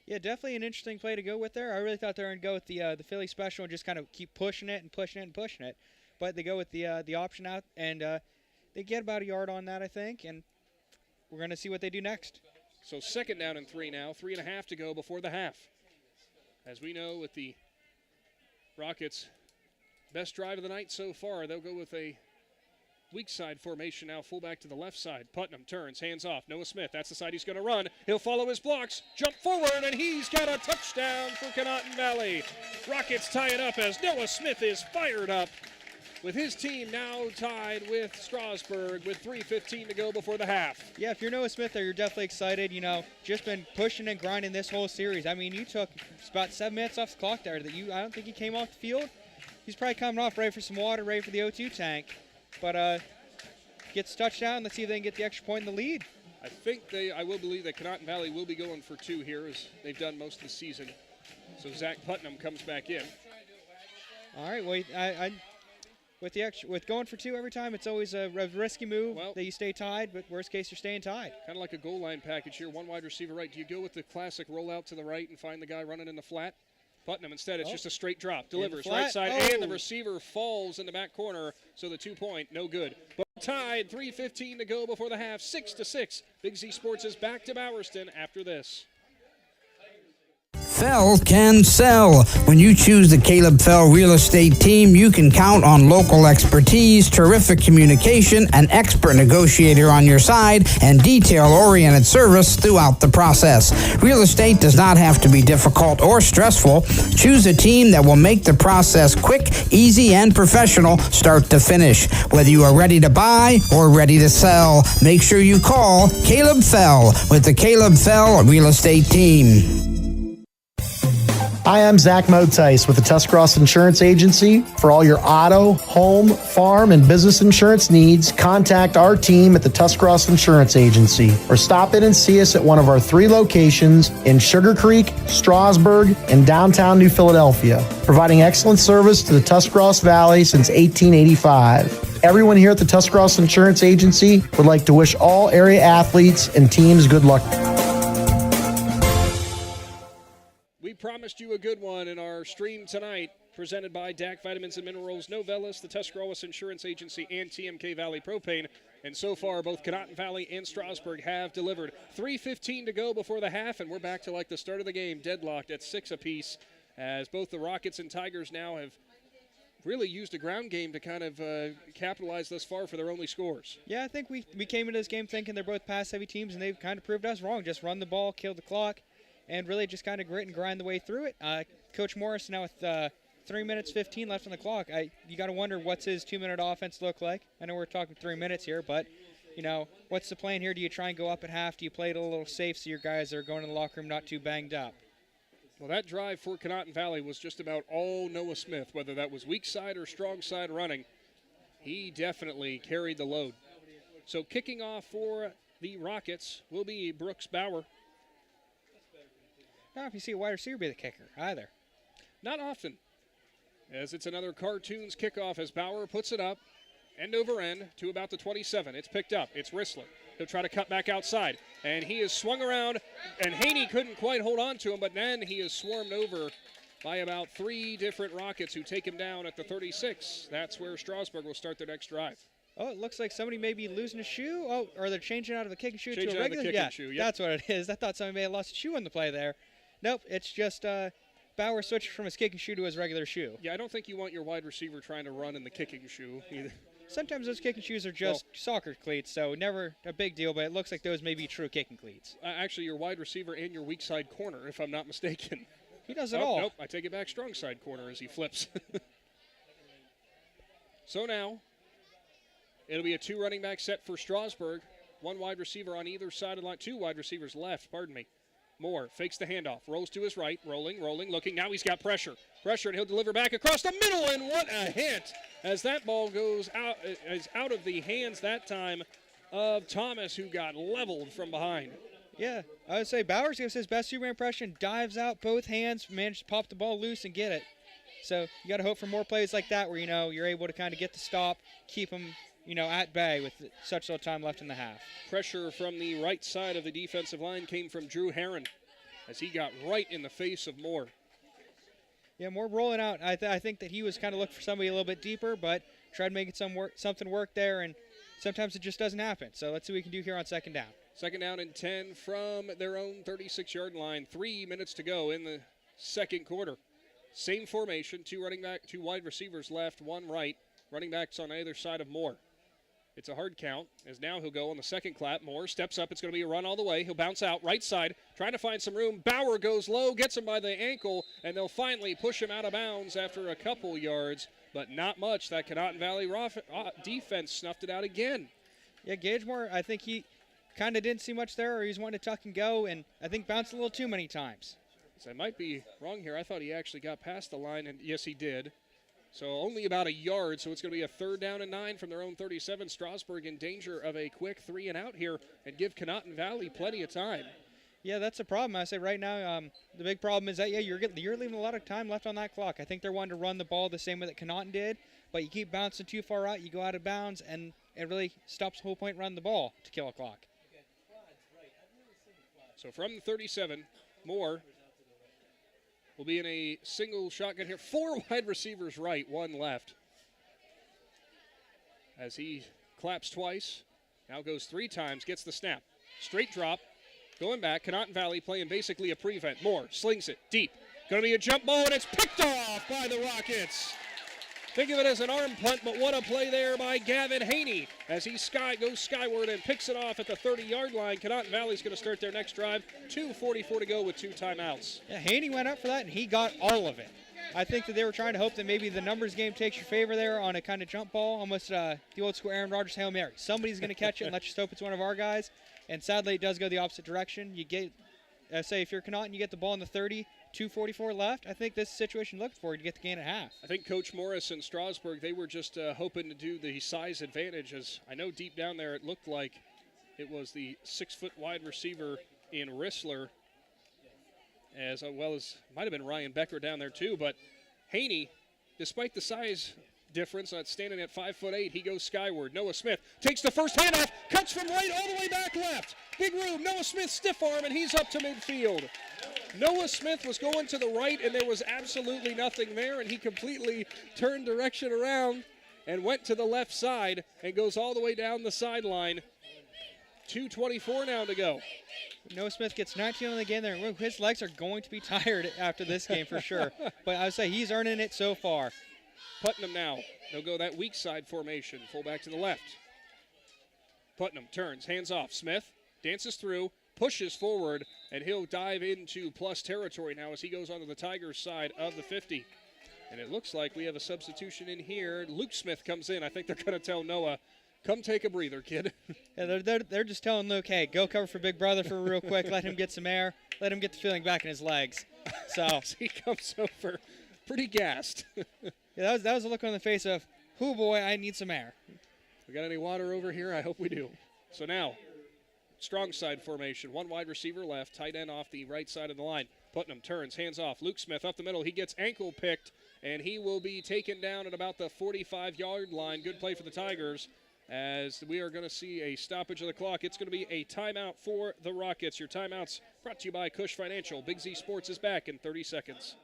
Yeah, definitely an interesting play to go with there. I really thought they were going to go with the Philly special and just kind of keep pushing it and pushing it and pushing it. But they go with the option out, and they get about a yard on that, I think, and we're going to see what they do next. So 2nd down and 3 now, 3.5 to go before the half. As we know with the Rockets' best drive of the night so far, they'll go with a weak side formation now, fullback to the left side. Putnam turns, hands off. Noah Smith, that's the side he's going to run. He'll follow his blocks, jump forward, and he's got a touchdown for Conotton Valley. Rockets tie it up as Noah Smith is fired up, with his team now tied with Strasburg with 3:15 to go before the half. Yeah, if you're Noah Smith there, you're definitely excited. Just been pushing and grinding this whole series. I mean, you took about 7 minutes off the clock there. I don't think he came off the field. He's probably coming off ready for some water, ready for the O2 tank. But gets a touchdown. Let's see if they can get the extra point in the lead. I will believe that Conotton Valley will be going for 2 here, as they've done most of the season. So Zach Putnam comes back in. All right, well, with going for 2 every time, it's always a risky move that you stay tied, but worst case, you're staying tied. Kind of like a goal line package here. 1 wide receiver right. Do you go with the classic rollout to the right and find the guy running in the flat? Putnam instead, it's just a straight drop. Delivers right side, and the receiver falls in the back corner, so the 2-point, no good. But tied, 3:15 to go before the half, 6-6. Big Z Sports is back to Bowerston after this. Fell can sell. When you choose the Caleb Fell Real Estate Team, you can count on local expertise, terrific communication, an expert negotiator on your side, and detail-oriented service throughout the process. Real estate does not have to be difficult or stressful. Choose a team that will make the process quick, easy, and professional start to finish. Whether you are ready to buy or ready to sell, make sure you call Caleb Fell with the Caleb Fell Real Estate Team. Hi, I'm Zach Motice with the Tuscarawas Insurance Agency. For all your auto, home, farm, and business insurance needs, contact our team at the Tuscarawas Insurance Agency or stop in and see us at one of our 3 locations in Sugar Creek, Strasburg, and downtown New Philadelphia, providing excellent service to the Tuscarawas Valley since 1885. Everyone here at the Tuscarawas Insurance Agency would like to wish all area athletes and teams good luck. We promised you a good one in our stream tonight, presented by DAC Vitamins and Minerals, Novellis, the Tuscarawas Insurance Agency, and TMK Valley Propane. And so far, both Conotton Valley and Strasburg have delivered. 3:15 to go before the half, and we're back to like the start of the game, deadlocked at 6 apiece, as both the Rockets and Tigers now have really used a ground game to kind of capitalize thus far for their only scores. Yeah, I think we came into this game thinking they're both pass-heavy teams, and they've kind of proved us wrong. Just run the ball, kill the clock, and really just kind of grit and grind the way through it. Coach Morris now with 3 minutes 15 left on the clock. You got to wonder what's his 2-minute offense look like. I know we're talking 3 minutes here, but what's the plan here? Do you try and go up at half? Do you play it a little safe so your guys are going to the locker room not too banged up? Well, that drive for Conotton Valley was just about all Noah Smith, whether that was weak side or strong side running. He definitely carried the load. So kicking off for the Rockets will be Brooks Bauer. Not if you see a wide receiver be the kicker either. Not often, as it's another Cartoons kickoff as Bauer puts it up, end over end to about the 27. It's picked up. It's Rissler. He'll try to cut back outside. And he is swung around, and Haney couldn't quite hold on to him, but then he is swarmed over by about 3 different Rockets who take him down at the 36. That's where Strasburg will start their next drive. Oh, it looks like somebody may be losing a shoe. Oh, or they're changing out of a kicking shoe Changing to a regular out of the kicking shoe, yep. That's what it is. I thought somebody may have lost a shoe on the play there. Nope, it's just Bauer switched from his kicking shoe to his regular shoe. Yeah, I don't think you want your wide receiver trying to run in the kicking shoe either. Sometimes those kicking shoes are just soccer cleats, so never a big deal, but it looks like those may be true kicking cleats. Actually, your wide receiver and your weak side corner, if I'm not mistaken. He does it all. Nope, I take it back, strong side corner as he flips. So now, it'll be a 2 running back set for Strasburg. 1 wide receiver on either side of the line. 2 wide receivers left, pardon me. Moore fakes the handoff, rolls to his right, rolling, looking. Now he's got pressure, and he'll deliver back across the middle, and what a hit as that ball goes out, is out of the hands that time of Thomas, who got leveled from behind. Yeah, I would say Bowers gives his best Superman impression, dives out both hands, managed to pop the ball loose and get it. So you got to hope for more plays like that where, you're able to kind of get the stop, keep them, at bay with such little time left in the half. Pressure from the right side of the defensive line came from Drew Herron as he got right in the face of Moore. Yeah, Moore rolling out. I think that he was kind of looking for somebody a little bit deeper, but tried making something work there, and sometimes it just doesn't happen. So let's see what we can do here on second down. Second down and 10 from their own 36-yard line. 3 minutes to go in the second quarter. Same formation, 2 wide receivers left, 1 right. Running backs on either side of Moore. It's a hard count, as now he'll go on the second clap. Moore steps up. It's going to be a run all the way. He'll bounce out right side, trying to find some room. Bauer goes low, gets him by the ankle, and they'll finally push him out of bounds after a couple yards, but not much. That Conotton Valley defense snuffed it out again. Yeah, Gage Moore, I think he kind of didn't see much there, or he's wanting to tuck and go, and I think bounced a little too many times. So I might be wrong here. I thought he actually got past the line, and yes, he did. So only about a yard, so it's going to be a 3rd down and 9 from their own 37. Strasburg in danger of a quick 3 and out here and give Conotton Valley plenty of time. Yeah, that's the problem. I say right now, the big problem is that, you're leaving a lot of time left on that clock. I think they're wanting to run the ball the same way that Conotton did, but you keep bouncing too far out, you go out of bounds, and it really stops the whole point running the ball to kill a clock. So from the 37, Moore will be in a single shotgun here. 4 wide receivers right, 1 left. As he claps twice, now goes 3 times, gets the snap. Straight drop, going back. Conotton Valley playing basically a prevent. Moore slings it deep. Going to be a jump ball, and it's picked off by the Rockets. Think of it as an arm punt, but what a play there by Gavin Haney as he goes skyward and picks it off at the 30-yard line. Conotton Valley's going to start their next drive. 2:44 to go with 2 timeouts. Yeah, Haney went up for that, and he got all of it. I think that they were trying to hope that maybe the numbers game takes your favor there on a kind of jump ball, almost the old school Aaron Rodgers Hail Mary. Somebody's going to catch it, and let's just hope it's one of our guys. And sadly, it does go the opposite direction. You get, say, if you're Conotton, you get the ball in the 30, 2:44 left. I think this situation looked for you to get the gain at half. I think Coach Morris and Strasburg, they were just hoping to do the size advantage, as I know deep down there it looked like it was the 6-foot wide receiver in Rissler, as well as might have been Ryan Becker down there too. But Haney, despite the size difference, standing at 5'8", he goes skyward. Noah Smith takes the first handoff, cuts from right all the way back left. Big room, Noah Smith stiff arm, and he's up to midfield. Noah Smith was going to the right, and there was absolutely nothing there, and he completely turned direction around and went to the left side and goes all the way down the sideline. 2:24 now to go. Noah Smith gets 19 on the game there. His legs are going to be tired after this game for sure. But I would say he's earning it so far. Putnam now. They'll go that weak side formation. Fullback to the left. Putnam turns, hands off. Smith dances through, pushes forward, and he'll dive into plus territory now as he goes onto the Tigers side of the 50. And it looks like we have a substitution in here. Luke Smith comes in. I think they're going to tell Noah, come take a breather, kid. Yeah, they're just telling Luke, hey, go cover for Big Brother for real quick. Let him get some air. Let him get the feeling back in his legs. So he comes over pretty gassed. Yeah, that was a look on the face of, oh boy, I need some air. We got any water over here? I hope we do. So now, strong side formation. One wide receiver left, tight end off the right side of the line. Putnam turns, hands off. Luke Smith up the middle. He gets ankle picked, and he will be taken down at about the 45-yard line. Good play for the Tigers, as we are going to see a stoppage of the clock. It's going to be a timeout for the Rockets. Your timeouts brought to you by Cush Financial. Big Z Sports is back in 30 seconds.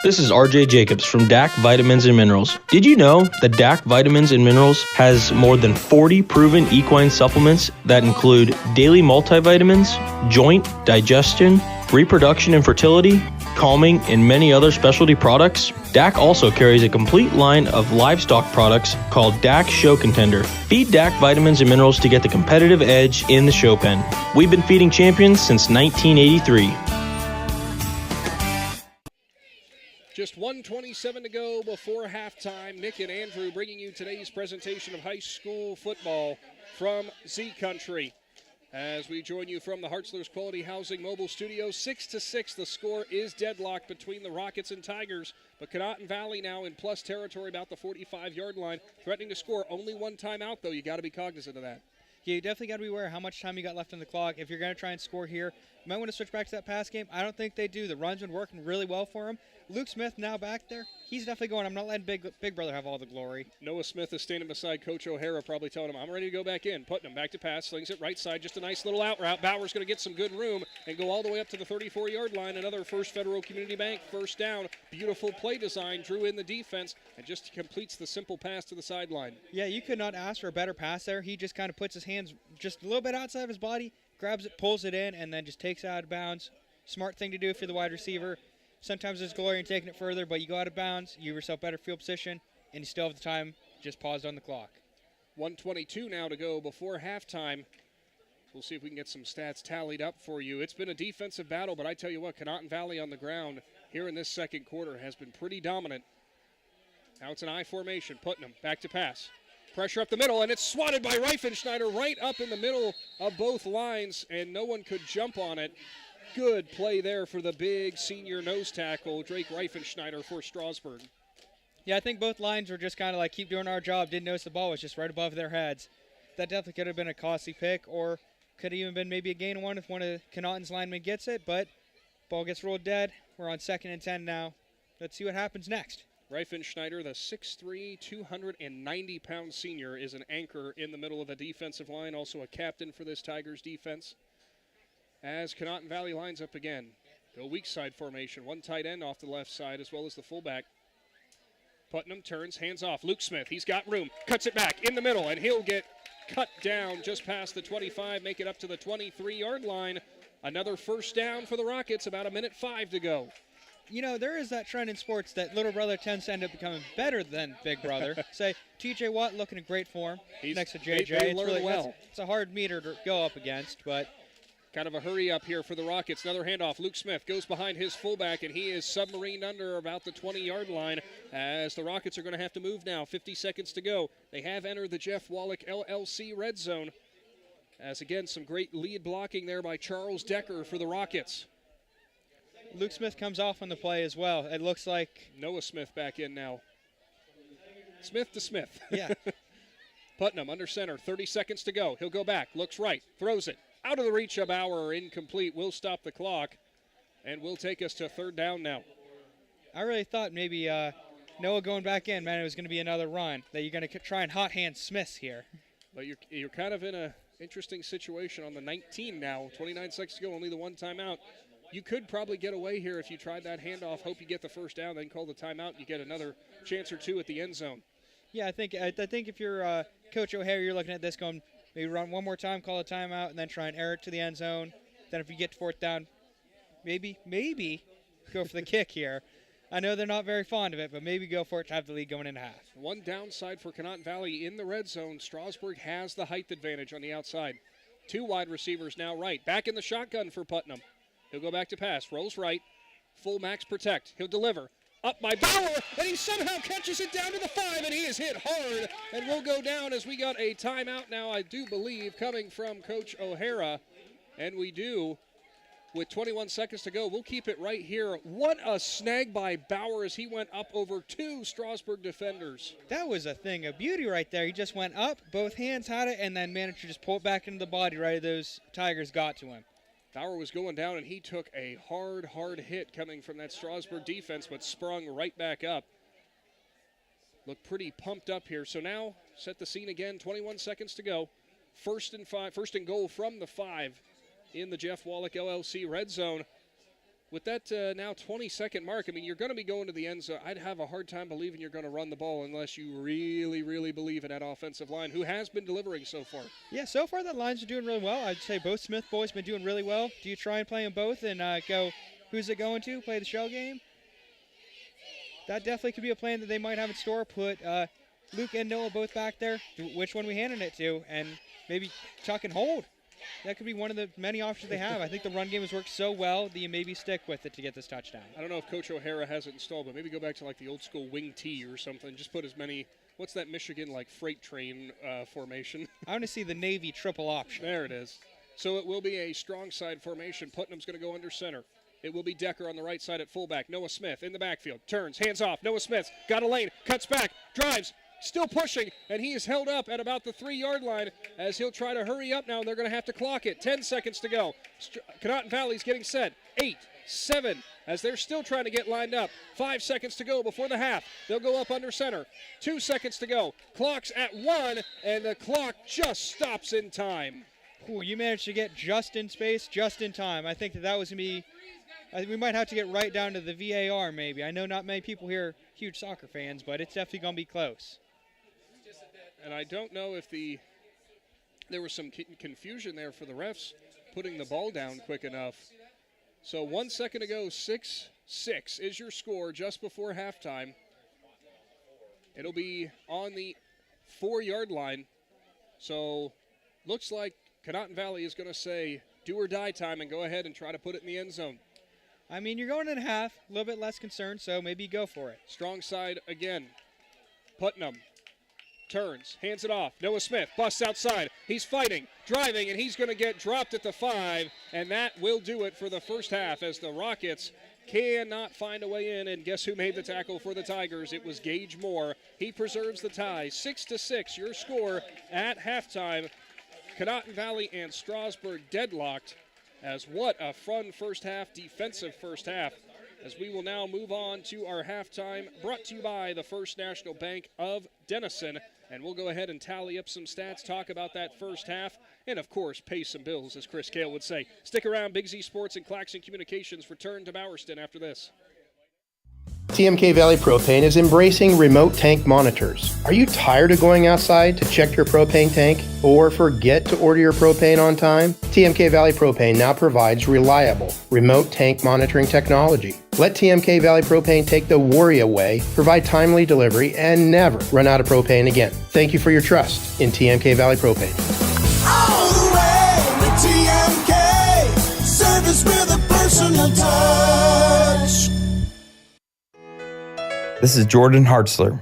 This is RJ Jacobs from DAC Vitamins and Minerals. Did you know that DAC Vitamins and Minerals has more than 40 proven equine supplements that include daily multivitamins, joint, digestion, reproduction and fertility, calming, and many other specialty products? DAC also carries a complete line of livestock products called DAC Show Contender. Feed DAC Vitamins and Minerals to get the competitive edge in the show pen. We've been feeding champions since 1983. Just 1:27 to go before halftime. Nick and Andrew bringing you today's presentation of high school football from Z Country. As we join you from the Hartzler's Quality Housing Mobile Studios, 6-6, the score is deadlocked between the Rockets and Tigers. But Conotton Valley now in plus territory about the 45-yard line, threatening to score. Only one timeout, though. You got to be cognizant of that. Yeah, you definitely got to be aware of how much time you got left on the clock. If you're going to try and score here, you might want to switch back to that pass game. I don't think they do. The run's been working really well for him. Luke Smith now back there. He's definitely going, I'm not letting Big Brother have all the glory. Noah Smith is standing beside Coach O'Hara, probably telling him, I'm ready to go back in. Putnam back to pass, slings it right side, just a nice little out route. Bauer's going to get some good room and go all the way up to the 34-yard line. Another First Federal Community Bank first down. Beautiful play design, drew in the defense, and just completes the simple pass to the sideline. Yeah, you could not ask for a better pass there. He just kind of puts his hands just a little bit outside of his body, grabs it, pulls it in, and then just takes it out of bounds. Smart thing to do if you're the wide receiver. Sometimes there's glory in taking it further, but you go out of bounds, you give yourself better field position, and you still have the time just paused on the clock. 1:22 now to go before halftime. We'll see if we can get some stats tallied up for you. It's been a defensive battle, but I tell you what, Conotton Valley on the ground here in this second quarter has been pretty dominant. Now it's an I formation. Putnam back to pass. Pressure up the middle, and it's swatted by Reifenschneider right up in the middle of both lines, and no one could jump on it. Good play there for the big senior nose tackle, Drake Reifenschneider for Strasburg. Yeah, I think both lines were just kind of like, keep doing our job, didn't notice the ball was just right above their heads. That definitely could have been a costly pick, or could have even been maybe a gain of one if one of Conotton's linemen gets it, but ball gets ruled dead. We're on 2nd and 10 now. Let's see what happens next. Reifenschneider, the 6'3", 290-pound senior, is an anchor in the middle of the defensive line, also a captain for this Tigers defense. As Conotton Valley lines up again. Go weak side formation. One tight end off the left side as well as the fullback. Putnam turns, hands off. Luke Smith, he's got room. Cuts it back in the middle, and he'll get cut down just past the 25, make it up to the 23-yard line. Another first down for the Rockets, about 1:05 to go. You know, there is that trend in sports that little brother tends to end up becoming better than big brother. Say, TJ Watt looking in great form next to JJ. They learn well. It's a hard meter to go up against, but kind of a hurry up here for the Rockets. Another handoff. Luke Smith goes behind his fullback, and he is submarined under about the 20-yard line as the Rockets are going to have to move now. 50 seconds to go. They have entered the Jeff Wallach LLC red zone. As, again, some great lead blocking there by Charles Decker for the Rockets. Luke Smith comes off on the play as well. It looks like Noah Smith back in now. Smith to Smith. Yeah. Putnam under center. 30 seconds to go. He'll go back. Looks right. Throws it. Out of the reach of Bauer, incomplete. We'll stop the clock, and we'll take us to 3rd down now. I really thought maybe Noah going back in, man, it was going to be another run, that you're going to try and hot hand Smiths here. But you're kind of in a interesting situation on the 19 now. 29 seconds to go, only the one timeout. You could probably get away here if you tried that handoff, hope you get the first down, then call the timeout, you get another chance or two at the end zone. Yeah, I think if you're Coach O'Hara, you're looking at this going, maybe run one more time, call a timeout, and then try and air it to the end zone. Then if you get to 4th down, maybe go for the kick here. I know they're not very fond of it, but maybe go for it to have the lead going into half. One downside for Conotton Valley in the red zone. Strasburg has the height advantage on the outside. 2 wide receivers now right. Back in the shotgun for Putnam. He'll go back to pass. Rolls right. Full max protect. He'll deliver. Up by Bauer, and he somehow catches it down to the 5, and he is hit hard and will go down as we got a timeout now, I do believe, coming from Coach O'Hara. And we do. With 21 seconds to go, we'll keep it right here. What a snag by Bauer as he went up over 2 Strasburg defenders. That was a thing of beauty right there. He just went up, both hands had it, and then managed to just pull it back into the body right as those Tigers got to him. Bauer was going down, and he took a hard hit coming from that Strasburg defense, but sprung right back up. Looked pretty pumped up here. So now, set the scene again, 21 seconds to go. First and goal from the 5. In the Jeff Wallach LLC red zone. With that now 20-second mark, I mean, you're going to be going to the end zone. I'd have a hard time believing you're going to run the ball unless you really believe in that offensive line, who has been delivering so far. Yeah, so far that line's doing really well. I'd say both Smith boys been doing really well. Do you try and play them both and go, who's it going to? Play the shell game? That definitely could be a plan that they might have in store. Put Luke and Noah both back there. Which one we handing it to? And maybe Chuck and hold. That could be one of the many options they have. I think the run game has worked so well that you maybe stick with it to get this touchdown. I don't know if Coach O'Hara has it installed, but maybe go back to like the old school wing T or something. Just put as many, what's that Michigan like freight train formation? I want to see the Navy triple option. There it is. So it will be a strong side formation. Putnam's going to go under center. It will be Decker on the right side at fullback. Noah Smith in the backfield. Turns, hands off. Noah Smith got a lane, cuts back, drives. Still pushing, and he is held up at about the 3-yard line as he'll try to hurry up now. They're going to have to clock it. 10 seconds to go. Conotton Valley's getting set. 8, 7, as they're still trying to get lined up. 5 seconds to go before the half. They'll go up under center. 2 seconds to go. Clock's at 1, and the clock just stops in time. Ooh, you managed to get just in space, just in time. I think that was going to be we might have to get right down to the VAR maybe. I know not many people here are huge soccer fans, but it's definitely going to be close. And I don't know if there was some confusion there for the refs putting the ball down quick enough. So 1 second to go, 6-6 is your score just before halftime. It'll be on the 4-yard line. So looks like Conotton Valley is going to say do or die time and go ahead and try to put it in the end zone. I mean, you're going in half, a little bit less concerned, so maybe go for it. Strong side again. Putnam. Turns, hands it off. Noah Smith busts outside. He's fighting, driving, and he's going to get dropped at the 5, and that will do it for the first half as the Rockets cannot find a way in. And guess who made the tackle for the Tigers? It was Gage Moore. He preserves the tie. 6-6, your score at halftime. Conotton Valley and Strasburg deadlocked. As what a fun first half, defensive first half. As we will now move on to our halftime, brought to you by the First National Bank of Denison. And we'll go ahead and tally up some stats, talk about that first half, and of course, pay some bills, as Chris Cale would say. Stick around. Big Z Sports and Claxon Communications return to Bowerston after this. TMK Valley Propane is embracing remote tank monitors. Are you tired of going outside to check your propane tank or forget to order your propane on time? TMK Valley Propane now provides reliable remote tank monitoring technology. Let TMK Valley Propane take the worry away, provide timely delivery, and never run out of propane again. Thank you for your trust in TMK Valley Propane. All the way with TMK, service with a personal touch. This is Jordan Hartzler.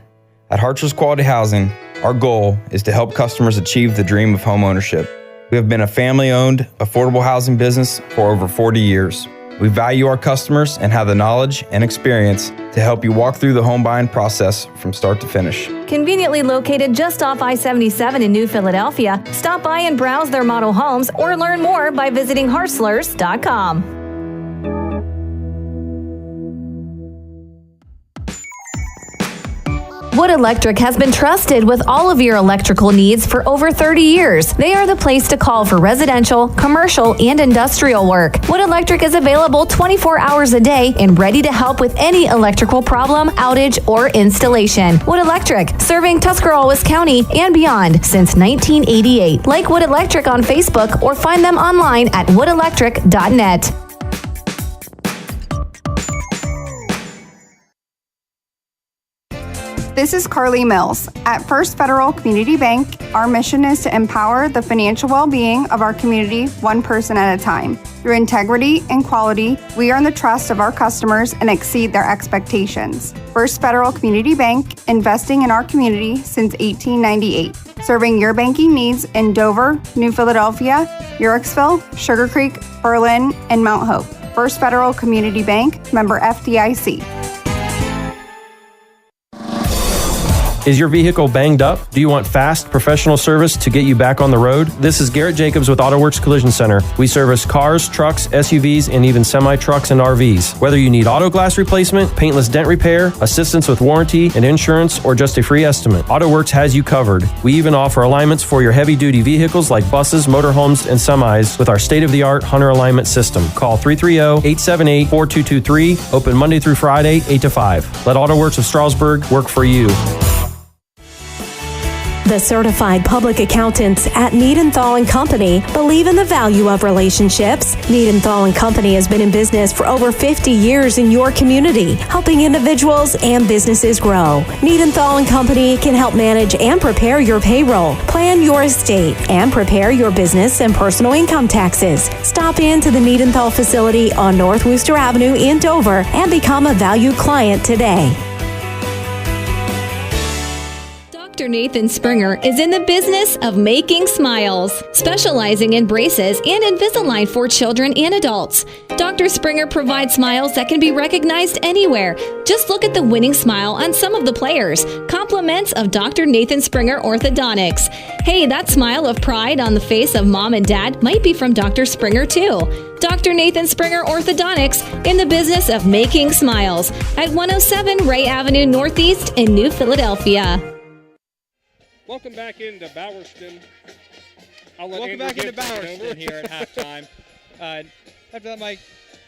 At Hartzler's Quality Housing, our goal is to help customers achieve the dream of home ownership. We have been a family-owned, affordable housing business for over 40 years. We value our customers and have the knowledge and experience to help you walk through the home buying process from start to finish. Conveniently located just off I-77 in New Philadelphia, stop by and browse their model homes or learn more by visiting Hartzlers.com. Wood Electric has been trusted with all of your electrical needs for over 30 years. They are the place to call for residential, commercial, and industrial work. Wood Electric is available 24 hours a day and ready to help with any electrical problem, outage, or installation. Wood Electric, serving Tuscarawas County and beyond since 1988. Like Wood Electric on Facebook or find them online at woodelectric.net. This is Carly Mills. At First Federal Community Bank, our mission is to empower the financial well-being of our community one person at a time. Through integrity and quality, we earn the trust of our customers and exceed their expectations. First Federal Community Bank, investing in our community since 1898. Serving your banking needs in Dover, New Philadelphia, Yorksville, Sugar Creek, Berlin, and Mount Hope. First Federal Community Bank, member FDIC. Is your vehicle banged up? Do you want fast, professional service to get you back on the road? This is Garrett Jacobs with AutoWorks Collision Center. We service cars, trucks, SUVs, and even semi-trucks and RVs. Whether you need auto glass replacement, paintless dent repair, assistance with warranty and insurance, or just a free estimate, AutoWorks has you covered. We even offer alignments for your heavy-duty vehicles like buses, motorhomes, and semis with our state-of-the-art Hunter alignment system. Call 330-878-4223. Open Monday through Friday, 8 to 5. Let AutoWorks of Strasburg work for you. The certified public accountants at Niedenthal & Company believe in the value of relationships. Niedenthal & Company has been in business for over 50 years in your community, helping individuals and businesses grow. Niedenthal & Company can help manage and prepare your payroll, plan your estate, and prepare your business and personal income taxes. Stop into the Niedenthal facility on North Worcester Avenue in Dover and become a valued client today. Dr. Nathan Springer is in the business of making smiles, specializing in braces and Invisalign for children and adults. Dr. Springer provides smiles that can be recognized anywhere. Just look at the winning smile on some of the players. Compliments of Dr. Nathan Springer Orthodontics. Hey, that smile of pride on the face of mom and dad might be from Dr. Springer too. Dr. Nathan Springer Orthodontics, in the business of making smiles, at 107 Wright Avenue Northeast in New Philadelphia. Welcome back into Bowerston. Welcome back into Bowerston here at halftime. Have to let my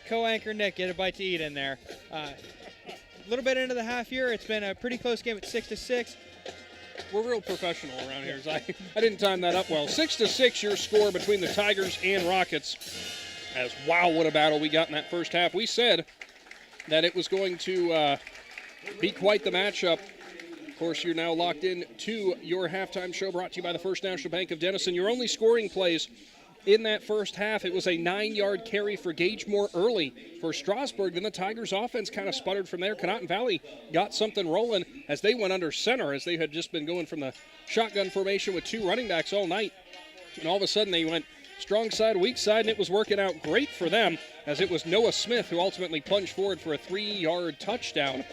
co-anchor Nick get a bite to eat in there. A little bit into the half here. It's been a pretty close game at 6-6. We're real professional around here. I didn't time that up well. 6-6 your score between the Tigers and Rockets. As wow, what a battle we got in that first half. We said that it was going to be quite the matchup. Of course, you're now locked in to your halftime show brought to you by the First National Bank of Denison. Your only scoring plays in that first half, it was a 9-yard carry for Gage more early for Strasburg. Then the Tigers' offense kind of sputtered from there. Conotton Valley got something rolling as they went under center, as they had just been going from the shotgun formation with two running backs all night. And all of a sudden they went strong side, weak side, and it was working out great for them, as it was Noah Smith who ultimately plunged forward for a 3-yard touchdown.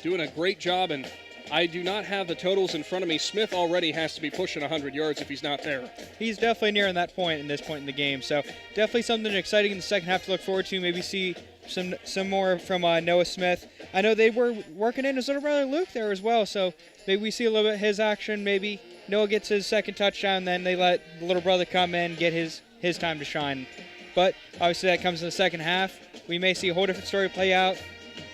Doing a great job, and I do not have the totals in front of me. Smith already has to be pushing 100 yards if he's not there. He's definitely nearing that point in this point in the game. So definitely something exciting in the second half to look forward to. Maybe see some more from Noah Smith. I know they were working in his little brother Luke there as well. So maybe we see a little bit of his action. Maybe Noah gets his second touchdown, then they let the little brother come in, get his time to shine. But obviously that comes in the second half. We may see a whole different story play out.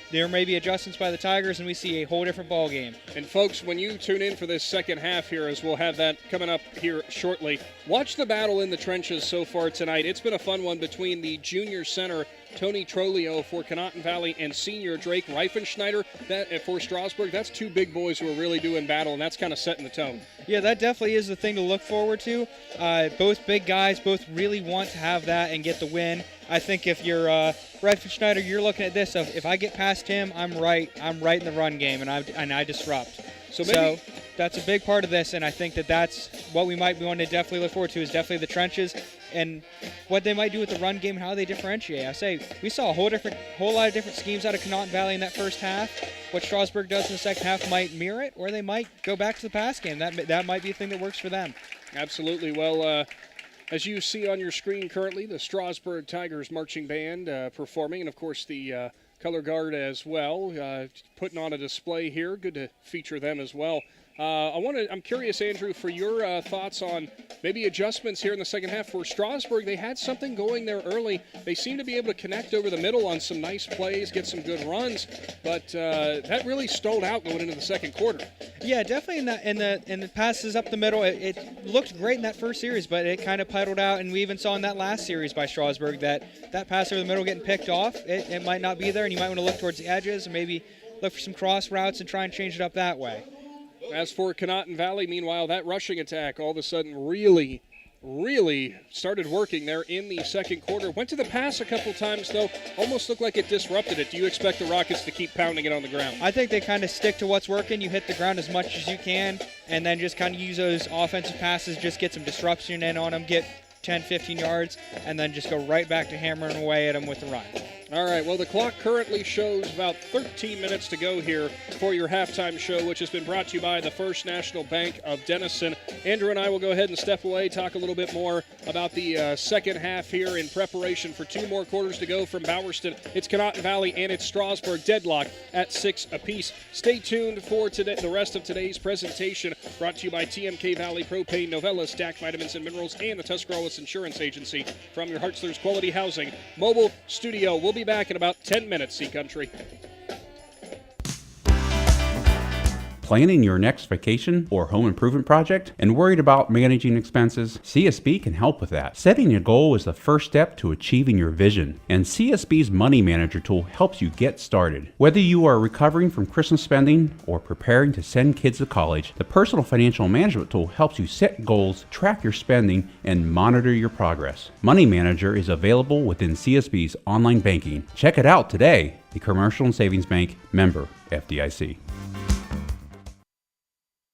There may be adjustments by the Tigers, and we see a whole different ball game. And, folks, when you tune in for this second half here, as we'll have that coming up here shortly, watch the battle in the trenches so far tonight. It's been a fun one between the junior center, Tony Trolio for Conotton Valley, and senior Drake Reifenschneider for Strasburg. That's two big boys who are really doing battle, and that's kind of setting the tone. Yeah, that definitely is the thing to look forward to. Both big guys, both really want to have that and get the win. I think if you're Reifenschneider, you're looking at this of if I get past him, I'm right in the run game, and I disrupt. So that's a big part of this, and I think that's what we might want to definitely look forward to is definitely the trenches and what they might do with the run game and how they differentiate. I say we saw a whole lot of different schemes out of Conotton Valley in that first half. What Strasburg does in the second half might mirror it, or they might go back to the pass game. That might be a thing that works for them. Absolutely. Well, as you see on your screen currently, the Strasburg Tigers marching band performing, and of course the color guard as well, putting on a display here. Good to feature them as well. I'm curious, Andrew, for your thoughts on maybe adjustments here in the second half. For Strasburg, they had something going there early. They seem to be able to connect over the middle on some nice plays, get some good runs, but that really stalled out going into the second quarter. Yeah, definitely in the passes up the middle. It looked great in that first series, but it kind of pedaled out, and we even saw in that last series by Strasburg that pass over the middle getting picked off. It might not be there, and you might want to look towards the edges and maybe look for some cross routes and try and change it up that way. As for Conotton Valley, meanwhile, that rushing attack all of a sudden really started working there in the second quarter. Went to the pass a couple times, though. Almost looked like it disrupted it. Do you expect the Rockets to keep pounding it on the ground? I think they kind of stick to what's working. You hit the ground as much as you can, and then just kind of use those offensive passes, just get some disruption in on them, get 10, 15 yards, and then just go right back to hammering away at them with the run. All right, well, the clock currently shows about 13 minutes to go here for your halftime show, which has been brought to you by the First National Bank of Denison. Andrew and I will go ahead and step away, talk a little bit more about the second half here in preparation for 2 more quarters to go from Bowerston. It's Conotton Valley and it's Strasburg deadlock at 6 apiece. Stay tuned for today, the rest of today's presentation, brought to you by TMK Valley Propane, Novelis, DAC Vitamins and Minerals, and the Tuscarawas Insurance Agency from your Hartzler's Quality Housing Mobile Studio. We'll be back in about 10 minutes, Sea Country. Planning your next vacation or home improvement project and worried about managing expenses? CSB can help with that. Setting a goal is the first step to achieving your vision, and CSB's Money Manager tool helps you get started. Whether you are recovering from Christmas spending or preparing to send kids to college, the Personal Financial Management tool helps you set goals, track your spending, and monitor your progress. Money Manager is available within CSB's online banking. Check it out today. The Commercial and Savings Bank, member FDIC.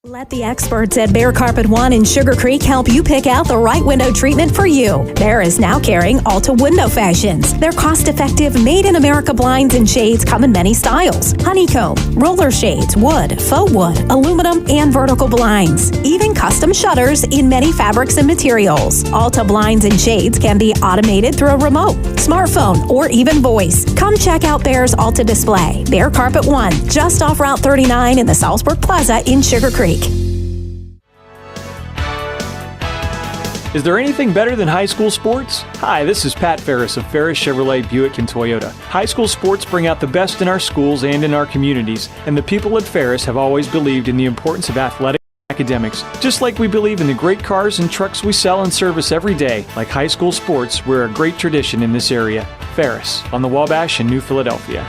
Let the experts at Bear Carpet One in Sugar Creek help you pick out the right window treatment for you. Bear is now carrying Alta Window Fashions. Their cost-effective, made-in-America blinds and shades come in many styles. Honeycomb, roller shades, wood, faux wood, aluminum, and vertical blinds. Even custom shutters in many fabrics and materials. Alta blinds and shades can be automated through a remote, smartphone, or even voice. Come check out Bear's Alta display. Bear Carpet One, just off Route 39 in the Salzburg Plaza in Sugar Creek. Is there anything better than high school sports? Hi, this is Pat Ferris of Ferris Chevrolet Buick and Toyota. High school sports bring out the best in our schools and in our communities, and the people at Ferris have always believed in the importance of athletic academics. Just like we believe in the great cars and trucks we sell and service every day, like high school sports, we're a great tradition in this area. Ferris, on the Wabash in New Philadelphia.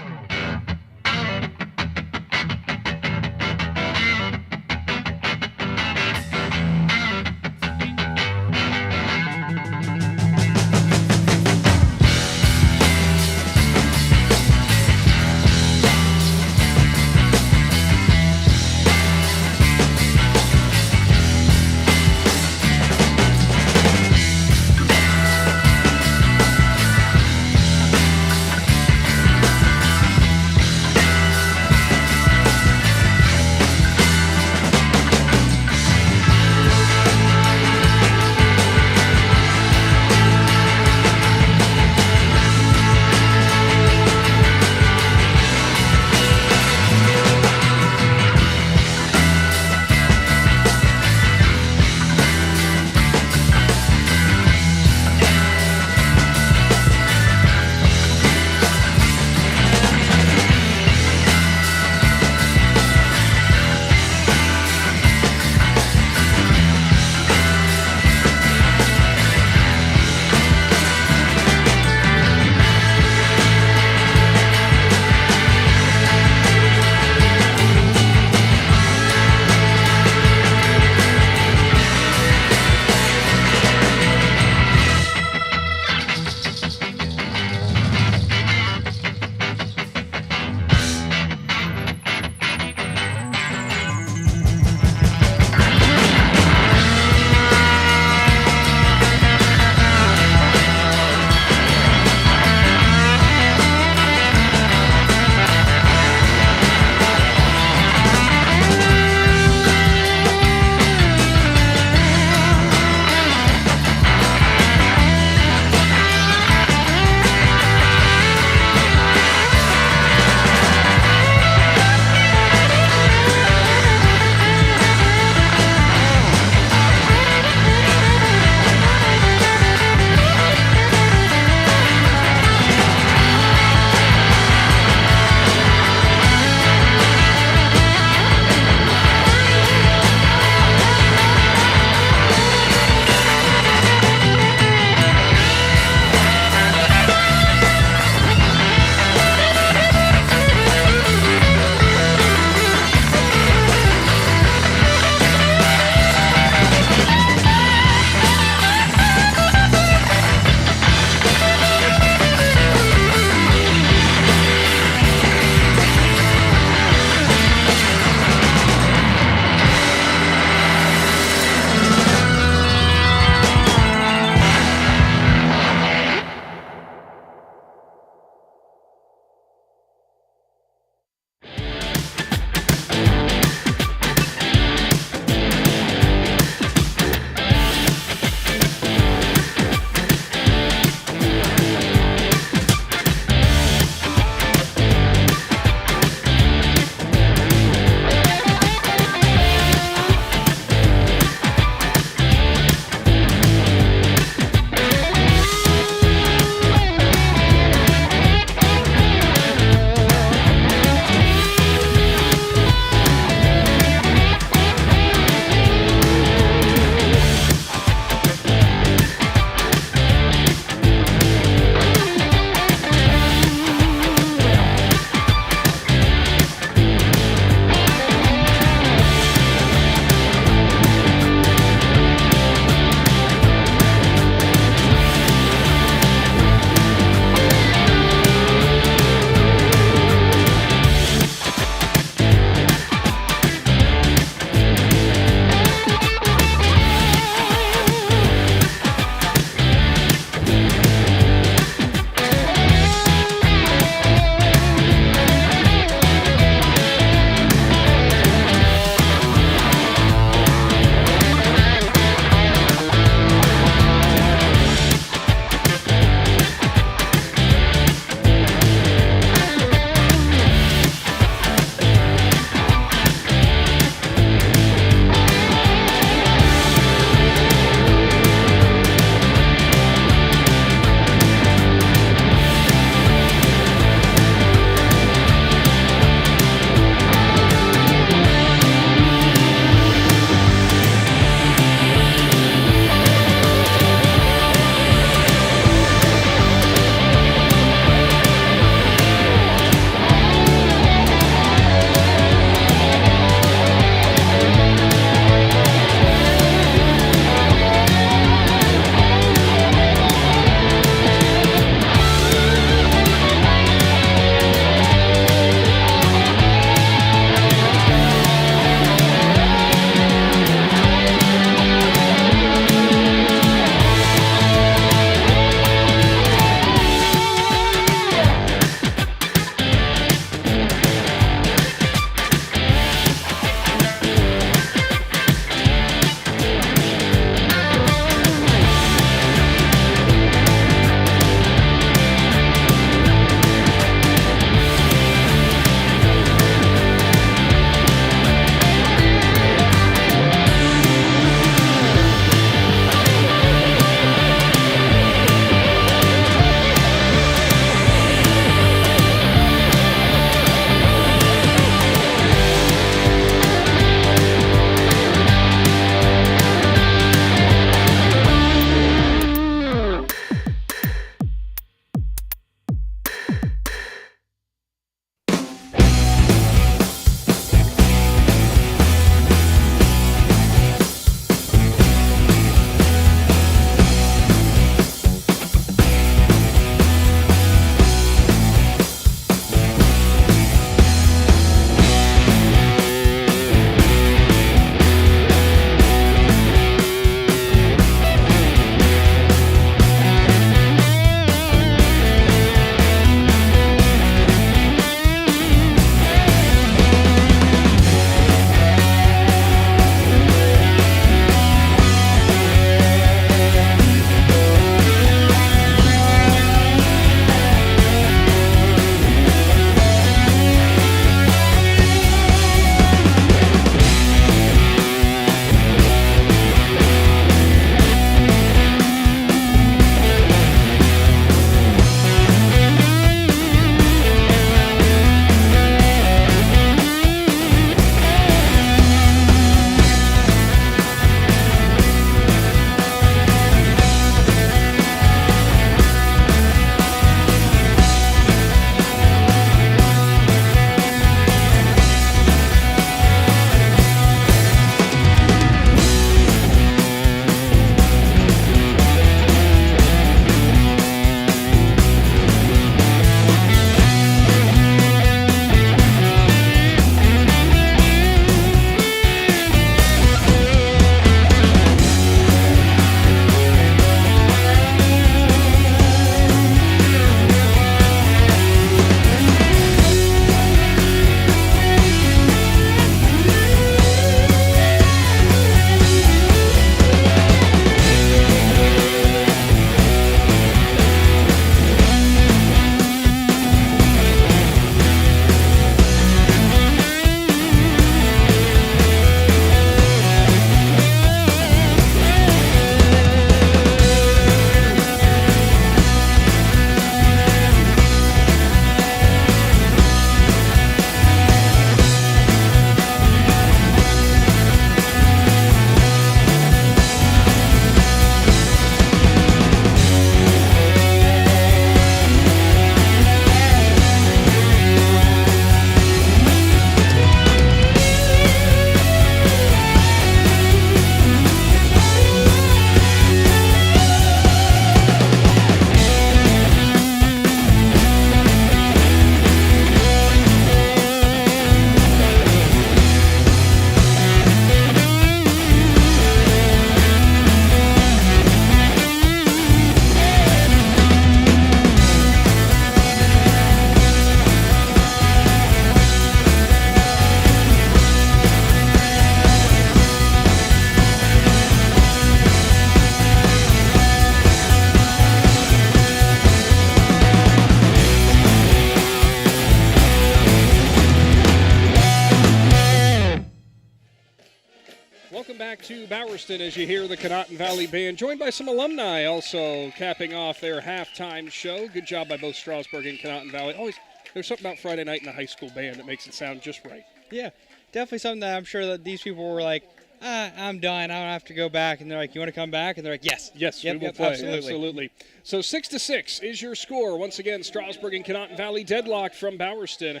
back to Bowerston as you hear the Conotton Valley Band, joined by some alumni also capping off their halftime show. Good job by both Strasburg and Conotton Valley. Always, there's something about Friday night in the high school band that makes it sound just right. Yeah, definitely something that I'm sure that these people were like, I'm done. I don't have to go back. And they're like, you want to come back? And they're like, yes. Yes, yep, we will play. Absolutely. So 6-6 is your score. Once again, Strasburg and Conotton Valley deadlocked from Bowerston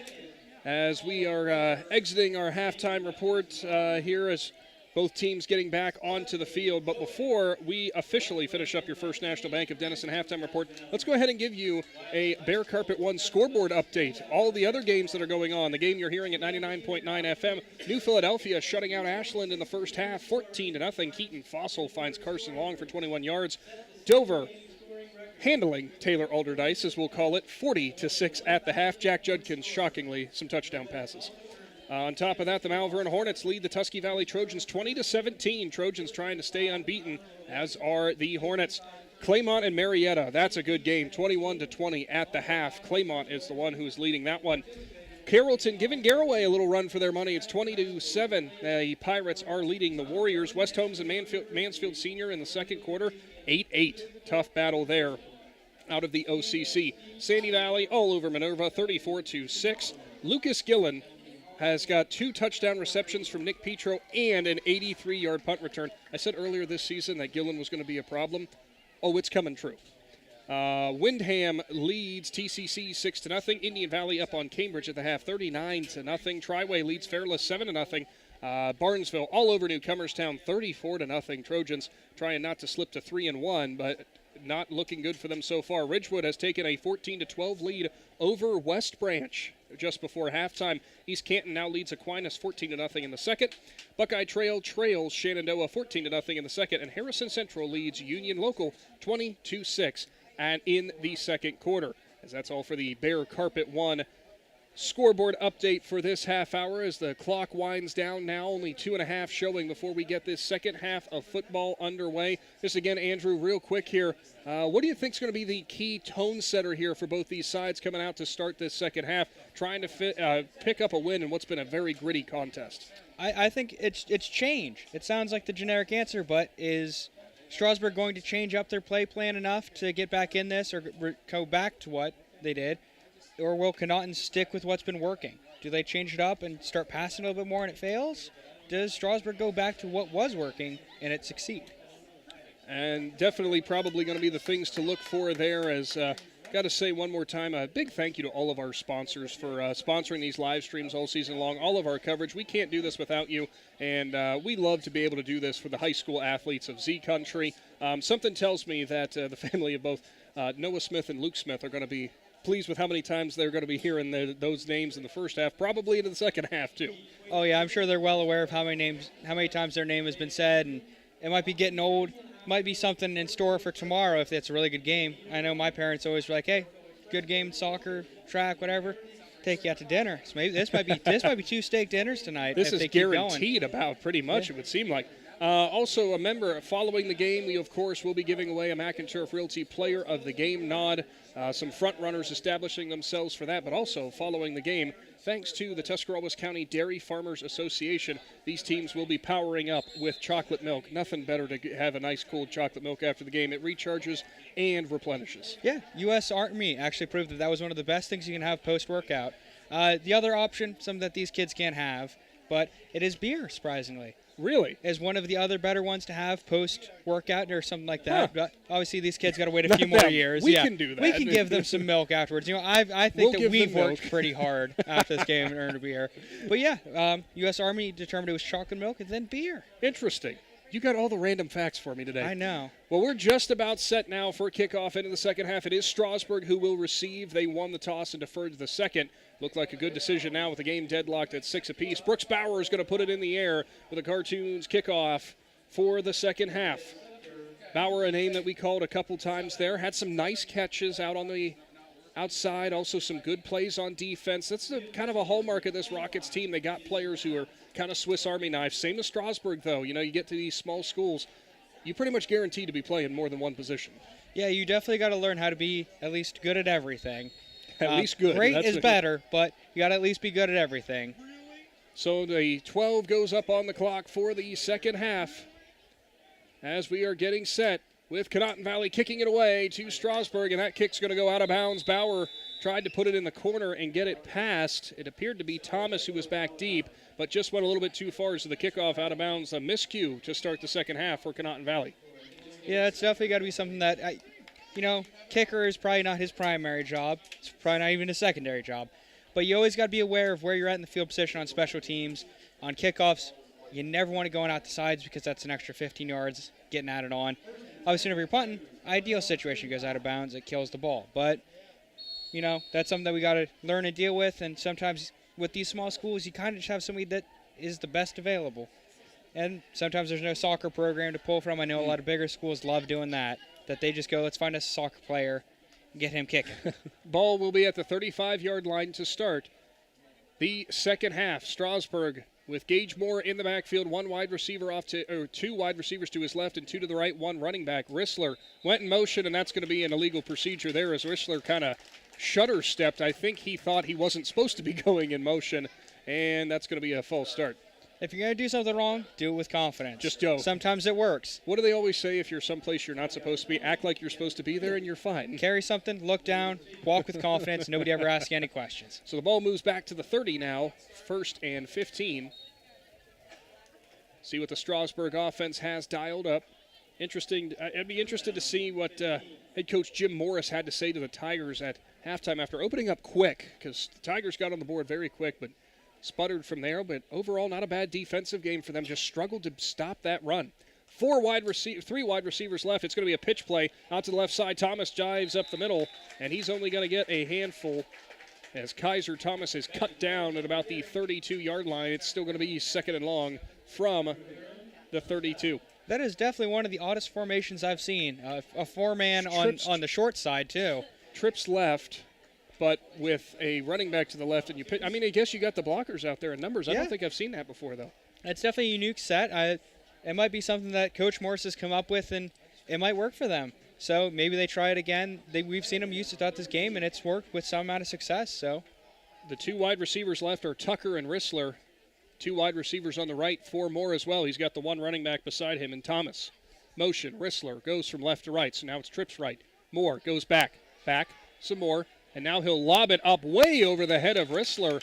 as we are exiting our halftime report here as both teams getting back onto the field. But before we officially finish up your First National Bank of Denison halftime report, let's go ahead and give you a Bear Carpet 1 scoreboard update. All the other games that are going on. The game you're hearing at 99.9 FM, New Philadelphia shutting out Ashland in the first half, 14-0. Keaton Fossil finds Carson Long for 21 yards. Dover handling Taylor Alderdice, as we'll call it, 40-6 at the half. Jack Judkins, shockingly, some touchdown passes. On top of that, the Malvern Hornets lead the Tusky Valley Trojans 20-17. Trojans trying to stay unbeaten, as are the Hornets. Claymont and Marietta, that's a good game, 21-20 at the half. Claymont is the one who's leading that one. Carrollton giving Garraway a little run for their money. It's 20-7. The Pirates are leading the Warriors. West Holmes and Mansfield Senior in the second quarter, 8-8. Tough battle there out of the OCC. Sandy Valley all over Minerva, 34-6. Lucas Gillen has got 2 touchdown receptions from Nick Petro and an 83-yard punt return. I said earlier this season that Gillen was going to be a problem. Oh, it's coming true. Windham leads TCC 6-0. Indian Valley up on Cambridge at the half, 39-0. Triway leads Fairless 7-0. Barnesville all over Newcomerstown, 34-0. Trojans trying not to slip to 3-1, but not looking good for them so far. Ridgewood has taken a 14-12 lead over West Branch just before halftime. East Canton now leads Aquinas 14-0 in the second. Buckeye Trail trails Shenandoah 14-0 in the second, and Harrison Central leads Union Local 20-6 and in the second quarter. As that's all for the Bear Carpet 1 scoreboard update for this half hour as the clock winds down now. Only 2.5 showing before we get this second half of football underway. Just again, Andrew, real quick here. What do you think is going to be the key tone setter here for both these sides coming out to start this second half, trying to pick up a win in what's been a very gritty contest? I think it's change. It sounds like the generic answer, but is Strasburg going to change up their play plan enough to get back in this or go back to what they did? Or will Conotton stick with what's been working? Do they change it up and start passing a little bit more and it fails? Does Strasburg go back to what was working and it succeed? And definitely probably going to be the things to look for there as got to say one more time, a big thank you to all of our sponsors for sponsoring these live streams all season long, all of our coverage. We can't do this without you, and we love to be able to do this for the high school athletes of Z Country. Something tells me that the family of both Noah Smith and Luke Smith are going to be pleased with how many times they're going to be hearing those names in the first half, probably into the second half too. Oh yeah, I'm sure they're well aware of how many times their name has been said, and it might be getting old. Might be something in store for tomorrow if it's a really good game. I know my parents always were like, "Hey, good game, soccer, track, whatever. Take you out to dinner." So maybe this might be 2 steak dinners tonight. This if is they keep guaranteed going. about pretty much. Yeah. It would seem like. Also, remember, following the game, we, of course, will be giving away a McInturf Realty Player of the Game nod. Some front runners establishing themselves for that, but also following the game, thanks to the Tuscarawas County Dairy Farmers Association, these teams will be powering up with chocolate milk. Nothing better to have a nice cold chocolate milk after the game. It recharges and replenishes. Yeah, U.S. Army actually proved that was one of the best things you can have post-workout. The other option, something that these kids can't have, but it is beer, surprisingly. Really? Is one of the other better ones to have post-workout or something like that. Huh. But obviously, these kids got to wait a few more years. We can do that. We can give them some milk afterwards. You know, I think that we've worked milk. pretty hard after this game and earned a beer. But yeah, U.S. Army determined it was chocolate milk and then beer. Interesting. You got all the random facts for me today. I know. Well, we're just about set now for kickoff into the second half. It is Strasburg who will receive. They won the toss and deferred to the second. Looked like a good decision now with the game deadlocked at 6 apiece. Brooks Bauer is going to put it in the air with a Cartoons kickoff for the second half. Bauer, a name that we called a couple times there, had some nice catches out on the outside, also some good plays on defense. That's kind of a hallmark of this Rockets team. They got players who are kind of Swiss Army knives. Same as Strasburg, though. You know, you get to these small schools, you pretty much guaranteed to be playing more than one position. Yeah, you definitely got to learn how to be at least good at everything. At least good. Great That's is better, but you got to at least be good at everything. So the 12 goes up on the clock for the second half as we are getting set with Conotton Valley kicking it away to Strasburg, and that kick's going to go out of bounds. Bauer tried to put it in the corner and get it past. It appeared to be Thomas who was back deep, but just went a little bit too far. So the kickoff out of bounds, a miscue to start the second half for Conotton Valley. Yeah, it's definitely got to be something that, kicker is probably not his primary job. It's probably not even his secondary job. But you always got to be aware of where you're at in the field position on special teams. On kickoffs, you never want to go out the sides because that's an extra 15 yards getting added on. Obviously, whenever you're punting, ideal situation goes out of bounds, it kills the ball. But, that's something that we got to learn and deal with. And sometimes with these small schools, you kind of just have somebody that is the best available. And sometimes there's no soccer program to pull from. I know a lot of bigger schools love doing that they just go, let's find us a soccer player and get him kicking. Ball will be at the 35-yard line to start the second half. Strasburg with Gage Moore in the backfield, two wide receivers to his left and two to the right, one running back. Rissler went in motion, and that's going to be an illegal procedure there as Rissler kind of shudder-stepped. I think he thought he wasn't supposed to be going in motion, and that's going to be a false start. If you're going to do something wrong, do it with confidence. Just go. Sometimes it works. What do they always say if you're someplace you're not supposed to be? Act like you're supposed to be there and you're fine. Carry something, look down, walk with confidence. Nobody ever asks you any questions. So the ball moves back to the 30 now, 1st and 15. See what the Strasburg offense has dialed up. Interesting. I'd be interested to see what head coach Jim Morris had to say to the Tigers at halftime after opening up quick, because the Tigers got on the board very quick, but sputtered from there. But overall, not a bad defensive game for them. Just struggled to stop that run. 3 wide receivers left. It's going to be a pitch play out to the left side. Thomas jives up the middle, and he's only going to get a handful as Kaiser Thomas is cut down at about the 32-yard line. It's still going to be second and long from the 32. That is definitely one of the oddest formations I've seen. A four-man on the short side, too. Trips left, but with a running back to the left, and I guess you got the blockers out there in numbers. I don't think I've seen that before, though. It's definitely a unique set. It might be something that Coach Morris has come up with, and it might work for them. So maybe they try it again. We've seen them use it throughout this game, and it's worked with some amount of success. So the 2 wide receivers left are Tucker and Rissler. 2 wide receivers on the right, 4 more as well. He's got the 1 running back beside him, and Thomas. Motion, Rissler goes from left to right, so now it's Trips right. Moore goes back, some more, and now he'll lob it up way over the head of Rissler,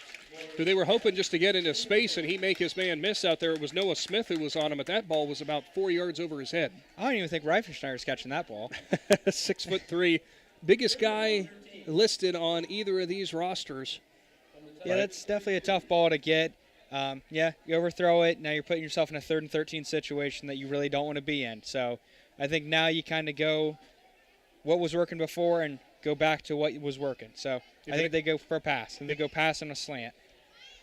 who they were hoping just to get into space, and he make his man miss out there. It was Noah Smith who was on him, but that ball was about 4 yards over his head. I don't even think Reifenschneider's catching that ball. 6'3", biggest guy listed on either of these rosters. Yeah, that's definitely a tough ball to get. You overthrow it. Now you're putting yourself in a 3rd and 13 situation that you really don't want to be in. So I think now you kind of go what was working before and go back to what was working. So I think they go for a pass, and they go pass on a slant.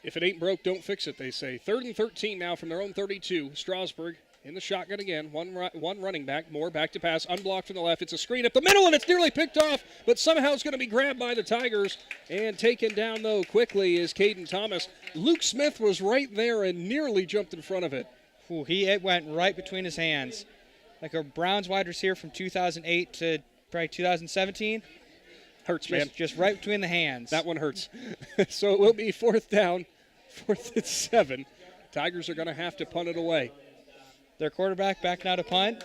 If it ain't broke, don't fix it, they say. 3rd and 13 now from their own 32. Strasburg in the shotgun again. One running back. Moore back to pass. Unblocked from the left. It's a screen up the middle, and it's nearly picked off, but somehow it's going to be grabbed by the Tigers. And taken down, though, quickly is Caden Thomas. Luke Smith was right there and nearly jumped in front of it. It went right between his hands. Like a Browns wide receiver from 2008 to probably 2017. Hurts, man. Just right between the hands. That one hurts. So it will be 4th down, 4th and 7. Tigers are going to have to punt it away. Their quarterback back now to punt.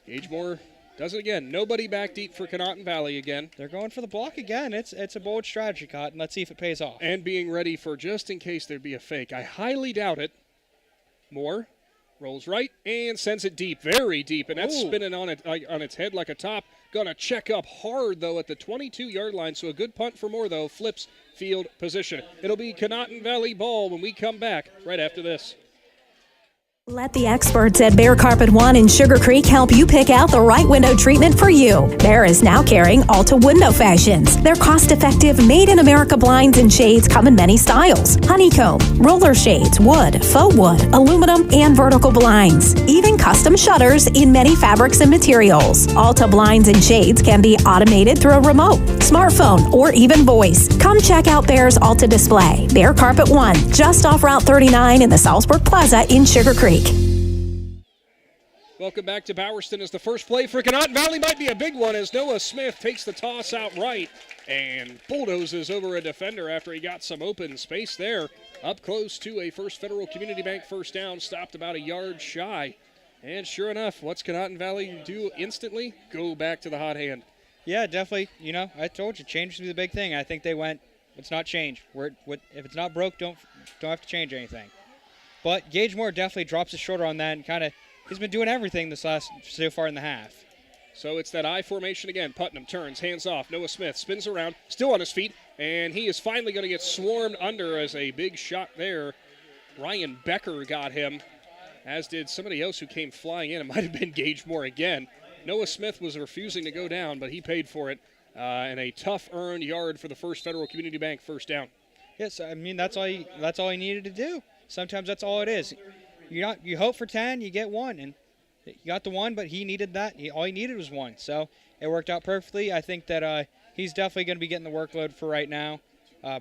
Gage Moore does it again. Nobody back deep for Conotton Valley again. They're going for the block again. It's a bold strategy, Cotton. Let's see if it pays off. And being ready for just in case there'd be a fake. I highly doubt it. Moore rolls right and sends it deep, very deep, and that's spinning on its head like a top. Gonna check up hard, though, at the 22-yard line, so a good punt for Moore, though, flips field position. It'll be Conotton Valley ball when we come back right after this. Let the experts at Bear Carpet One in Sugar Creek help you pick out the right window treatment for you. Bear is now carrying Alta Window Fashions. Their cost-effective, made-in-America blinds and shades come in many styles. Honeycomb, roller shades, wood, faux wood, aluminum, and vertical blinds. Even custom shutters in many fabrics and materials. Alta blinds and shades can be automated through a remote, smartphone, or even voice. Come check out Bear's Alta display. Bear Carpet One, just off Route 39 in the Strasburg Plaza in Sugar Creek. Welcome back to Bowerston as the first play for Conotton Valley might be a big one as Noah Smith takes the toss out right and bulldozes over a defender after he got some open space there. Up close to a First Federal Community Bank first down, stopped about a yard shy. And sure enough, what's Conotton Valley do instantly? Go back to the hot hand. Yeah, definitely. I told you, change would be the big thing. I think they went, let's not change. If it's not broke, don't have to change anything. But Gage Moore definitely drops his shoulder on that and he's been doing everything so far in the half. So it's that I formation again. Putnam turns, hands off. Noah Smith spins around, still on his feet, and he is finally going to get swarmed under as a big shot there. Ryan Becker got him, as did somebody else who came flying in. It might have been Gage Moore again. Noah Smith was refusing to go down, but he paid for it. And a tough earned yard for the First Federal Community Bank first down. Yes, I mean, that's all he needed to do. Sometimes that's all it is. You hope for 10, you get 1, and you got the 1, but he needed that. All he needed was 1, so it worked out perfectly. I think that he's definitely going to be getting the workload for right now,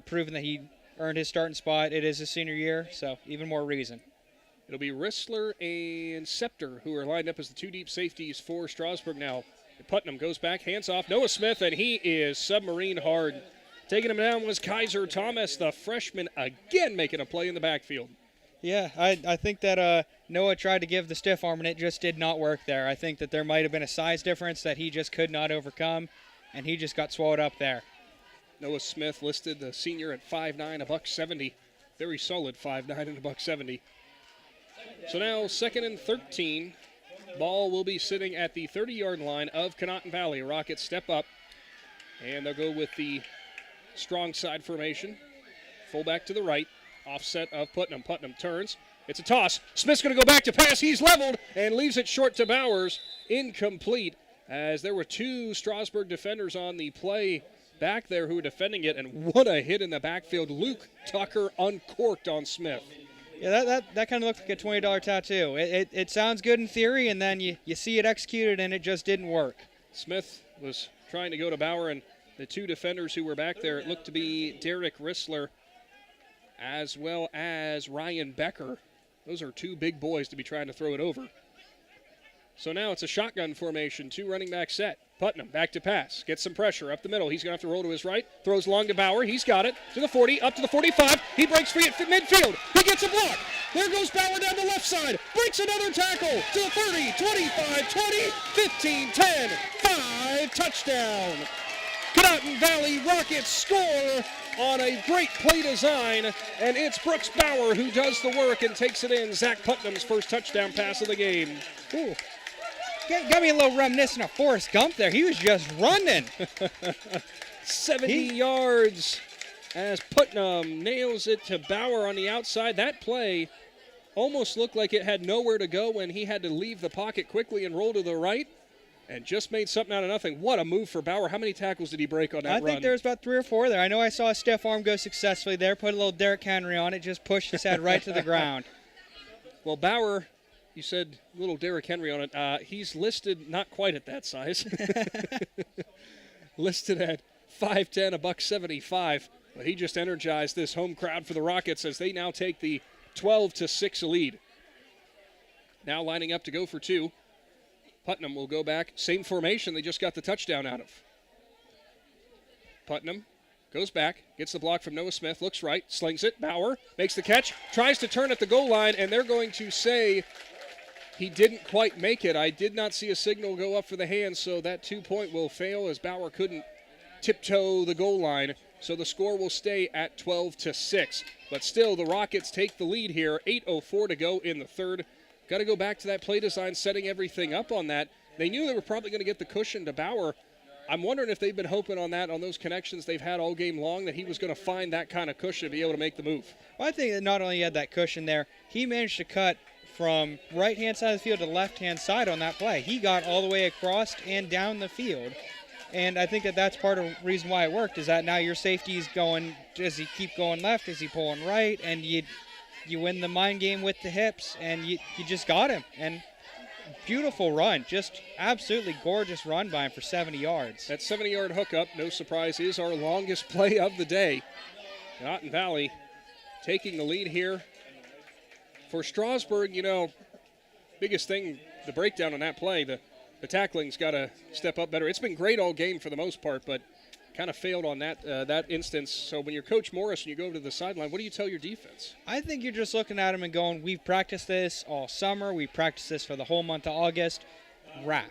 proving that he earned his starting spot. It is his senior year, so even more reason. It'll be Rissler and Scepter who are lined up as the two deep safeties for Strasburg now. Putnam goes back, hands off. Noah Smith, and he is submarine hard. Taking him down was Kaiser Thomas, the freshman, again making a play in the backfield. Yeah, I think that Noah tried to give the stiff arm, and it just did not work there. I think that there might have been a size difference that he just could not overcome, and he just got swallowed up there. Noah Smith listed the senior at 5'9", $170. Very solid 5'9" and $170. So now 2nd and 13. Ball will be sitting at the 30-yard line of Conotton Valley. Rockets step up, and they'll go with the strong side formation. Fullback to the right. Offset of Putnam. Putnam turns. It's a toss. Smith's going to go back to pass. He's leveled and leaves it short to Bowers. Incomplete, as there were two Strasburg defenders on the play back there who were defending it, and what a hit in the backfield. Luke Tucker uncorked on Smith. Yeah, that kind of looked like a $20 tattoo. It sounds good in theory, and then you see it executed, and it just didn't work. Smith was trying to go to Bauer, and the two defenders who were back there, it looked to be Derek Rissler as well as Ryan Becker. Those are two big boys to be trying to throw it over. So now it's a shotgun formation, two running back set. Putnam back to pass, gets some pressure up the middle. He's going to have to roll to his right, throws long to Bauer. He's got it to the 40, up to the 45. He breaks free at midfield. He gets a block. There goes Bauer down the left side, breaks another tackle to the 30, 25, 20, 15, 10, 5, touchdown. Conotton Valley Rockets score on a great play design, and it's Brooks Bauer who does the work and takes it in. Zach Putnam's first touchdown pass of the game. Ooh. Got me a little reminiscent of Forrest Gump there. He was just running. 70 yards as Putnam nails it to Bauer on the outside. That play almost looked like it had nowhere to go when he had to leave the pocket quickly and roll to the right. And just made something out of nothing. What a move for Bauer. How many tackles did he break on that run? I think there was about 3 or 4 there. I know I saw a stiff arm go successfully there, put a little Derrick Henry on it, just pushed his head right to the ground. Well, Bauer, you said little Derrick Henry on it. He's listed not quite at that size. Listed at 5'10", $175. But he just energized this home crowd for the Rockets as they now take the 12-6 lead. Now lining up to go for 2. Putnam will go back. Same formation they just got the touchdown out of. Putnam goes back, gets the block from Noah Smith, looks right, slings it. Bauer makes the catch, tries to turn at the goal line, and they're going to say he didn't quite make it. I did not see a signal go up for the hands, so that 2-point will fail as Bauer couldn't tiptoe the goal line. So the score will stay at 12-6. But still, the Rockets take the lead here. 8:04 to go in the third. Got to go back to that play design, setting everything up on that. They knew they were probably going to get the cushion to Bauer. I'm wondering if they've been hoping on that, on those connections they've had all game long, that he was going to find that kind of cushion to be able to make the move. Well, I think that not only had that cushion there, he managed to cut from right-hand side of the field to left-hand side on that play. He got all the way across and down the field. And I think that that's part of the reason why it worked, is that now your safety is going, does he keep going left, is he pulling right, and you win the mind game with the hips, and you just got him. And beautiful run, just absolutely gorgeous run by him for 70 yards. That 70-yard hookup, no surprise, is our longest play of the day. Conotton Valley taking the lead here. For Strasburg, biggest thing the breakdown on that play. The tackling's got to step up better. It's been great all game for the most part, but kind of failed on that instance. So when you're Coach Morris and you go over to the sideline, what do you tell your defense? I think you're just looking at them and going, we've practiced this all summer. We've practiced this for the whole month of August. Wrap.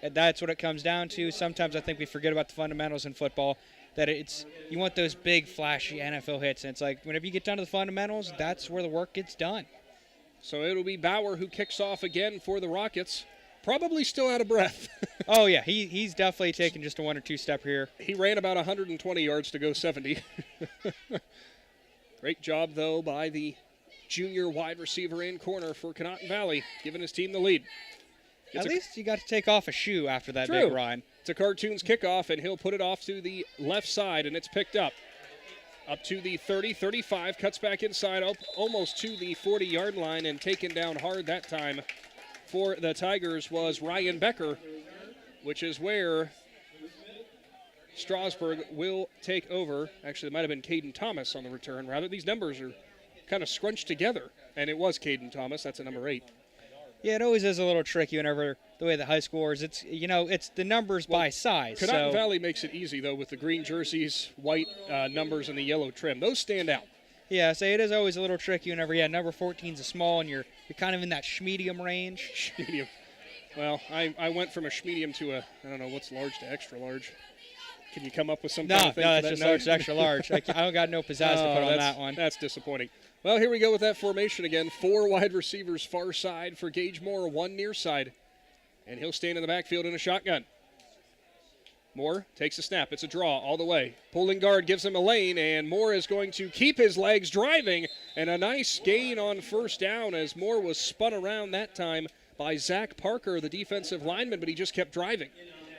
And that's what it comes down to. Sometimes I think we forget about the fundamentals in football, that you want those big, flashy NFL hits. And it's like whenever you get down to the fundamentals, that's where the work gets done. So it'll be Bauer who kicks off again for the Rockets. Probably still out of breath. Oh, yeah. He's definitely taking just a 1 or 2 step here. He ran about 120 yards to go 70. Great job, though, by the junior wide receiver in corner for Conotton Valley, giving his team the lead. At least you got to take off a shoe after that True. big run. It's a Cartoons kickoff, and he'll put it off to the left side, and it's picked up. Up to the 30, 35, cuts back inside, up almost to the 40-yard line, and taken down hard that time for the Tigers was Ryan Becker, which is where Strasburg will take over. Actually, it might have been Caden Thomas on the return. Rather, these numbers are kind of scrunched together, and it was Caden Thomas. That's a number 8. Yeah, it always is a little tricky whenever the way the high scores. It's it's the numbers by size. Conotton Valley makes it easy though with the green jerseys, white numbers, and the yellow trim. Those stand out. Yeah, so it is always a little tricky whenever number 14's a small and you're kind of in that schmedium range. Schmedium. Well, I went from a schmedium to a I don't know what's large to extra large. Can you come up with some kind of thing? No, for that's just that large to extra large. I don't got no pizzazz to put on that one. That's disappointing. Well, here we go with that formation again. 4 wide receivers far side for Gage Moore, 1 near side. And he'll stand in the backfield in a shotgun. Moore takes a snap. It's a draw all the way. Pulling guard gives him a lane, and Moore is going to keep his legs driving. And a nice gain on first down as Moore was spun around that time by Zach Parker, the defensive lineman, but he just kept driving.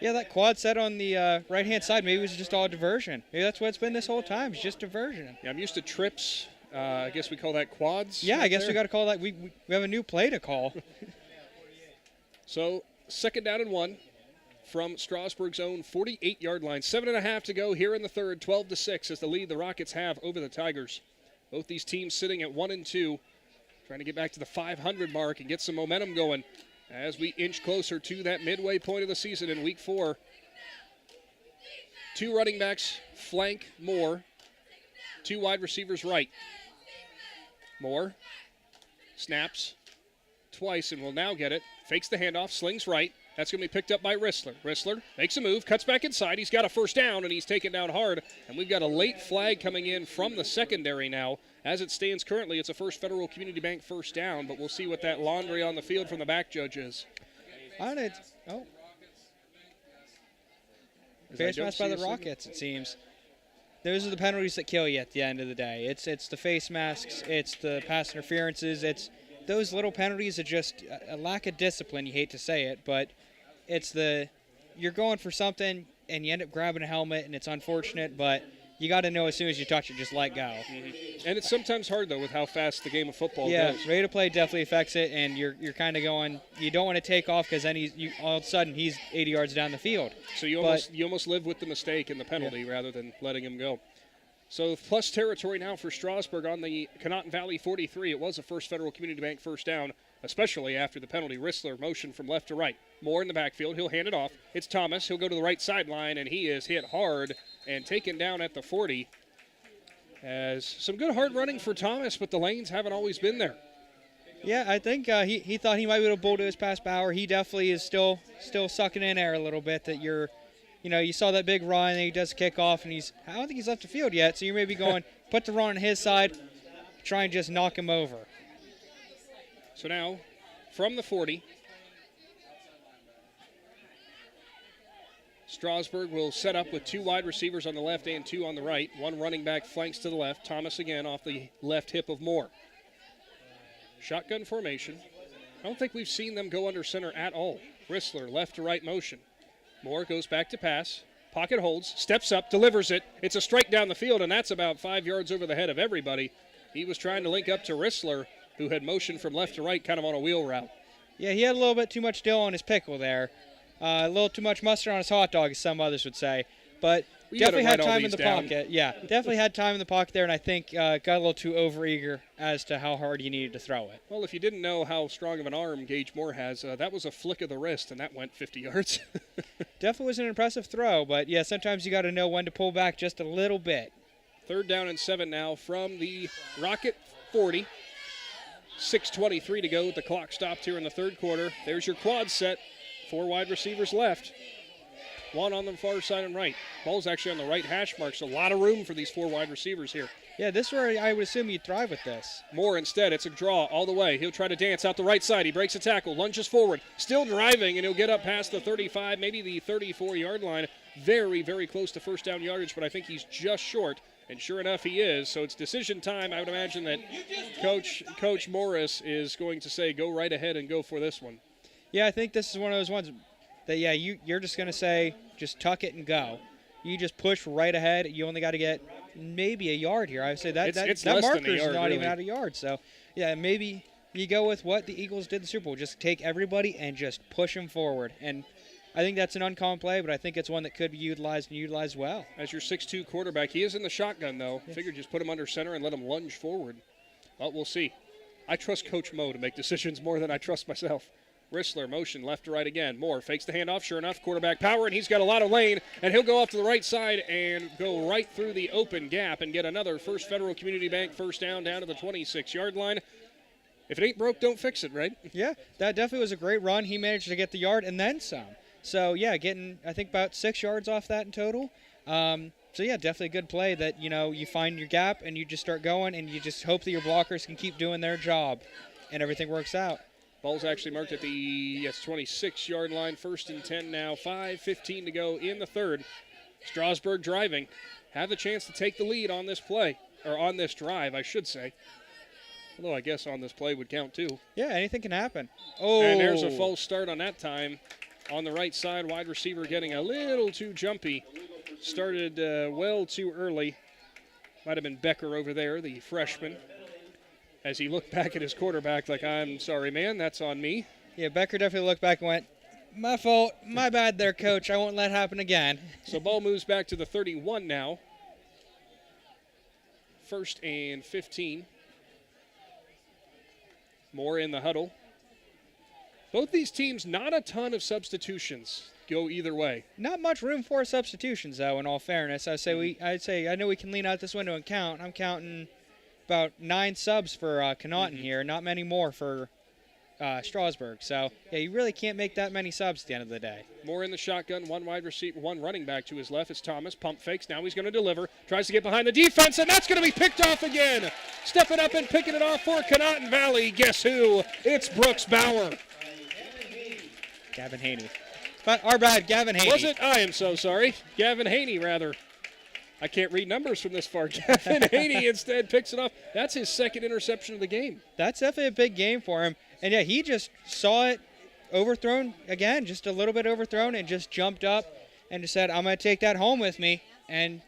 Yeah, that quad set on the right-hand side, maybe it was just all diversion. Maybe that's what it's been this whole time. It's just diversion. Yeah, I'm used to trips. I guess we call that quads. Yeah, right I guess there. we got to call that. We have a new play to call. So, 2nd down and 1 from Strasburg's own 48-yard line. 7.5 to go here in the third. 12-6 is the lead the Rockets have over the Tigers. Both these teams sitting at 1 and 2, trying to get back to the 500 mark and get some momentum going as we inch closer to that midway point of the season in Week 4. 2 running backs flank Moore. 2 wide receivers right. Moore snaps twice and will now get it. Fakes the handoff, slings right. That's going to be picked up by Rissler. Rissler makes a move, cuts back inside. He's got a first down, and he's taken down hard. And we've got a late flag coming in from the secondary now. As it stands currently, it's a First Federal Community Bank first down, but we'll see what that laundry on the field from the back judge is. Face mask by the Rockets, it seems. Those are the penalties that kill you at the end of the day. It's the face masks, it's the pass interferences, it's those little penalties are just a lack of discipline. You hate to say it, but it's you're going for something and you end up grabbing a helmet, and it's unfortunate, but you got to know as soon as you touch it, just let go. Mm-hmm. And it's sometimes hard, though, with how fast the game of football goes. Yeah, rate of play definitely affects it, and you're kind of going, you don't want to take off because then all of a sudden he's 80 yards down the field. So you almost live with the mistake and the penalty rather than letting him go. So plus territory now for Strasburg on the Conotton Valley 43. It was a First Federal Community Bank first down, especially after the penalty. Rissler motion from left to right. Moore in the backfield. He'll hand it off. It's Thomas. He'll go to the right sideline, and he is hit hard and taken down at the 40. As some good hard running for Thomas, but the lanes haven't always been there. Yeah, I think he thought he might be able to bulldoze past Bauer. He definitely is still sucking in air a little bit. That you saw that big run, and he does kick off, and I don't think he's left the field yet. So you may be going, put the run on his side, try and just knock him over. So now, from the 40, Strasburg will set up with 2 wide receivers on the left and 2 on the right. 1 running back flanks to the left. Thomas again off the left hip of Moore. Shotgun formation. I don't think we've seen them go under center at all. Rissler, left to right motion. Moore goes back to pass. Pocket holds, steps up, delivers it. It's a strike down the field, and that's about 5 yards over the head of everybody. He was trying to link up to Rissler, who had motioned from left to right, kind of on a wheel route. Yeah, he had a little bit too much dill on his pickle there. A little too much mustard on his hot dog, as some others would say. But Definitely had time in the pocket. Yeah, definitely had time in the pocket there, and I think got a little too overeager as to how hard he needed to throw it. Well, if you didn't know how strong of an arm Gage Moore has, that was a flick of the wrist, and that went 50 yards. Definitely was an impressive throw, but yeah, sometimes you got to know when to pull back just a little bit. 3rd down and 7 now from the Rocket 40. 6:23 to go with the clock stopped here in the 3rd quarter. There's your quad set. 4 wide receivers left. 1 on the far side and right. Ball's actually on the right hash mark, so a lot of room for these 4 wide receivers here. Yeah, this is where I would assume you'd thrive with this. Moore instead, it's a draw all the way. He'll try to dance out the right side. He breaks a tackle, lunges forward, still driving, and he'll get up past the 35, maybe the 34-yard line. Very, very close to first down yardage, but I think he's just short. And sure enough, he is. So it's decision time. I would imagine that Coach Morris is going to say, go right ahead and go for this one. Yeah, I think this is one of those ones that, yeah, you're just going to say, just tuck it and go. You just push right ahead. You only got to get maybe a yard here. I would say that marker is not even out a yard. So, yeah, maybe you go with what the Eagles did in the Super Bowl. Just take everybody and just push them forward. And I think that's an uncommon play, but I think it's one that could be utilized and utilized well. As your 6'2 quarterback, he is in the shotgun, though. Yeah. Figured just put him under center and let him lunge forward. But we'll see. I trust Coach Mo to make decisions more than I trust myself. Rissler, motion left to right again. Moore fakes the handoff. Sure enough, quarterback power, and he's got a lot of lane, and he'll go off to the right side and go right through the open gap and get another First Federal Community Bank first down to the 26-yard line. If it ain't broke, don't fix it, right? Yeah, that definitely was a great run. He managed to get the yard and then some. So, yeah, getting, I think, about 6 yards off that in total. So, yeah, definitely a good play that, you find your gap and you just start going and you just hope that your blockers can keep doing their job and everything works out. Ball's actually marked at the 26-yard line. 1st and 10 now. 5:15 to go in the 3rd. Strasburg driving. Have the chance to take the lead on this play, or on this drive, I should say. Although I guess on this play would count too. Yeah, anything can happen. Oh, and there's a false start on that time. On the right side, wide receiver getting a little too jumpy. Started well too early. Might have been Becker over there, the freshman. As he looked back at his quarterback like, I'm sorry, man, that's on me. Yeah, Becker definitely looked back and went, my fault, my bad there, coach. I won't let it happen again. So ball moves back to the 31 now. 1st and 15. Moore in the huddle. Both these teams, not a ton of substitutions. Go either way. Not much room for substitutions, though, in all fairness. I know we can lean out this window and count. I'm counting about 9 subs for Conotton here, not many more for Strasburg. So, yeah, you really can't make that many subs at the end of the day. Moore in the shotgun, 1 wide receiver, 1 running back to his left. It's Thomas. Pump fakes. Now he's going to deliver. Tries to get behind the defense, and that's going to be picked off again. Stepping up and picking it off for Conotton Valley. Guess who? It's Brooks Bauer. Gavin Haney. But our bad, Gavin Haney. Was it? I am so sorry. Gavin Haney, rather. I can't read numbers from this far. Gavin Haney instead picks it off. That's his 2nd interception of the game. That's definitely a big game for him. And, yeah, he just saw it overthrown again, just a little bit overthrown, and just jumped up and just said, I'm going to take that home with me. And,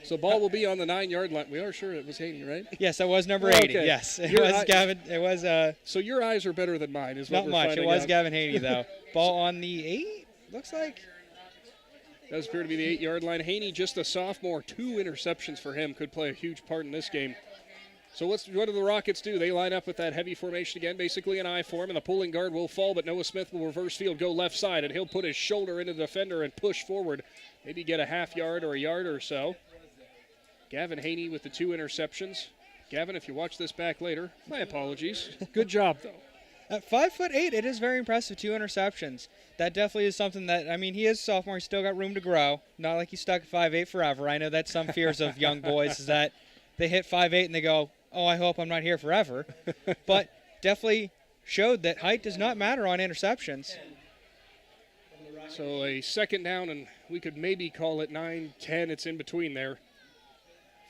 So ball will be on the 9-yard line. We are sure it was Haney, right? Yes, that was number 80. Okay. Yes, it was Gavin. It was. So your eyes are better than mine, is what we're finding out. Not much. It was Gavin Haney, though. Ball on the 8, looks like. Does appear to be the 8-yard line. Haney, just a sophomore, 2 interceptions for him. Could play a huge part in this game. So what do the Rockets do? They line up with that heavy formation again, basically an I form, and the pulling guard will fall, but Noah Smith will reverse field, go left side, and he'll put his shoulder into the defender and push forward. Maybe get a half yard or a yard or so. Gavin Haney with the 2 interceptions. Gavin, if you watch this back later, my apologies. Good job, though. At 5'8", it is very impressive, 2 interceptions. That definitely is something that, he is a sophomore. He's still got room to grow. Not like he's stuck at 5'8" forever. I know that's some fears of young boys is that they hit 5'8" and they go, oh, I hope I'm not here forever. But definitely showed that height does not matter on interceptions. So a 2nd down, and we could maybe call it 9-10. It's in between there.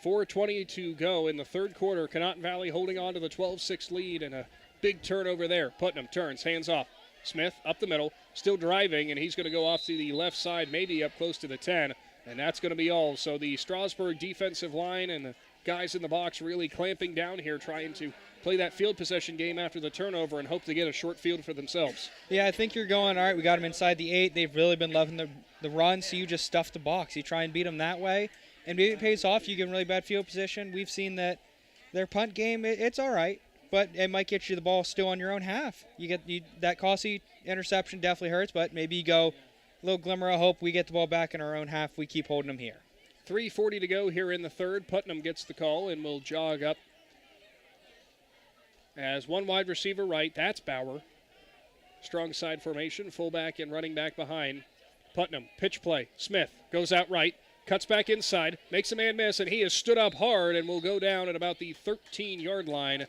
4:20 to go in the 3rd quarter. Conotton Valley holding on to the 12-6 lead, and a big turnover there. Putnam turns, hands off. Smith up the middle, still driving, and he's going to go off to the left side, maybe up close to the 10, and that's going to be all. So the Strasburg defensive line and the guys in the box really clamping down here, trying to play that field possession game after the turnover and hope to get a short field for themselves. Yeah, I think you're going, all right, we got them inside the 8. They've really been loving the run, so you just stuff the box. You try and beat them that way, and maybe it pays off. You give them really bad field position. We've seen that their punt game, it's all right, but it might get you the ball still on your own half. That costly interception definitely hurts, but maybe you go a little glimmer of hope. We get the ball back in our own half. We keep holding them here. 3:40 to go here in the third. Putnam gets the call and will jog up as one wide receiver right. That's Bauer. Strong side formation, fullback and running back behind. Putnam, pitch play. Smith goes out right, cuts back inside, makes a man miss, and he has stood up hard and will go down at about the 13-yard line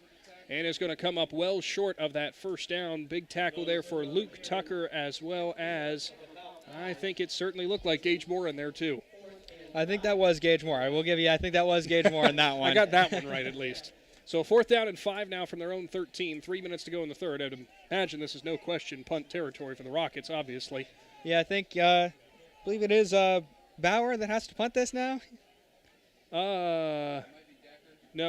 and is going to come up well short of that first down. Big tackle there for Luke Tucker, as well as I think it certainly looked like Gage Moore in there too. I think that was Gage Moore. I will give you, I think that was Gage Moore in that one. I got that one right at least. So 4th down and 5 now from their own 13. 3 minutes to go in the third. I'd imagine this is no question punt territory for the Rockets, obviously. Yeah, I think, I believe it is Bauer that has to punt this now. No,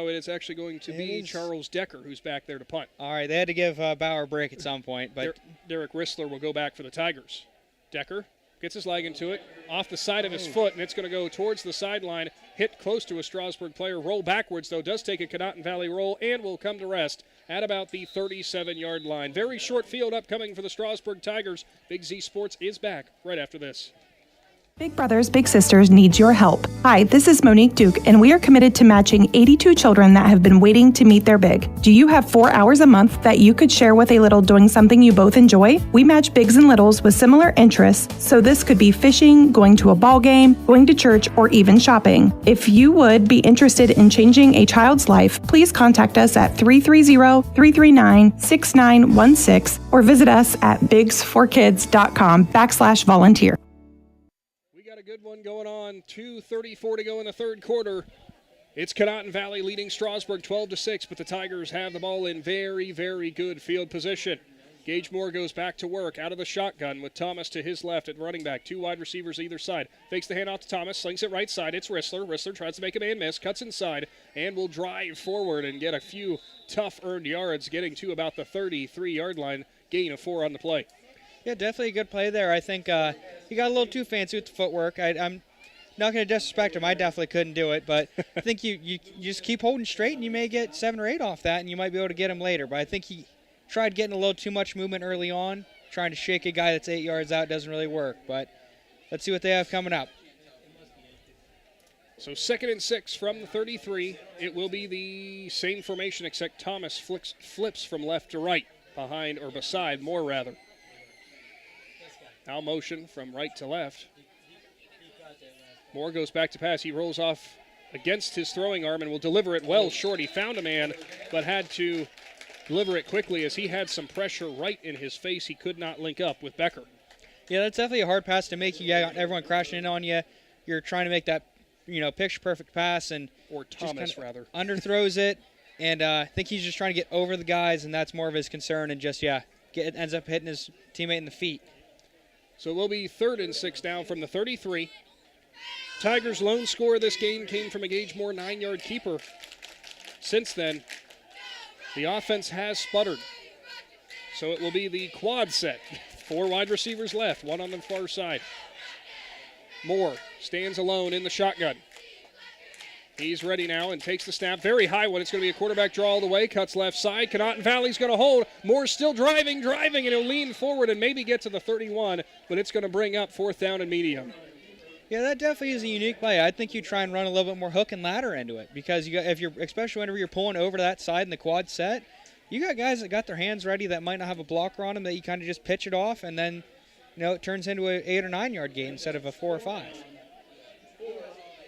it is actually going to be Charles Decker who's back there to punt. All right, they had to give Bauer a break at some point. But Derek Rissler will go back for the Tigers. Decker gets his leg into it, off the side of his foot, and it's going to go towards the sideline, hit close to a Strasburg player, roll backwards, though, does take a Conotton Valley roll, and will come to rest at about the 37-yard line. Very short field upcoming for the Strasburg Tigers. Big Z Sports is back right after this. Big Brothers Big Sisters needs your help. Hi, this is Monique Duke, and we are committed to matching 82 children that have been waiting to meet their big. Do you have 4 hours a month that you could share with a little doing something you both enjoy? We match bigs and littles with similar interests, so this could be fishing, going to a ball game, going to church, or even shopping. If you would be interested in changing a child's life, please contact us at 330-339-6916 or visit us at bigsforkids.com/volunteer. A good one going on. 2:34 to go in the third quarter. It's Conotton Valley leading Strasburg 12-6, but the Tigers have the ball in very, very good field position. Gage Moore goes back to work out of the shotgun with Thomas to his left at running back. 2 wide receivers either side. Fakes the handoff to Thomas, slings it right side. It's Rissler. Rissler tries to make a man miss, cuts inside, and will drive forward and get a few tough earned yards, getting to about the 33-yard line. Gain of 4 on the play. Yeah, definitely a good play there. I think he got a little too fancy with the footwork. I'm not going to disrespect him. I definitely couldn't do it. But I think you just keep holding straight, and you may get 7 or 8 off that, and you might be able to get him later. But I think he tried getting a little too much movement early on. Trying to shake a guy that's 8 yards out doesn't really work. But let's see what they have coming up. So 2nd and 6 from the 33. It will be the same formation, except Thomas flips from left to right, behind or beside Moore, rather. Now motion from right to left. Moore goes back to pass. He rolls off against his throwing arm and will deliver it well short. He found a man, but had to deliver it quickly as he had some pressure right in his face. He could not link up with Becker. Yeah, that's definitely a hard pass to make. You got everyone crashing in on you. You're trying to make that, picture-perfect pass, and or Thomas rather underthrows it. And I think he's just trying to get over the guys, and that's more of his concern. And just ends up hitting his teammate in the feet. So it will be 3rd and 6 down from the 33. Tigers' lone score of this game came from a Gage Moore 9-yard keeper. Since then, the offense has sputtered. So it will be the quad set. 4 wide receivers left, 1 on the far side. Moore stands alone in the shotgun. He's ready now and takes the snap. Very high one. It's going to be a quarterback draw all the way. Cuts left side. Conotton Valley's going to hold. Moore's still driving, and he'll lean forward and maybe get to the 31, but it's going to bring up 4th down and medium. Yeah, that definitely is a unique play. I think you try and run a little bit more hook and ladder into it because especially whenever you're pulling over to that side in the quad set, you got guys that got their hands ready that might not have a blocker on them that you kind of just pitch it off, and then it turns into an 8 or 9 yard gain instead of a 4 or 5.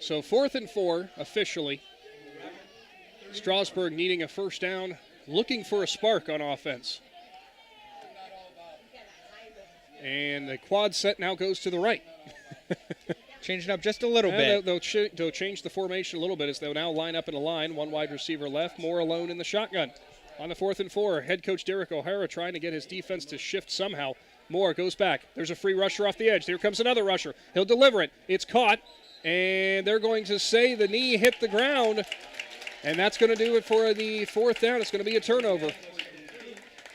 So 4th and 4 officially. Strasburg needing a first down, looking for a spark on offense. And the quad set now goes to the right. Changing up just a little bit. They'll change the formation a little bit as they'll now line up in a line. 1 wide receiver left, Moore alone in the shotgun. On the 4th and 4, head coach Derek O'Hara trying to get his defense to shift somehow. Moore goes back. There's a free rusher off the edge. Here comes another rusher. He'll deliver it. It's caught. And they're going to say the knee hit the ground. And that's going to do it for the fourth down. It's going to be a turnover.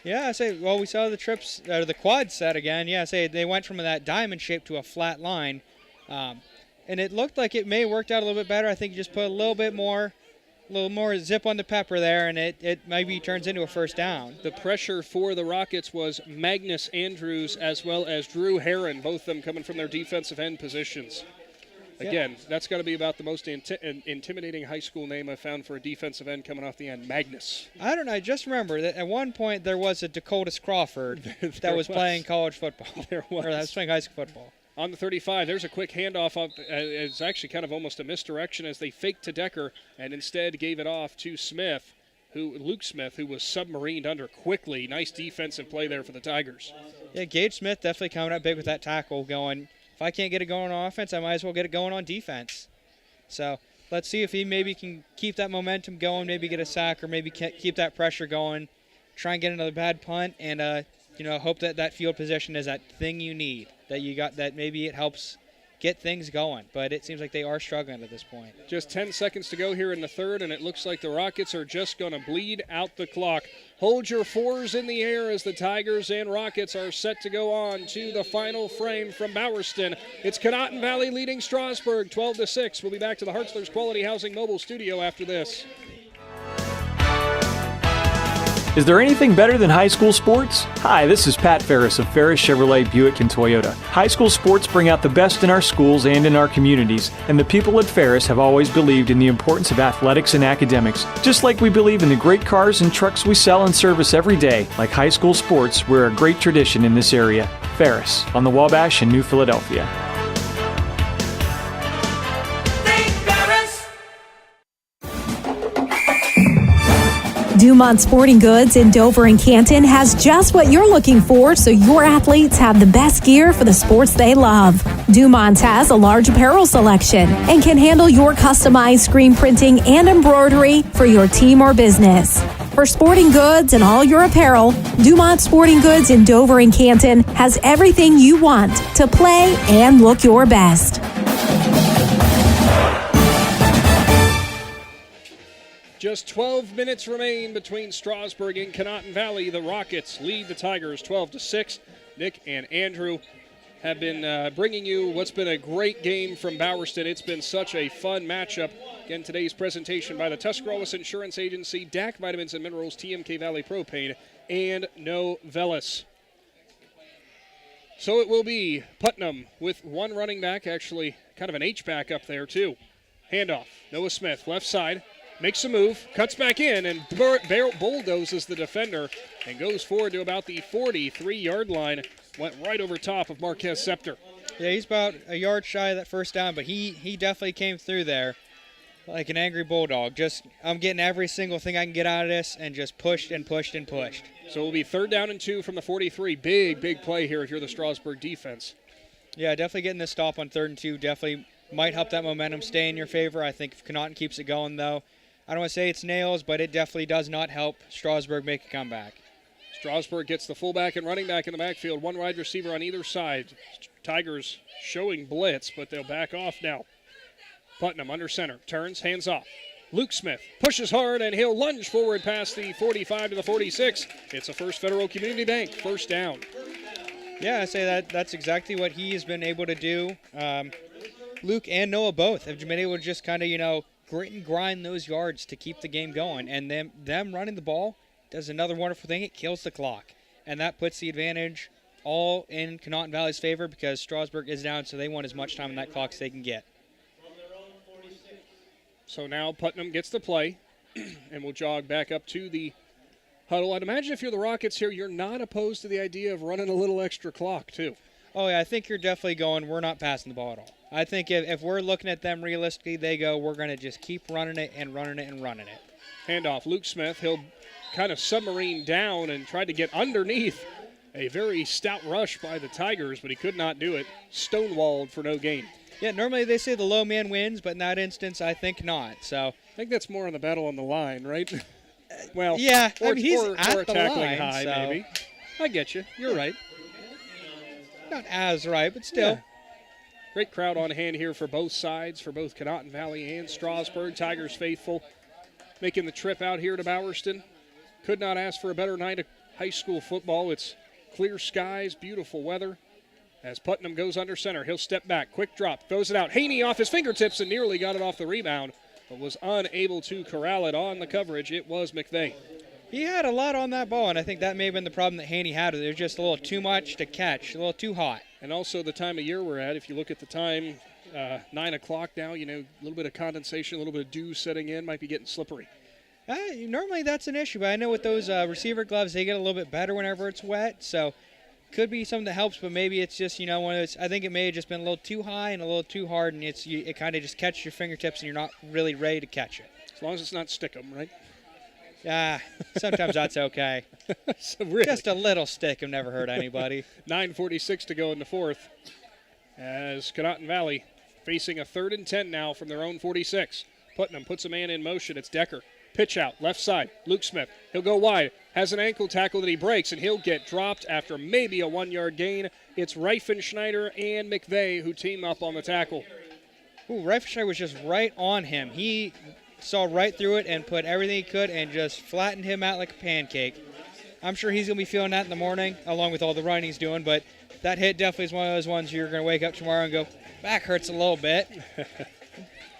Yeah, I say, well, we saw the quad set again. Yeah, I say they went from that diamond shape to a flat line. And it looked like it may have worked out a little bit better. I think you just put a little more zip on the pepper there, and it maybe turns into a first down. The pressure for the Rockets was Magnus Andrews as well as Drew Herron, both of them coming from their defensive end positions. Again, that's got to be about the most intimidating high school name I've found for a defensive end coming off the end, Magnus. I don't know. I just remember that at one point there was a Dakotas Crawford that was playing college football. There was. Or that was playing high school football. On the 35, there's a quick handoff. It's actually kind of almost a misdirection as they faked to Decker and instead gave it off to Luke Smith, who was submarined under quickly. Nice defensive play there for the Tigers. Yeah, Gage Smith definitely coming up big with that tackle going, if I can't get it going on offense, I might as well get it going on defense. So let's see if he maybe can keep that momentum going, maybe get a sack or maybe keep that pressure going, try and get another bad punt, and hope that field position is that thing you need, that you got, that maybe it helps get things going. But it seems like they are struggling at this point. Just 10 seconds to go here in the third, and it looks like the Rockets are just going to bleed out the clock. Hold your fours in the air as the Tigers and Rockets are set to go on to the final frame from Bowerston. It's Conotton Valley leading Strasburg 12-6. We'll be back to the Hartzler's Quality Housing Mobile Studio after this. Is there anything better than high school sports? Hi, this is Pat Ferris of Ferris Chevrolet Buick and Toyota. High school sports bring out the best in our schools and in our communities, and the people at Ferris have always believed in the importance of athletics and academics, just like we believe in the great cars and trucks we sell and service every day. Like high school sports, we're a great tradition in this area. Ferris, on the Wabash in New Philadelphia. Dumont Sporting Goods in Dover and Canton has just what you're looking for, so your athletes have the best gear for the sports they love. Dumont has a large apparel selection and can handle your customized screen printing and embroidery for your team or business. For sporting goods and all your apparel, Dumont Sporting Goods in Dover and Canton has everything you want to play and look your best. Just 12 minutes remain between Strasburg and Conotton Valley. The Rockets lead the Tigers 12-6. Nick and Andrew have been bringing you what's been a great game from Bowerston. It's been such a fun matchup. Again, today's presentation by the Tuscarawas Insurance Agency, DAC Vitamins and Minerals, TMK Valley Propane, and Novelis. So it will be Putnam with one running back, actually kind of an H-back up there too. Handoff, Noah Smith, left side. Makes a move, cuts back in, and bulldozes the defender and goes forward to about the 43-yard line. Went right over top of Marquez Scepter. Yeah, he's about a yard shy of that first down, but he definitely came through there like an angry bulldog. I'm getting every single thing I can get out of this and just pushed and pushed and pushed. So it will be 3rd down and 2 from the 43. Big play here if you're the Strasburg defense. Yeah, definitely getting this stop on 3rd and 2 definitely might help that momentum stay in your favor. I think if Conotton keeps it going, though, I don't want to say it's nails, but it definitely does not help Strasburg make a comeback. Strasburg gets the fullback and running back in the backfield. One wide receiver on either side. Tigers showing blitz, but they'll back off now. Putnam under center. Turns, hands off. Luke Smith pushes hard, and he'll lunge forward past the 45 to the 46. It's a First Federal Community Bank first down. Yeah, I say that's exactly what he has been able to do. Luke and Noah both have been able to just kind of, grit and grind those yards to keep the game going. And them running the ball does another wonderful thing. It kills the clock. And that puts the advantage all in Conotton Valley's favor because Strasburg is down, so they want as much time on that clock as they can get. So now Putnam gets the play and will jog back up to the huddle. I'd imagine if you're the Rockets here, you're not opposed to the idea of running a little extra clock too. Oh, yeah, I think you're definitely going, we're not passing the ball at all. I think if we're looking at them realistically, they go, we're going to just keep running it and running it and running it. Handoff, Luke Smith. He'll kind of submarine down and try to get underneath a very stout rush by the Tigers, but he could not do it. Stonewalled for no gain. Yeah, normally they say the low man wins, but in that instance, I think not. So I think that's more on the battle on the line, right? Well, yeah, he's at the tackling line, high, so. maybe. I get you. You're right. Not as right, but still. Yeah. Great crowd on hand here for both sides, for both Conotton Valley and Strasburg. Tigers faithful making the trip out here to Bowerston. Could not ask for a better night of high school football. It's clear skies, beautiful weather. As Putnam goes under center, he'll step back, quick drop, throws it out. Haney off his fingertips and nearly got it off the rebound, but was unable to corral it on the coverage. It was McVeigh. He had a lot on that ball, and I think that may have been the problem that Haney had. It was just a little too much to catch, a little too hot. And also the time of year we're at, if you look at the time, 9 o'clock now, a little bit of condensation, a little bit of dew setting in, might be getting slippery. Normally that's an issue, but I know with those receiver gloves, they get a little bit better whenever it's wet, so could be something that helps, but maybe it's just, one of those, I think it may have just been a little too high and a little too hard, and it kind of just catches your fingertips and you're not really ready to catch it. As long as it's not stickum, right? Yeah, sometimes that's okay. So really? Just a little stickum never hurt anybody. 9:46 to go in the fourth as Conotton Valley facing a 3rd and 10 now from their own 46. Putnam puts a man in motion. It's Decker. Pitch out, left side, Luke Smith. He'll go wide, has an ankle tackle that he breaks, and he'll get dropped after maybe a 1-yard gain. It's Reifenschneider and McVeigh who team up on the tackle. Ooh, Reifenschneider was just right on him. He saw right through it and put everything he could and just flattened him out like a pancake. I'm sure he's going to be feeling that in the morning, along with all the running he's doing, but that hit definitely is one of those ones you're going to wake up tomorrow and go, back hurts a little bit.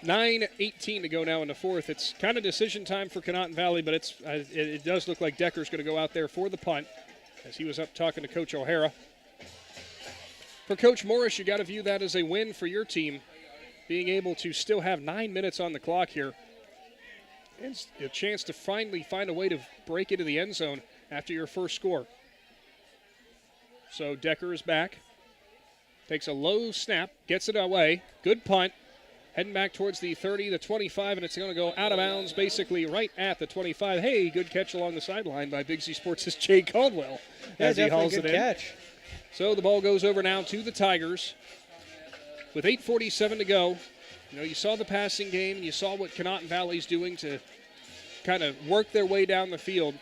9:18 to go now in the fourth. It's kind of decision time for Conotton Valley, but it does look like Decker's going to go out there for the punt as he was up talking to Coach O'Hara. For Coach Morris, you got to view that as a win for your team, being able to still have 9 minutes on the clock here. It's a chance to finally find a way to break into the end zone after your first score. So Decker is back, takes a low snap, gets it away, good punt. Heading back towards the 30, the 25, and it's going to go out of bounds basically right at the 25. Hey, good catch along the sideline by Big Z Sports' Jay Caldwell as he hauls it in. Catch. So the ball goes over now to the Tigers. With 8:47 to go, you saw the passing game, and you saw what Conotton Valley's doing to kind of work their way down the field.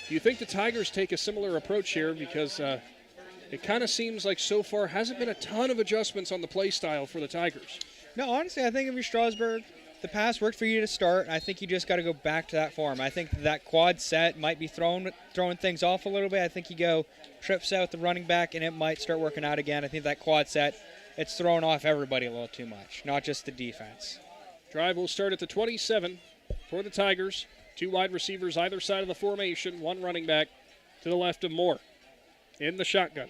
Do you think the Tigers take a similar approach here? Because it kind of seems like so far hasn't been a ton of adjustments on the play style for the Tigers. No, honestly, I think if you're Strasburg, the pass worked for you to start, and I think you just got to go back to that form. I think that quad set might be throwing things off a little bit. I think you go trip set with the running back, and it might start working out again. I think that quad set, it's throwing off everybody a little too much, not just the defense. Drive will start at the 27 for the Tigers. 2 wide receivers either side of the formation, 1 running back to the left of Moore in the shotgun.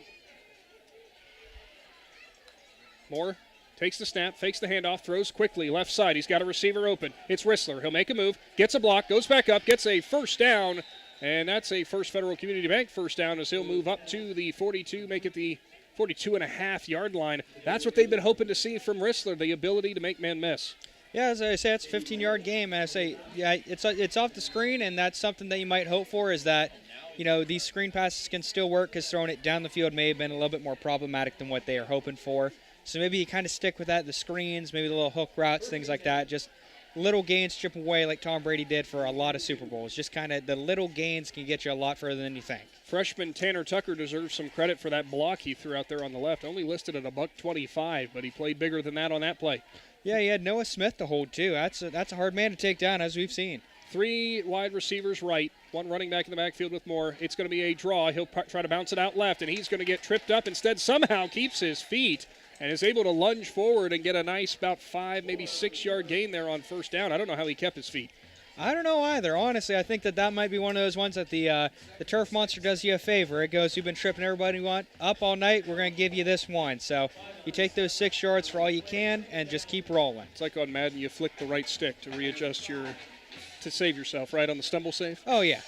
Moore takes the snap, fakes the handoff, throws quickly, left side. He's got a receiver open. It's Rissler. He'll make a move, gets a block, goes back up, gets a first down, and that's a First Federal Community Bank first down as he'll move up to the 42, make it the 42.5-yard line. That's what they've been hoping to see from Rissler, the ability to make men miss. Yeah, as I say, it's a 15-yard game, and I say, yeah, it's off the screen, and that's something that you might hope for is that, these screen passes can still work because throwing it down the field may have been a little bit more problematic than what they are hoping for. So maybe you kind of stick with that, the screens, maybe the little hook routes, things like that. Just little gains chip away like Tom Brady did for a lot of Super Bowls. Just kind of the little gains can get you a lot further than you think. Freshman Tanner Tucker deserves some credit for that block he threw out there on the left. Only listed at $125, but he played bigger than that on that play. Yeah, he had Noah Smith to hold, too. That's a hard man to take down, as we've seen. 3 wide receivers right, 1 running back in the backfield with Moore. It's going to be a draw. He'll try to bounce it out left, and he's going to get tripped up. Instead, somehow keeps his feet and is able to lunge forward and get a nice about 5, maybe 6-yard gain there on first down. I don't know how he kept his feet. I don't know either. Honestly, I think that might be one of those ones that the Turf Monster does you a favor. It goes, you've been tripping everybody up all night. We're going to give you this one. So you take those 6 yards for all you can and just keep rolling. It's like on Madden, you flick the right stick to readjust to save yourself, right, on the stumble save? Oh, yeah.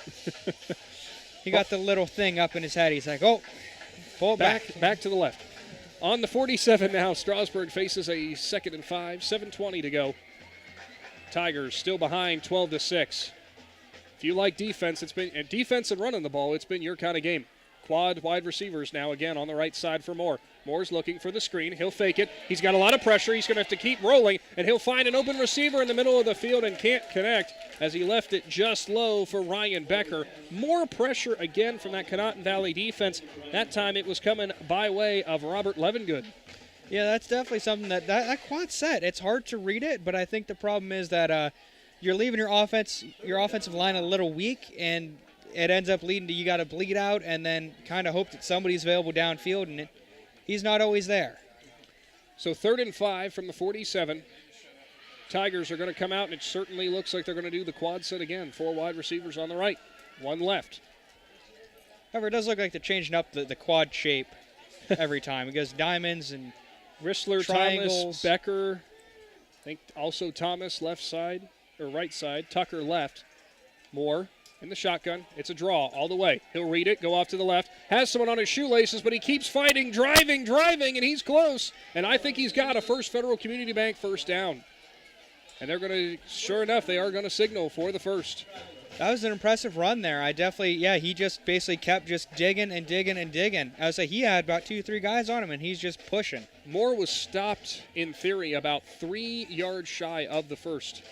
He got the little thing up in his head. He's like, oh, pull it back. Back to the left. On the 47 now, Strasburg faces a 2nd and 5, 7:20 to go. Tigers still behind 12-6. If you like defense, defense and running the ball, it's been your kind of game. Quad wide receivers now again on the right side for Moore. Moore's looking for the screen. He'll fake it. He's got a lot of pressure. He's going to have to keep rolling, and he'll find an open receiver in the middle of the field and can't connect as he left it just low for Ryan Becker. More pressure again from that Conotton Valley defense. That time it was coming by way of Robert Levengood. Yeah, that's definitely something that quad set, it's hard to read it, but I think the problem is that you're leaving your offensive line a little weak, and it ends up leading to you got to bleed out and then kind of hope that somebody's available downfield, and he's not always there. So 3rd and 5 from the 47. Tigers are going to come out, and it certainly looks like they're going to do the quad set again. 4 wide receivers on the right, 1 left. However, it does look like they're changing up the quad shape every time. It goes diamonds and Rissler, triangles. Thomas, Becker. I think also Thomas left side, or right side. Tucker left. Moore in the shotgun. It's a draw all the way. He'll read it, go off to the left. Has someone on his shoelaces, but he keeps fighting, driving, and he's close. And I think he's got a First Federal Community Bank first down. And they're going to, sure enough, they are going to signal for the first. That was an impressive run there. He just basically kept just digging and digging and digging. I would say he had about 2-3 guys on him, and he's just pushing. Moore was stopped, in theory, about 3 yards shy of the first.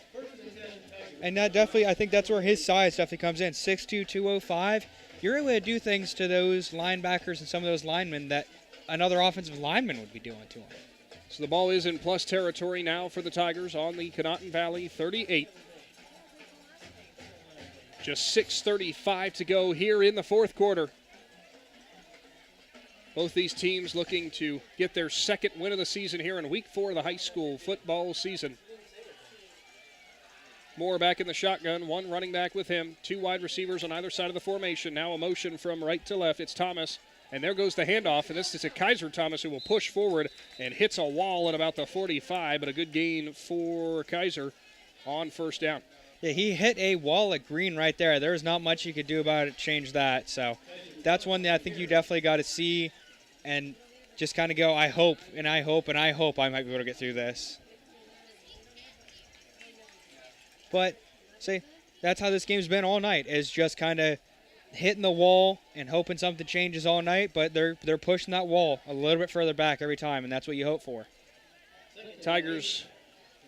And that definitely, I think that's where his size definitely comes in. 6'2", 205. You're able to do things to those linebackers and some of those linemen that another offensive lineman would be doing to him. So the ball is in plus territory now for the Tigers on the Conotton Valley 38. Just 6:35 to go here in the fourth quarter. Both these teams looking to get their second win of the season here in week 4 of the high school football season. Moore back in the shotgun, 1 running back with him, 2 wide receivers on either side of the formation. Now a motion from right to left. It's Thomas, and there goes the handoff, and this is a Kaiser Thomas who will push forward and hits a wall at about the 45, but a good gain for Kaiser on first down. Yeah, he hit a wall of green right there. There's not much you could do about it to change that. So that's one that I think you definitely got to see and just kind of go, I hope I might be able to get through this. But, see, that's how this game's been all night, is just kind of hitting the wall and hoping something changes all night, but they're pushing that wall a little bit further back every time, and that's what you hope for. Tigers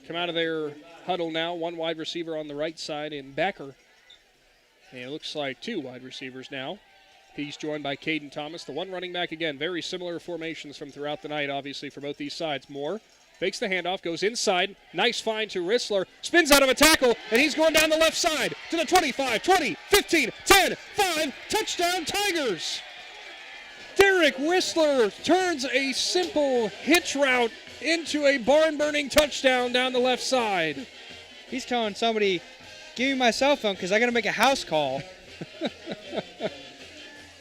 come out of their huddle now, 1 wide receiver on the right side in Becker. And it looks like 2 wide receivers now. He's joined by Caden Thomas. The 1 running back, again, very similar formations from throughout the night, obviously, for both these sides. Moore fakes the handoff, goes inside. Nice find to Rissler. Spins out of a tackle, and he's going down the left side to the 25, 20, 15, 10, 5. Touchdown, Tigers! Derek Rissler turns a simple hitch route into a barn-burning touchdown down the left side. He's telling somebody, give me my cell phone because I got to make a house call.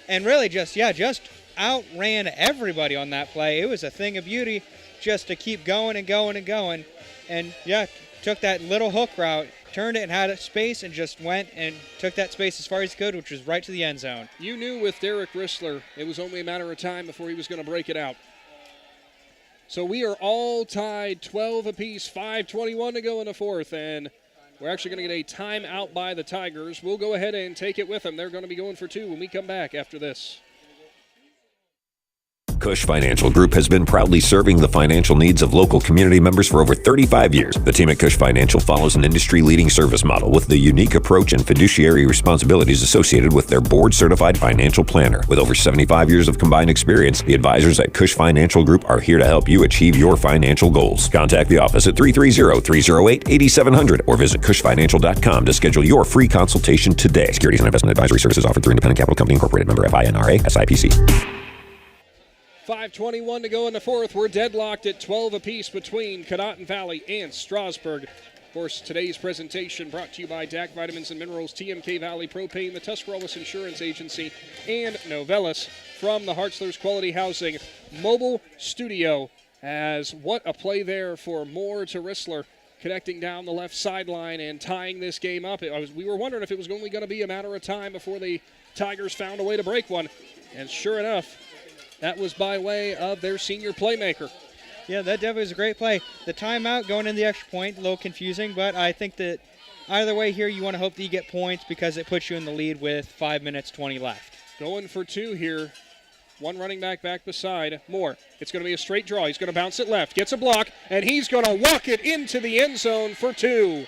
And really just outran everybody on that play. It was a thing of beauty just to keep going and going and going. And, took that little hook route, turned it and had a space and just went and took that space as far as he could, which was right to the end zone. You knew with Derek Rissler it was only a matter of time before he was going to break it out. So we are all tied 12 apiece, 5:21 to go in the fourth, and we're actually going to get a timeout by the Tigers. We'll go ahead and take it with them. They're going to be going for 2 when we come back after this. Cush Financial Group has been proudly serving the financial needs of local community members for over 35 years. The team at Cush Financial follows an industry-leading service model with the unique approach and fiduciary responsibilities associated with their board-certified financial planner. With over 75 years of combined experience, the advisors at Cush Financial Group are here to help you achieve your financial goals. Contact the office at 330-308-8700 or visit cushfinancial.com to schedule your free consultation today. Securities and investment advisory services offered through Independent Capital Company Incorporated, member FINRA, SIPC. 5:21 to go in the fourth. We're deadlocked at 12 apiece between Conotton Valley and Strasburg. Of course, today's presentation brought to you by DAC Vitamins and Minerals, TMK Valley Propane, the Tuscarawas Insurance Agency, and Novelis from the Hartzler's Quality Housing Mobile Studio. As what a play there for Moore to Rissler, connecting down the left sideline and tying this game up. We were wondering if it was only going to be a matter of time before the Tigers found a way to break one. And sure enough, that was by way of their senior playmaker. Yeah, that definitely was a great play. The timeout going in the extra point, a little confusing, but I think that either way here, you want to hope that you get points because it puts you in the lead with 5 minutes, 20 left. Going for 2 here. 1 running back beside Moore. It's going to be a straight draw. He's going to bounce it left, gets a block, and he's going to walk it into the end zone for 2.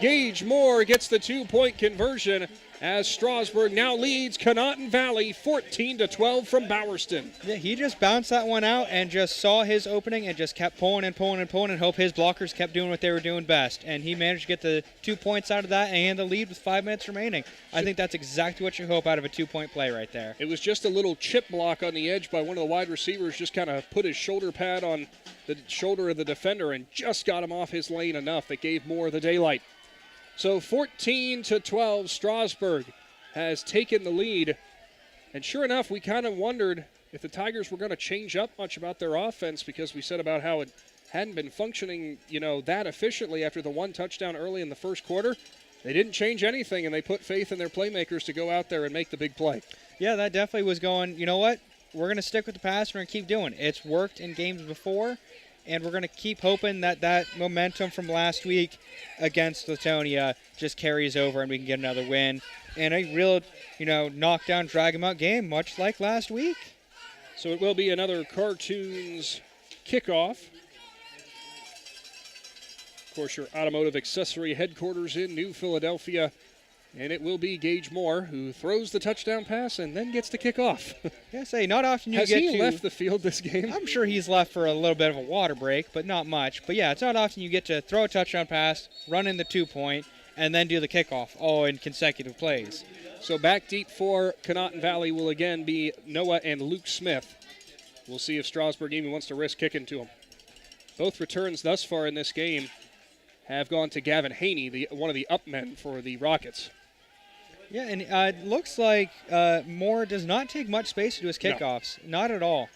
Gage Moore gets the 2-point conversion as Strasburg now leads Conotton Valley 14-12 from Bowerston. Yeah, he just bounced that one out and just saw his opening and just kept pulling and pulling and pulling and hope his blockers kept doing what they were doing best. And he managed to get the 2 points out of that and the lead with 5 minutes remaining. I think that's exactly what you hope out of a 2-point play right there. It was just a little chip block on the edge by one of the wide receivers, just kind of put his shoulder pad on the shoulder of the defender and just got him off his lane enough that gave Moore the daylight. So 14-12, Strasburg has taken the lead. And sure enough, we kind of wondered if the Tigers were going to change up much about their offense, because we said about how it hadn't been functioning, that efficiently after the one touchdown early in the first quarter. They didn't change anything, and they put faith in their playmakers to go out there and make the big play. Yeah, that definitely was going, you know what? We're going to stick with the pass. We're going to keep doing it. It's worked in games before. And we're going to keep hoping that momentum from last week against Latonia just carries over and we can get another win. And a real, knockdown, drag-em-out game, much like last week. So it will be another Cartoons kickoff. Of course, your automotive accessory headquarters in New Philadelphia. And it will be Gage Moore who throws the touchdown pass and then gets to kick off. Not often you Has get he left the field this game? I'm sure he's left for a little bit of a water break, but not much. But yeah, it's not often you get to throw a touchdown pass, run in the 2-point, and then do the kickoff, all in consecutive plays. So back deep for Conotton Valley will again be Noah and Luke Smith. We'll see if Strasburg even wants to risk kicking to him. Both returns thus far in this game have gone to Gavin Haney, one of the up men for the Rockets. Yeah, and it looks like Moore does not take much space to do his kickoffs. No. Not at all.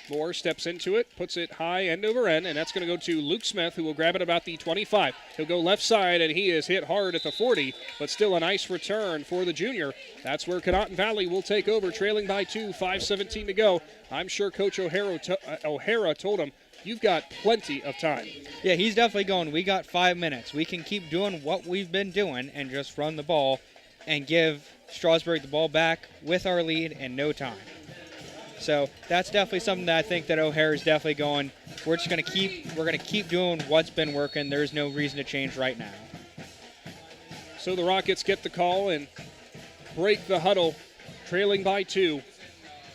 Moore steps into it, puts it high end over end, and that's going to go to Luke Smith, who will grab it about the 25. He'll go left side, and he is hit hard at the 40, but still a nice return for the junior. That's where Conotton Valley will take over, trailing by 2, 5:17 to go. I'm sure Coach O'Hara told him, you've got plenty of time. Yeah, he's definitely going, we got 5 minutes. We can keep doing what we've been doing and just run the ball and give Strasburg the ball back with our lead in no time. So that's definitely something that I think that O'Hara's definitely going, we're going to keep doing what's been working. There's no reason to change right now. So the Rockets get the call and break the huddle, trailing by 2.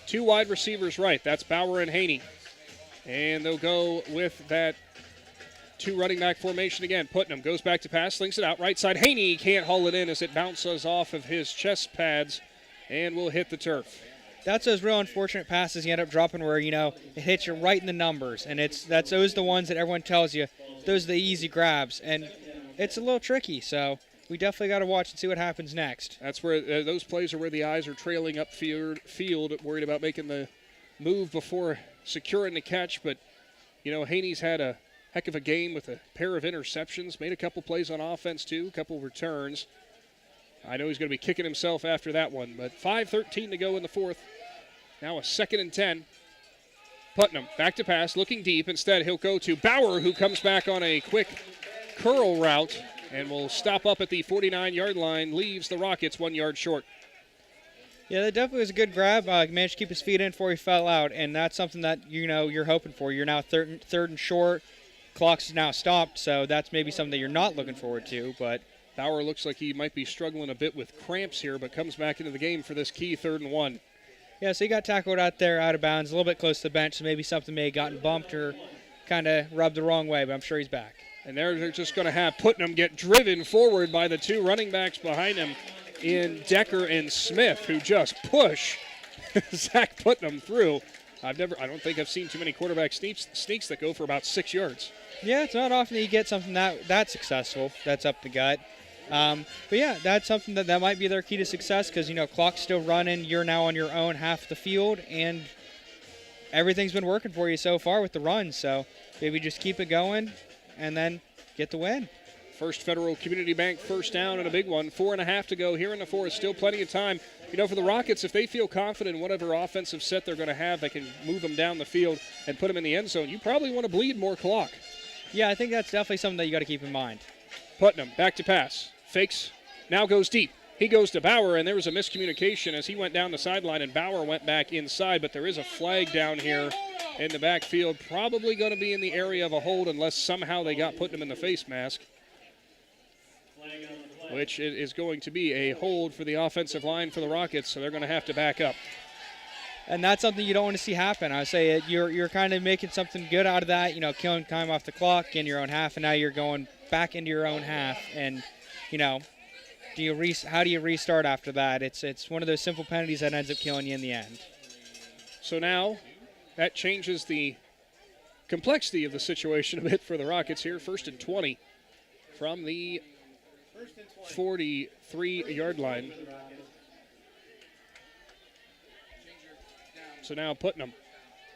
2 wide receivers right. That's Bauer and Haney. And they'll go with that 2 running back formation again. Putnam goes back to pass, slings it out right side. Haney can't haul it in as it bounces off of his chest pads and will hit the turf. That's those real unfortunate passes you end up dropping where, it hits you right in the numbers. And that's those the ones that everyone tells you, those are the easy grabs. And it's a little tricky, so we definitely got to watch and see what happens next. That's where those plays are where the eyes are trailing up field, worried about making the move before securing the catch. But, Haney's had a heck of a game with a pair of interceptions, made a couple plays on offense too, a couple returns. I know he's going to be kicking himself after that one, but 5:13 to go in the fourth. Now a 2nd and 10. Putnam back to pass, looking deep. Instead, he'll go to Bauer, who comes back on a quick curl route and will stop up at the 49-yard line, leaves the Rockets 1 yard short. Yeah, that definitely was a good grab. He managed to keep his feet in before he fell out, and that's something that, you're hoping for. You're now third and short. Clock's now stopped, so that's maybe something that you're not looking forward to. But Bauer looks like he might be struggling a bit with cramps here, but comes back into the game for this key 3rd and 1. Yeah, so he got tackled out there, out of bounds, a little bit close to the bench, so maybe something may have gotten bumped or kind of rubbed the wrong way, but I'm sure he's back. And they're just going to have Putnam get driven forward by the 2 running backs behind him in Decker and Smith, who just push Zach Putnam through. I don't think I've seen too many quarterback sneaks that go for about 6 yards. Yeah, it's not often that you get something that successful that's up the gut. But yeah, that's something that might be their key to success because, clock's still running. You're now on your own half the field, and everything's been working for you so far with the run. So maybe just keep it going and then get the win. First Federal Community Bank first down and a big one. 4.5 to go here in the fourth. Still plenty of time. For the Rockets, if they feel confident in whatever offensive set they're going to have, they can move them down the field and put them in the end zone. You probably want to bleed more clock. Yeah, I think that's definitely something that you got to keep in mind. Putnam back to pass. Fakes. Now goes deep. He goes to Bauer, and there was a miscommunication as he went down the sideline, and Bauer went back inside, but there is a flag down here in the backfield. Probably going to be in the area of a hold unless somehow they got Putnam in the face mask. which is going to be a hold for the offensive line for the Rockets, so they're going to have to back up. And that's something you don't want to see happen. I would say you're kind of making something good out of that, killing time off the clock in your own half, and now you're going back into your own half. And, how do you restart after that? It's one of those simple penalties that ends up killing you in the end. So now that changes the complexity of the situation a bit for the Rockets here. 1st and 20 from the 43-yard line. So now Putnam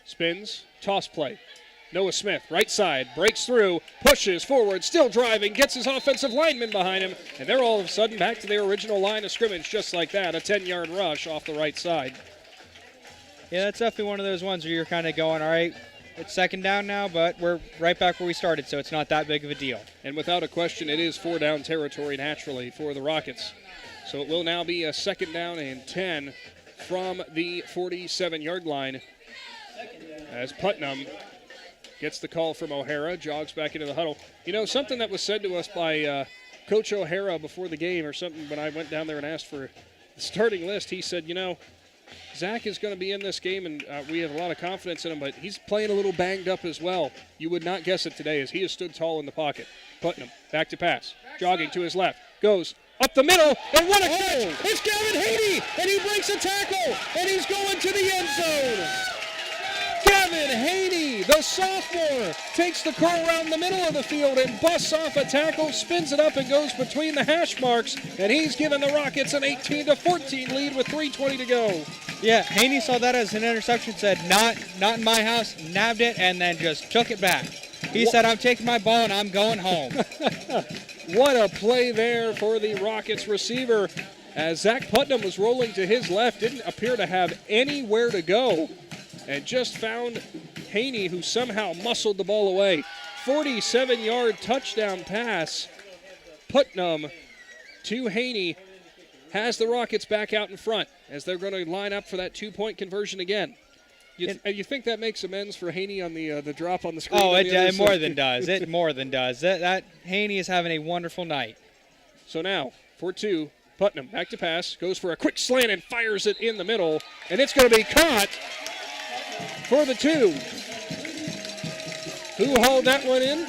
spins, toss play. Noah Smith, right side, breaks through, pushes forward, still driving, gets his offensive lineman behind him, and they're all of a sudden back to their original line of scrimmage just like that, a 10-yard rush off the right side. Yeah, that's definitely one of those ones where you're kind of going, all right, it's 2nd down now, but we're right back where we started, so it's not that big of a deal. And without a question, it is 4-down territory naturally for the Rockets. So it will now be a 2nd down and 10 from the 47-yard line as Putnam gets the call from O'Hara, jogs back into the huddle. Something that was said to us by Coach O'Hara before the game or something when I went down there and asked for the starting list, he said, Zach is going to be in this game, and we have a lot of confidence in him, but he's playing a little banged up as well. You would not guess it today as he has stood tall in the pocket. Putnam, back to pass, jogging to his left, goes up the middle, and what a catch! It's Gavin Haney, and he breaks a tackle, and he's going to the end zone. Gavin Haney, the sophomore, takes the car around the middle of the field and busts off a tackle, spins it up and goes between the hash marks, and he's given the Rockets an 18-14 lead with 3:20 to go. Yeah, Haney saw that as an interception, said, not in my house, nabbed it, and then just took it back. He said, I'm taking my ball and I'm going home. What a play there for the Rockets receiver as Zach Putnam was rolling to his left, didn't appear to have anywhere to go, and just found Haney, who somehow muscled the ball away. 47-yard touchdown pass. Putnam to Haney has the Rockets back out in front as they're going to line up for that 2-point conversion again. You think that makes amends for Haney on the drop on the screen? Oh, it more than does. It more than does. That Haney is having a wonderful night. So now, for 2, Putnam back to pass, goes for a quick slant and fires it in the middle, and it's going to be caught for the 2. Who hauled that one in?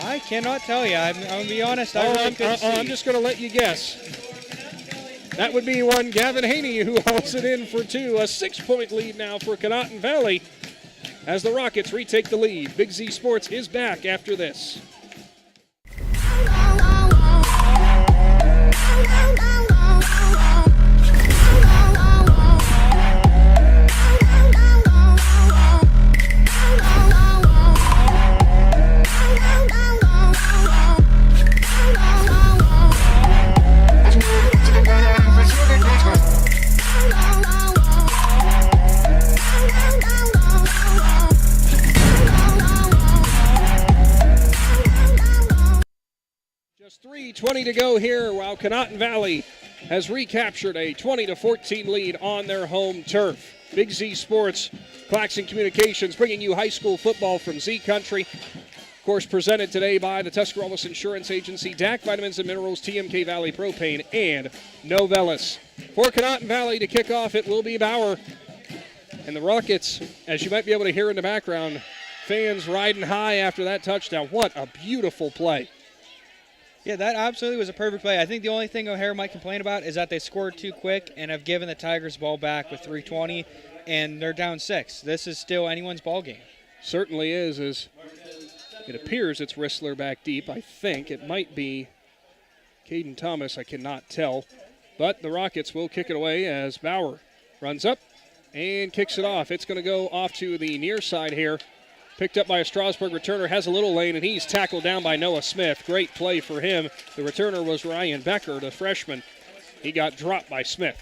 I cannot tell you. I'm going to be honest. I'm just going to let you guess. That would be one Gavin Haney who hauls it in for 2. A 6-point lead now for Conotton Valley as the Rockets retake the lead. Big Z Sports is back after this. Just 3:20 to go here while Conotton Valley has recaptured a 20-14 lead on their home turf. Big Z Sports, Claxon Communications, bringing you high school football from Z Country. Of course, presented today by the Tuscarawas Insurance Agency, DAC Vitamins and Minerals, TMK Valley Propane, and Novelis. For Conotton Valley to kick off, it will be Bauer. And the Rockets, as you might be able to hear in the background, fans riding high after that touchdown. What a beautiful play. Yeah, that absolutely was a perfect play. I think the only thing O'Hara might complain about is that they scored too quick and have given the Tigers ball back with 3:20, and they're down 6. This is still anyone's ball game. Certainly is. As it appears it's Rissler back deep. I think it might be Caden Thomas. I cannot tell. But the Rockets will kick it away as Bauer runs up and kicks it off. It's going to go off to the near side here. Picked up by a Strasburg returner, has a little lane, and he's tackled down by Noah Smith. Great play for him. The returner was Ryan Becker, the freshman. He got dropped by Smith.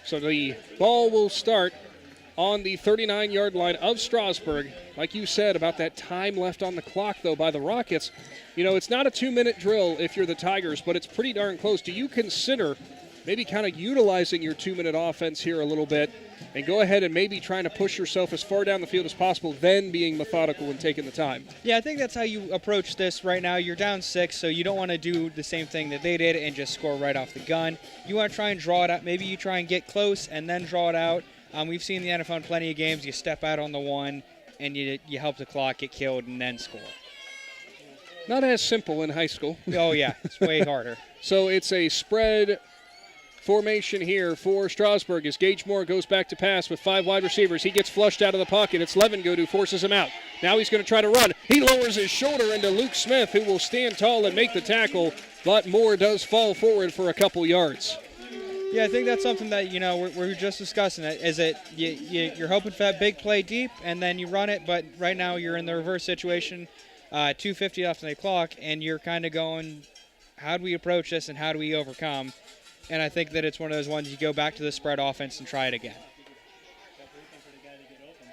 So the ball will start on the 39-yard line of Strasburg. Like you said about that time left on the clock, though, by the Rockets. You know, it's not a 2-minute drill if you're the Tigers, but it's pretty darn close. Do you consider maybe kind of utilizing your 2-minute offense here a little bit and go ahead and maybe trying to push yourself as far down the field as possible, then being methodical and taking the time. Yeah, I think that's how you approach this right now. You're down 6, so you don't want to do the same thing that they did and just score right off the gun. You want to try and draw it out. Maybe you try and get close and then draw it out. We've seen the NFL in plenty of games. You step out on the 1 and you help the clock get killed and then score. Not as simple in high school. Oh, yeah. It's way harder. So it's a spread formation here for Strasburg as Gage Moore goes back to pass with 5 wide receivers. He gets flushed out of the pocket. It's Levengood who forces him out. Now he's going to try to run. He lowers his shoulder into Luke Smith, who will stand tall and make the tackle, but Moore does fall forward for a couple yards. Yeah, I think that's something that, we're just discussing. Is that you're hoping for that big play deep, and then you run it, but right now you're in the reverse situation, 2:50 left on the clock, and you're kind of going, how do we approach this and how do we overcome? And I think that it's one of those ones you go back to the spread offense and try it again.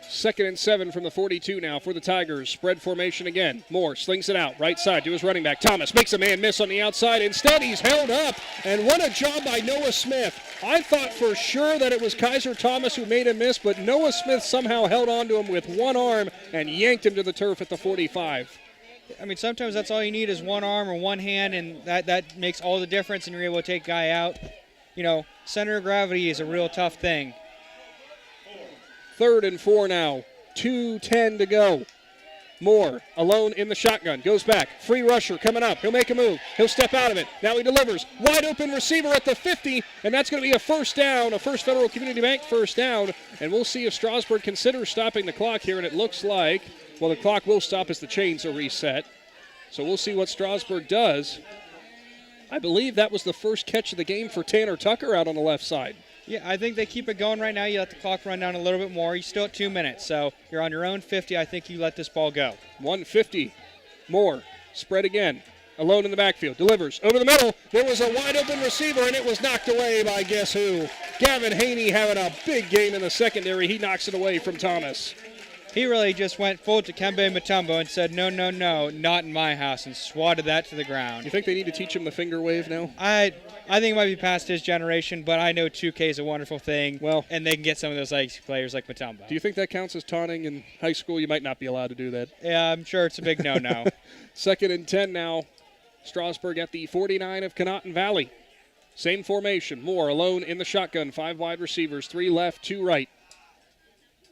2nd and 7 from the 42 now for the Tigers. Spread formation again. Moore slings it out. Right side to his running back. Thomas makes a man miss on the outside. Instead, he's held up. And what a job by Noah Smith. I thought for sure that it was Kaiser Thomas who made him miss, but Noah Smith somehow held on to him with one arm and yanked him to the turf at the 45. I mean, sometimes that's all you need is one arm or one hand, and that makes all the difference, and you're able to take a guy out. Center of gravity is a real tough thing. 3rd and 4 now. 2:10 to go. Moore alone in the shotgun. Goes back. Free rusher coming up. He'll make a move. He'll step out of it. Now he delivers. Wide open receiver at the 50, and that's going to be a first down, a First Federal Community Bank first down. And we'll see if Strasburg considers stopping the clock here, and it looks like, well, the clock will stop as the chains are reset. So we'll see what Strasburg does. I believe that was the first catch of the game for Tanner Tucker out on the left side. Yeah, I think they keep it going right now. You let the clock run down a little bit more. You're still at 2 minutes, so you're on your own 50. I think you let this ball go. 150. Moore, spread again. Alone in the backfield. Delivers. Over the middle. There was a wide open receiver, and it was knocked away by guess who? Gavin Haney having a big game in the secondary. He knocks it away from Thomas. He really just went full to Kembe Mutombo and said, no, not in my house, and swatted that to the ground. You think they need to teach him the finger wave now? I think it might be past his generation, but I know 2K is a wonderful thing, and they can get some of those players like Mutombo. Do you think that counts as taunting in high school? You might not be allowed to do that. Yeah, I'm sure it's a big no-no. 2nd and 10 now. Strasburg at the 49 of Conotton Valley. Same formation. Moore alone in the shotgun. 5 wide receivers, 3 left, 2 right.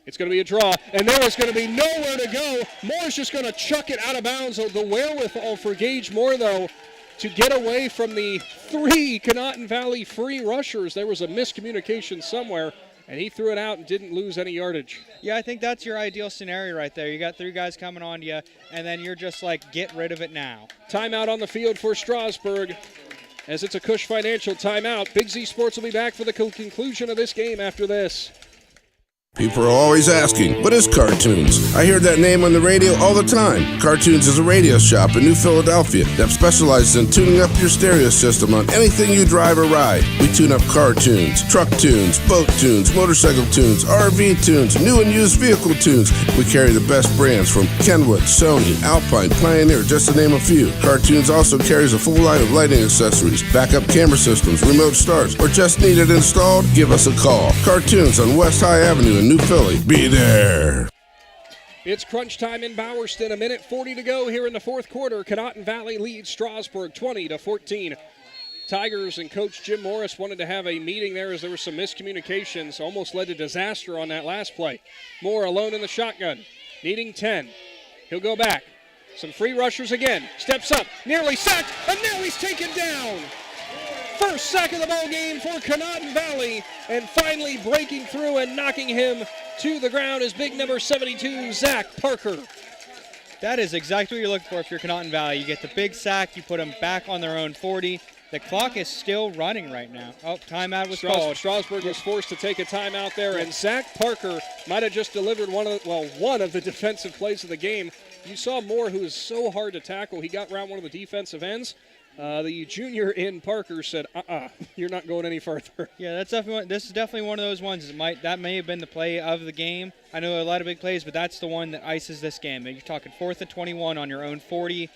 It's going to be a draw, and there is going to be nowhere to go. Moore's just going to chuck it out of bounds. The wherewithal for Gage Moore, though, to get away from the 3 Conotton Valley free rushers. There was a miscommunication somewhere, and he threw it out and didn't lose any yardage. Yeah, I think that's your ideal scenario right there. You got 3 guys coming on to you, and then you're just like, get rid of it now. Timeout on the field for Strasburg, as it's a Cush Financial timeout. Big Z Sports will be back for the conclusion of this game after this. People are always asking, what is Cartoons? I hear that name on the radio all the time. Cartoons is a radio shop in New Philadelphia that specializes in tuning up your stereo system on anything you drive or ride. We tune up car tunes, truck tunes, boat tunes, motorcycle tunes, RV tunes, new and used vehicle tunes. We carry the best brands from Kenwood, Sony, Alpine, Pioneer, just to name a few. Cartoons also carries a full line of lighting accessories, backup camera systems, remote starts, or just need it installed? Give us a call. Cartoons on West High Avenue in New Philly. Be there. It's crunch time in Bowerston. 1:40 to go here in the 4th quarter. Conotton Valley leads Strasburg 20-14. Tigers and Coach Jim Morris wanted to have a meeting there as there were some miscommunications. Almost led to disaster on that last play. Moore alone in the shotgun, needing 10. He'll go back. Some free rushers again. Steps up, nearly sacked, and now he's taken down. First sack of the ball game for Conotton Valley, and finally breaking through and knocking him to the ground is big number 72, Zach Parker. That is exactly what you're looking for if you're Conotton Valley. You get the big sack, you put them back on their own 40. The clock is still running right now. Oh, timeout was called. Strasburg was forced to take a timeout there, and Zach Parker might have just delivered one of the defensive plays of the game. You saw Moore, who is so hard to tackle. He got around one of the defensive ends. The junior in Parker said, you're not going any further. Yeah, this is definitely one of those ones that may have been the play of the game. I know a lot of big plays, but that's the one that ices this game. You're talking 4th and 21 on your own 40,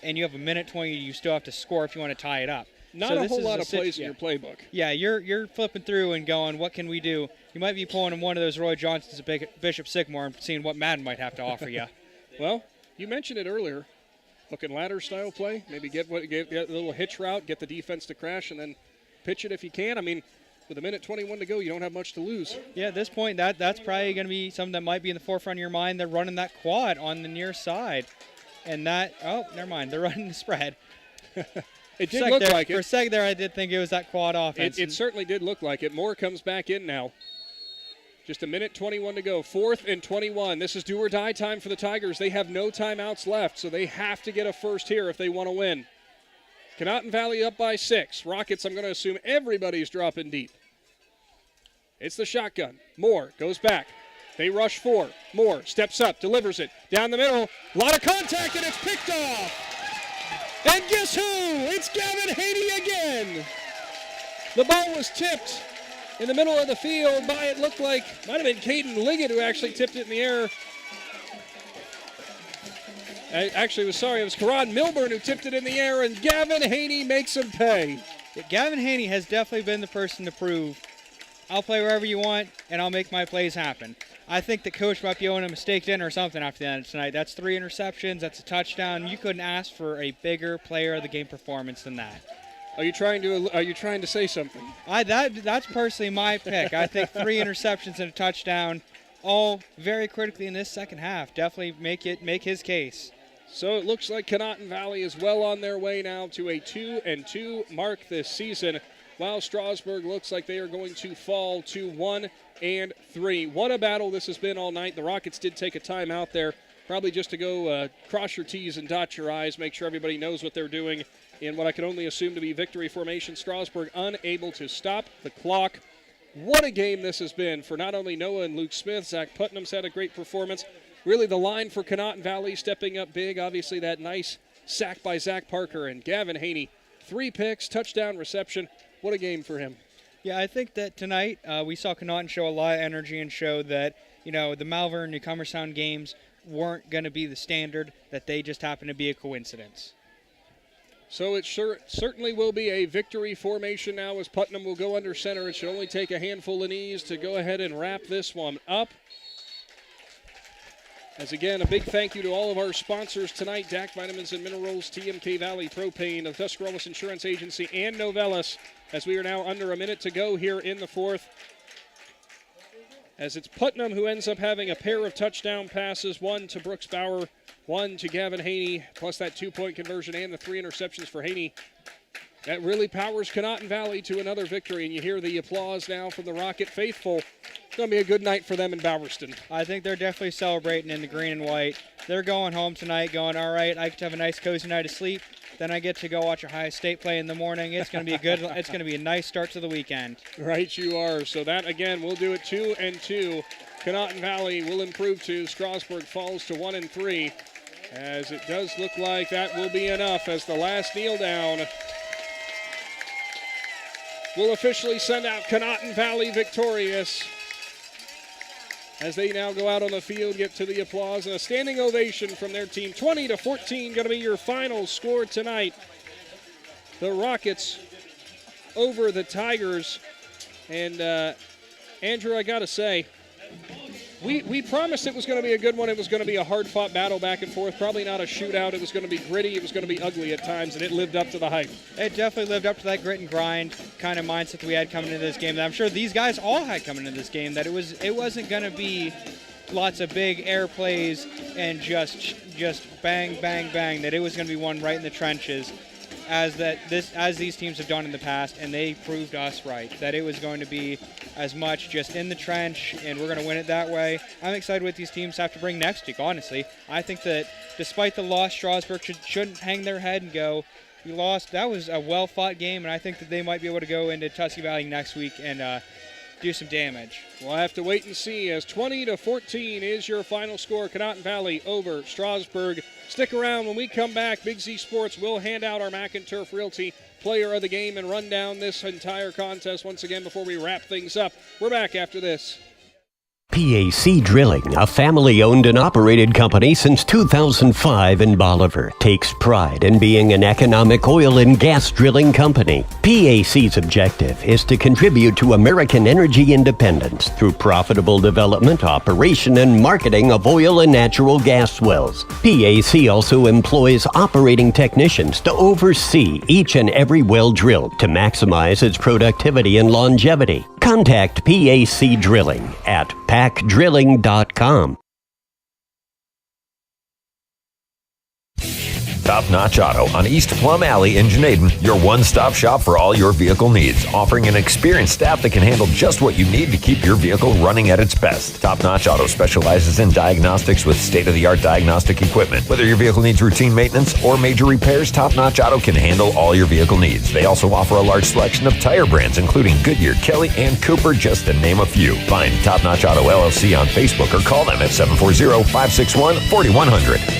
and you have 1:20. You still have to score if you want to tie it up. Not a whole lot of plays in your playbook. Yeah, you're flipping through and going, what can we do? You might be pulling in one of those Roy Johnsons at Bishop Sycamore and seeing what Madden might have to offer you. Well, you mentioned it earlier. Looking ladder-style play, maybe get a little hitch route, get the defense to crash, and then pitch it if you can. I mean, with a minute 21 to go, you don't have much to lose. Yeah, at this point, that's probably going to be something that might be in the forefront of your mind. They're running that quad on the near side. And never mind. They're running the spread. It did look like it. For a second there, I did think it was that quad offense. It certainly did look like it. Moore comes back in now. Just a minute 21 to go. 4th and 21. This is do or die time for the Tigers. They have no timeouts left, so they have to get a first here if they want to win. Conotton Valley up by 6. Rockets, I'm going to assume everybody's dropping deep. It's the shotgun. Moore goes back. They rush 4. Moore steps up, delivers it. Down the middle. A lot of contact, and it's picked off. And guess who? It's Gavin Haney again. The ball was tipped in the middle of the field by, it looked like, might have been Caden Liggett who actually tipped it in the air. It was Karan Milburn who tipped it in the air, and Gavin Haney makes him pay. Yeah, Gavin Haney has definitely been the person to prove, I'll play wherever you want, and I'll make my plays happen. I think the coach might be owing him a steak dinner or something after the end of tonight. That's 3 interceptions. That's a touchdown. You couldn't ask for a bigger player of the game performance than that. Are you trying to say something? That's personally my pick. I think 3 interceptions and a touchdown, all very critically in this second half. Definitely make his case. So it looks like Conotton Valley is well on their way now to a 2-2 mark this season, while Strasburg looks like they are going to fall to 1-3. What a battle this has been all night. The Rockets did take a timeout there, probably just to go cross your T's and dot your I's, make sure everybody knows what they're doing in what I can only assume to be victory formation. Strasburg unable to stop the clock. What a game this has been for not only Noah and Luke Smith. Zach Putnam's had a great performance. Really the line for Conotton Valley stepping up big. Obviously that nice sack by Zach Parker, and Gavin Haney. 3 picks, touchdown reception. What a game for him. Yeah, I think that tonight we saw Conotton show a lot of energy and show that, the Malvern, New Cumberstown games weren't going to be the standard, that they just happened to be a coincidence. So it certainly will be a victory formation now as Putnam will go under center. It should only take a handful of knees to go ahead and wrap this one up. As again, a big thank you to all of our sponsors tonight, DAC Vitamins and Minerals, TMK Valley Propane, the Tuscarawas Insurance Agency, and Novellis, as we are now under a minute to go here in the 4th. As it's Putnam who ends up having a pair of touchdown passes, 1 to Brooks Bauer, 1 to Gavin Haney, plus that 2-point conversion and the 3 interceptions for Haney. That really powers Conotton Valley to another victory, and you hear the applause now from the Rocket faithful. It's going to be a good night for them in Bowerston. I think they're definitely celebrating in the green and white. They're going home tonight going, all right, I get to have a nice cozy night of sleep. Then I get to go watch Ohio State play in the morning. It's going to be it's going to be a nice start to the weekend. Right, you are. So that, again, we'll do it 2-2. Conotton Valley will improve to. Strasburg falls to 1-3. As it does look like that will be enough as the last kneel down will officially send out Conotton Valley victorious as they now go out on the field, get to the applause and a standing ovation from their team. 20-14 going to be your final score tonight. The Rockets over the Tigers. And Andrew, I got to say, we promised it was going to be a good one. It was going to be a hard-fought battle back and forth. Probably not a shootout. It was going to be gritty. It was going to be ugly at times, and it lived up to the hype. It definitely lived up to that grit and grind kind of mindset that we had coming into this game. That I'm sure these guys all had coming into this game. That it wasn't going to be lots of big air plays and just bang, bang, bang. That it was going to be one right in the trenches, as these teams have done in the past, and they proved us right. That it was going to be as much just in the trench, and we're going to win it that way. I'm excited what these teams have to bring next week, honestly. I think that despite the loss, Strasburg shouldn't hang their head and go, we lost. That was a well-fought game, and I think that they might be able to go into Tusky Valley next week and do some damage. We'll have to wait and see as 20-14 is your final score. Conotton Valley over Strasburg. Stick around. When we come back, Big Z Sports will hand out our Mac and Turf Realty Player of the Game and run down this entire contest once again before we wrap things up. We're back after this. PAC Drilling, a family-owned and operated company since 2005 in Bolivar, takes pride in being an economic oil and gas drilling company. PAC's objective is to contribute to American energy independence through profitable development, operation, and marketing of oil and natural gas wells. PAC also employs operating technicians to oversee each and every well drilled to maximize its productivity and longevity. Contact PAC Drilling at pacdrilling.com. Top Notch Auto on East Plum Alley in Janaden, your one-stop shop for all your vehicle needs, offering an experienced staff that can handle just what you need to keep your vehicle running at its best. Top Notch Auto specializes in diagnostics with state-of-the-art diagnostic equipment. Whether your vehicle needs routine maintenance or major repairs, Top Notch Auto can handle all your vehicle needs. They also offer a large selection of tire brands, including Goodyear, Kelly, and Cooper, just to name a few. Find Top Notch Auto LLC on Facebook or call them at 740-561-4100.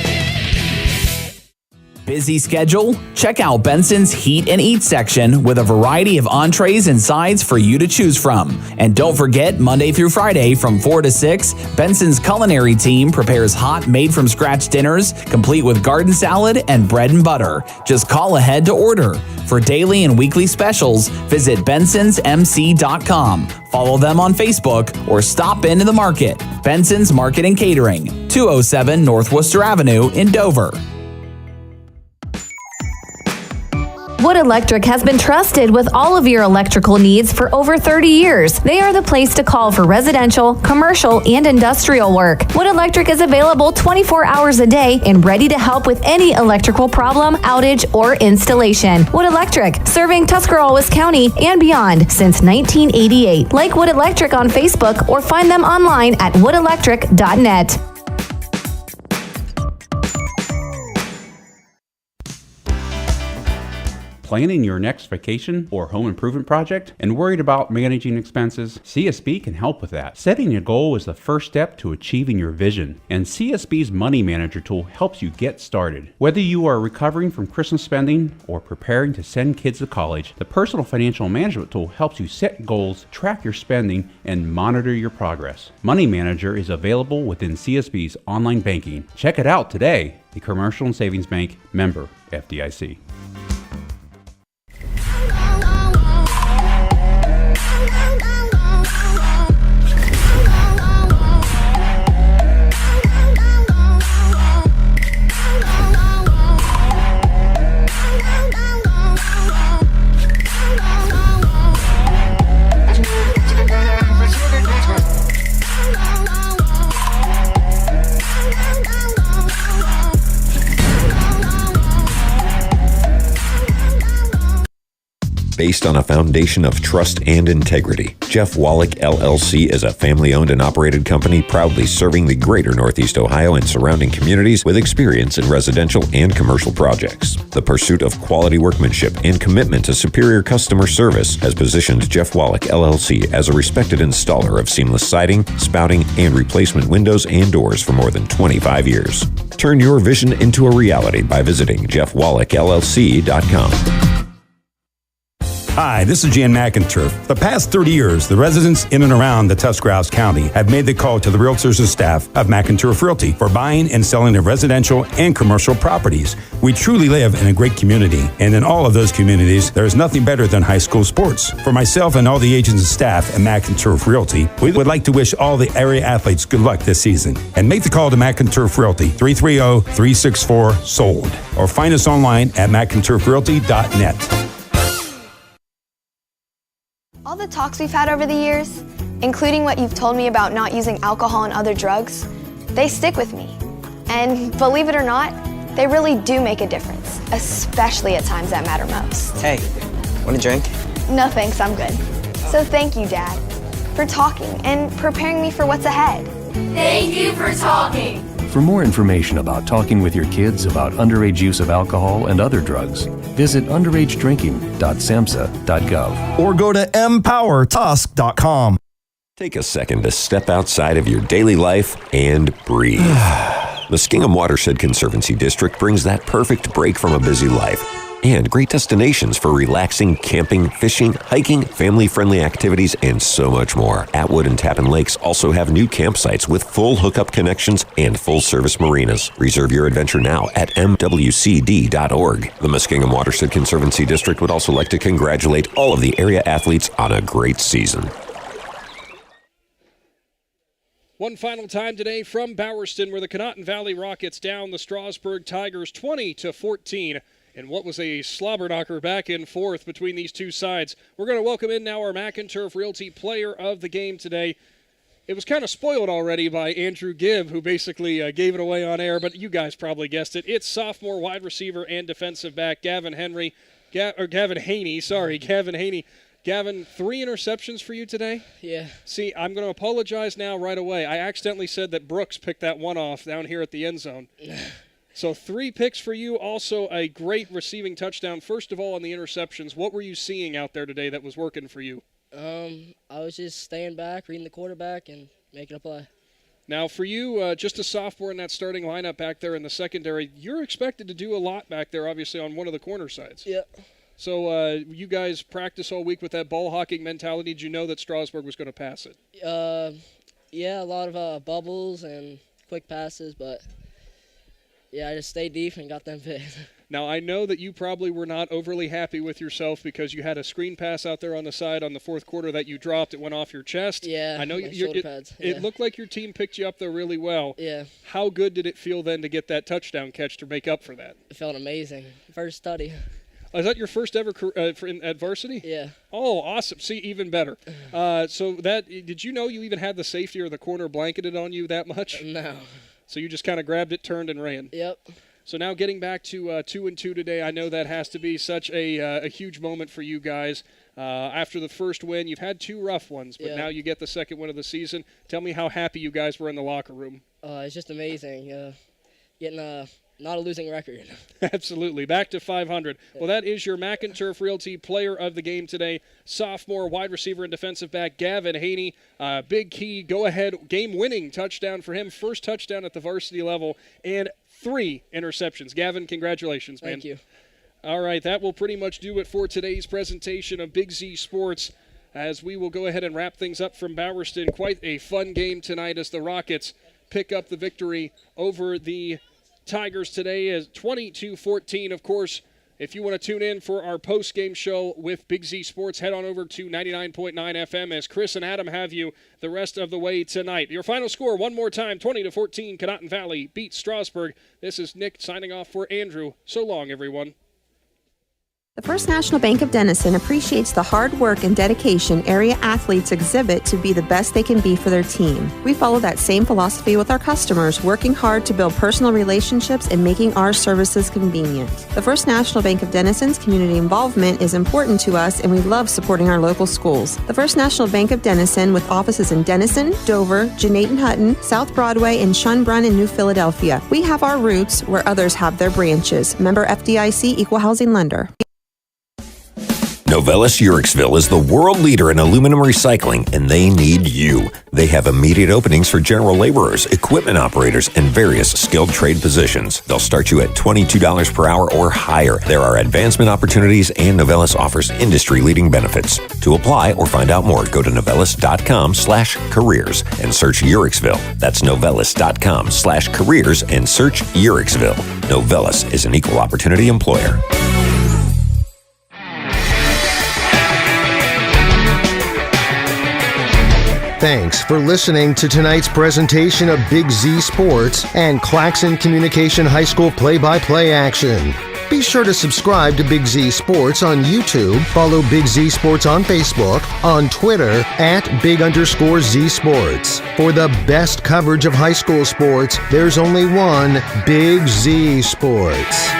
Busy schedule? Check out Benson's Heat and Eat section with a variety of entrees and sides for you to choose from. And don't forget, Monday through Friday from 4 to 6, Benson's culinary team prepares hot, made-from-scratch dinners, complete with garden salad and bread and butter. Just call ahead to order. For daily and weekly specials, visit bensonsmc.com. Follow them on Facebook or stop into the market. Benson's Market and Catering, 207 North Worcester Avenue in Dover. Wood Electric has been trusted with all of your electrical needs for over 30 years. They are the place to call for residential, commercial, and industrial work. Wood Electric is available 24 hours a day and ready to help with any electrical problem, outage, or installation. Wood Electric, serving Tuscarawas County and beyond since 1988. Like Wood Electric on Facebook or find them online at woodelectric.net. Planning your next vacation or home improvement project and worried about managing expenses? CSB can help with that. Setting a goal is the first step to achieving your vision, and CSB's Money Manager tool helps you get started. Whether you are recovering from Christmas spending or preparing to send kids to college, the Personal Financial Management tool helps you set goals, track your spending, and monitor your progress. Money Manager is available within CSB's online banking. Check it out today. The Commercial and Savings Bank, member FDIC. Based on a foundation of trust and integrity, Jeff Wallach LLC is a family-owned and operated company proudly serving the greater Northeast Ohio and surrounding communities with experience in residential and commercial projects. The pursuit of quality workmanship and commitment to superior customer service has positioned Jeff Wallach LLC as a respected installer of seamless siding, spouting, and replacement windows and doors for more than 25 years. Turn your vision into a reality by visiting jeffwallachllc.com. Hi, this is Jan McInturf. The past 30 years, the residents in and around the Tuscarawas County have made the call to the realtors and staff of McInturf Realty for buying and selling of residential and commercial properties. We truly live in a great community, and in all of those communities, there is nothing better than high school sports. For myself and all the agents and staff at McInturf Realty, we would like to wish all the area athletes good luck this season. And make the call to McInturf Realty, 330-364-SOLD, or find us online at McInturfRealty.net. All the talks we've had over the years, including what you've told me about not using alcohol and other drugs, they stick with me. And believe it or not, they really do make a difference, especially at times that matter most. Hey, want a drink? No thanks, I'm good. So thank you, Dad, for talking and preparing me for what's ahead. Thank you for talking. For more information about talking with your kids about underage use of alcohol and other drugs, visit underagedrinking.samhsa.gov or go to empowertusk.com. Take a second to step outside of your daily life and breathe. The Skingham Watershed Conservancy District brings that perfect break from a busy life. and great destinations for relaxing, camping, fishing, hiking, family-friendly activities, and so much more. Atwood and Tappan Lakes also have new campsites with full hookup connections and full-service marinas. Reserve your adventure now at mwcd.org. The Muskingum Watershed Conservancy District would also like to congratulate all of the area athletes on a great season. One final time today from Bowerston, where the Conotton Valley Rockets down the Strasburg Tigers 20-14. And what was a slobber knocker back and forth between these two sides. We're going to welcome in now our McInturf Realty player of the game today. It was kind of spoiled already by Andrew Gibb, who basically gave it away on air, but you guys probably guessed it. It's sophomore wide receiver and defensive back Gavin Haney. Gavin, 3 interceptions for you today? Yeah. See, I'm going to apologize now right away. I accidentally said that Brooks picked that one off down here at the end zone. So 3 picks for you, also a great receiving touchdown. First of all, on the interceptions, what were you seeing out there today that was working for you? I was just staying back, reading the quarterback, and making a play. Now, for you, just a sophomore in that starting lineup back there in the secondary, you're expected to do a lot back there, obviously, on one of the corner sides. Yeah. So you guys practice all week with that ball hawking mentality. Did you know that Strasburg was going to pass it? Yeah, a lot of bubbles and quick passes, but yeah, I just stayed deep and got them picks. Now, I know that you probably were not overly happy with yourself because you had a screen pass out there on the side on the fourth quarter that you dropped. It went off your chest. Yeah, I know pads. Yeah. It looked like your team picked you up there really well. Yeah. How good did it feel then to get that touchdown catch to make up for that? It felt amazing. First study. Is that your first ever at varsity? Yeah. Oh, awesome. See, even better. So did you know you even had the safety or the corner blanketed on you that much? No. So you just kind of grabbed it, turned, and ran? Yep. So now getting back to 2-2 today, I know that has to be such a huge moment for you guys. After the first win, you've had 2 rough ones, but now you get the second win of the season. Tell me how happy you guys were in the locker room. It's just amazing. Getting not a losing record. Absolutely. Back to 500. Well, that is your McInturf Realty player of the game today. Sophomore wide receiver and defensive back Gavin Haney. Big key, go-ahead, game-winning touchdown for him. First touchdown at the varsity level and 3 interceptions. Gavin, congratulations, man. Thank you. All right, that will pretty much do it for today's presentation of Big Z Sports, as we will go ahead and wrap things up from Bowerston. Quite a fun game tonight as the Rockets pick up the victory over the Tigers today as 22-14. Of course, if you want to tune in for our post-game show with Big Z Sports, head on over to 99.9 FM as Chris and Adam have you the rest of the way tonight. Your final score, one more time, 20-14, Conotton Valley beats Strasburg. This is Nick signing off for Andrew. So long, everyone. The First National Bank of Denison appreciates the hard work and dedication area athletes exhibit to be the best they can be for their team. We follow that same philosophy with our customers, working hard to build personal relationships and making our services convenient. The First National Bank of Denison's community involvement is important to us, and we love supporting our local schools. The First National Bank of Denison, with offices in Denison, Dover, Jeanette and Hutton, South Broadway, and Schunbrunn in New Philadelphia. We have our roots where others have their branches. Member FDIC, Equal Housing Lender. Novelis Urixville is the world leader in aluminum recycling, and they need you. They have immediate openings for general laborers, equipment operators, and various skilled trade positions. They'll start you at $22 per hour or higher. There are advancement opportunities, and Novelis offers industry-leading benefits. To apply or find out more, go to novelis.com/careers and search Urixville. That's novelis.com/careers and search Urixville. Novelis is an equal opportunity employer. Thanks for listening to tonight's presentation of Big Z Sports and Claxon Communication High School play-by-play action. Be sure to subscribe to Big Z Sports on YouTube, follow Big Z Sports on Facebook, on Twitter @Big_Z Sports. For the best coverage of high school sports, there's only one Big Z Sports.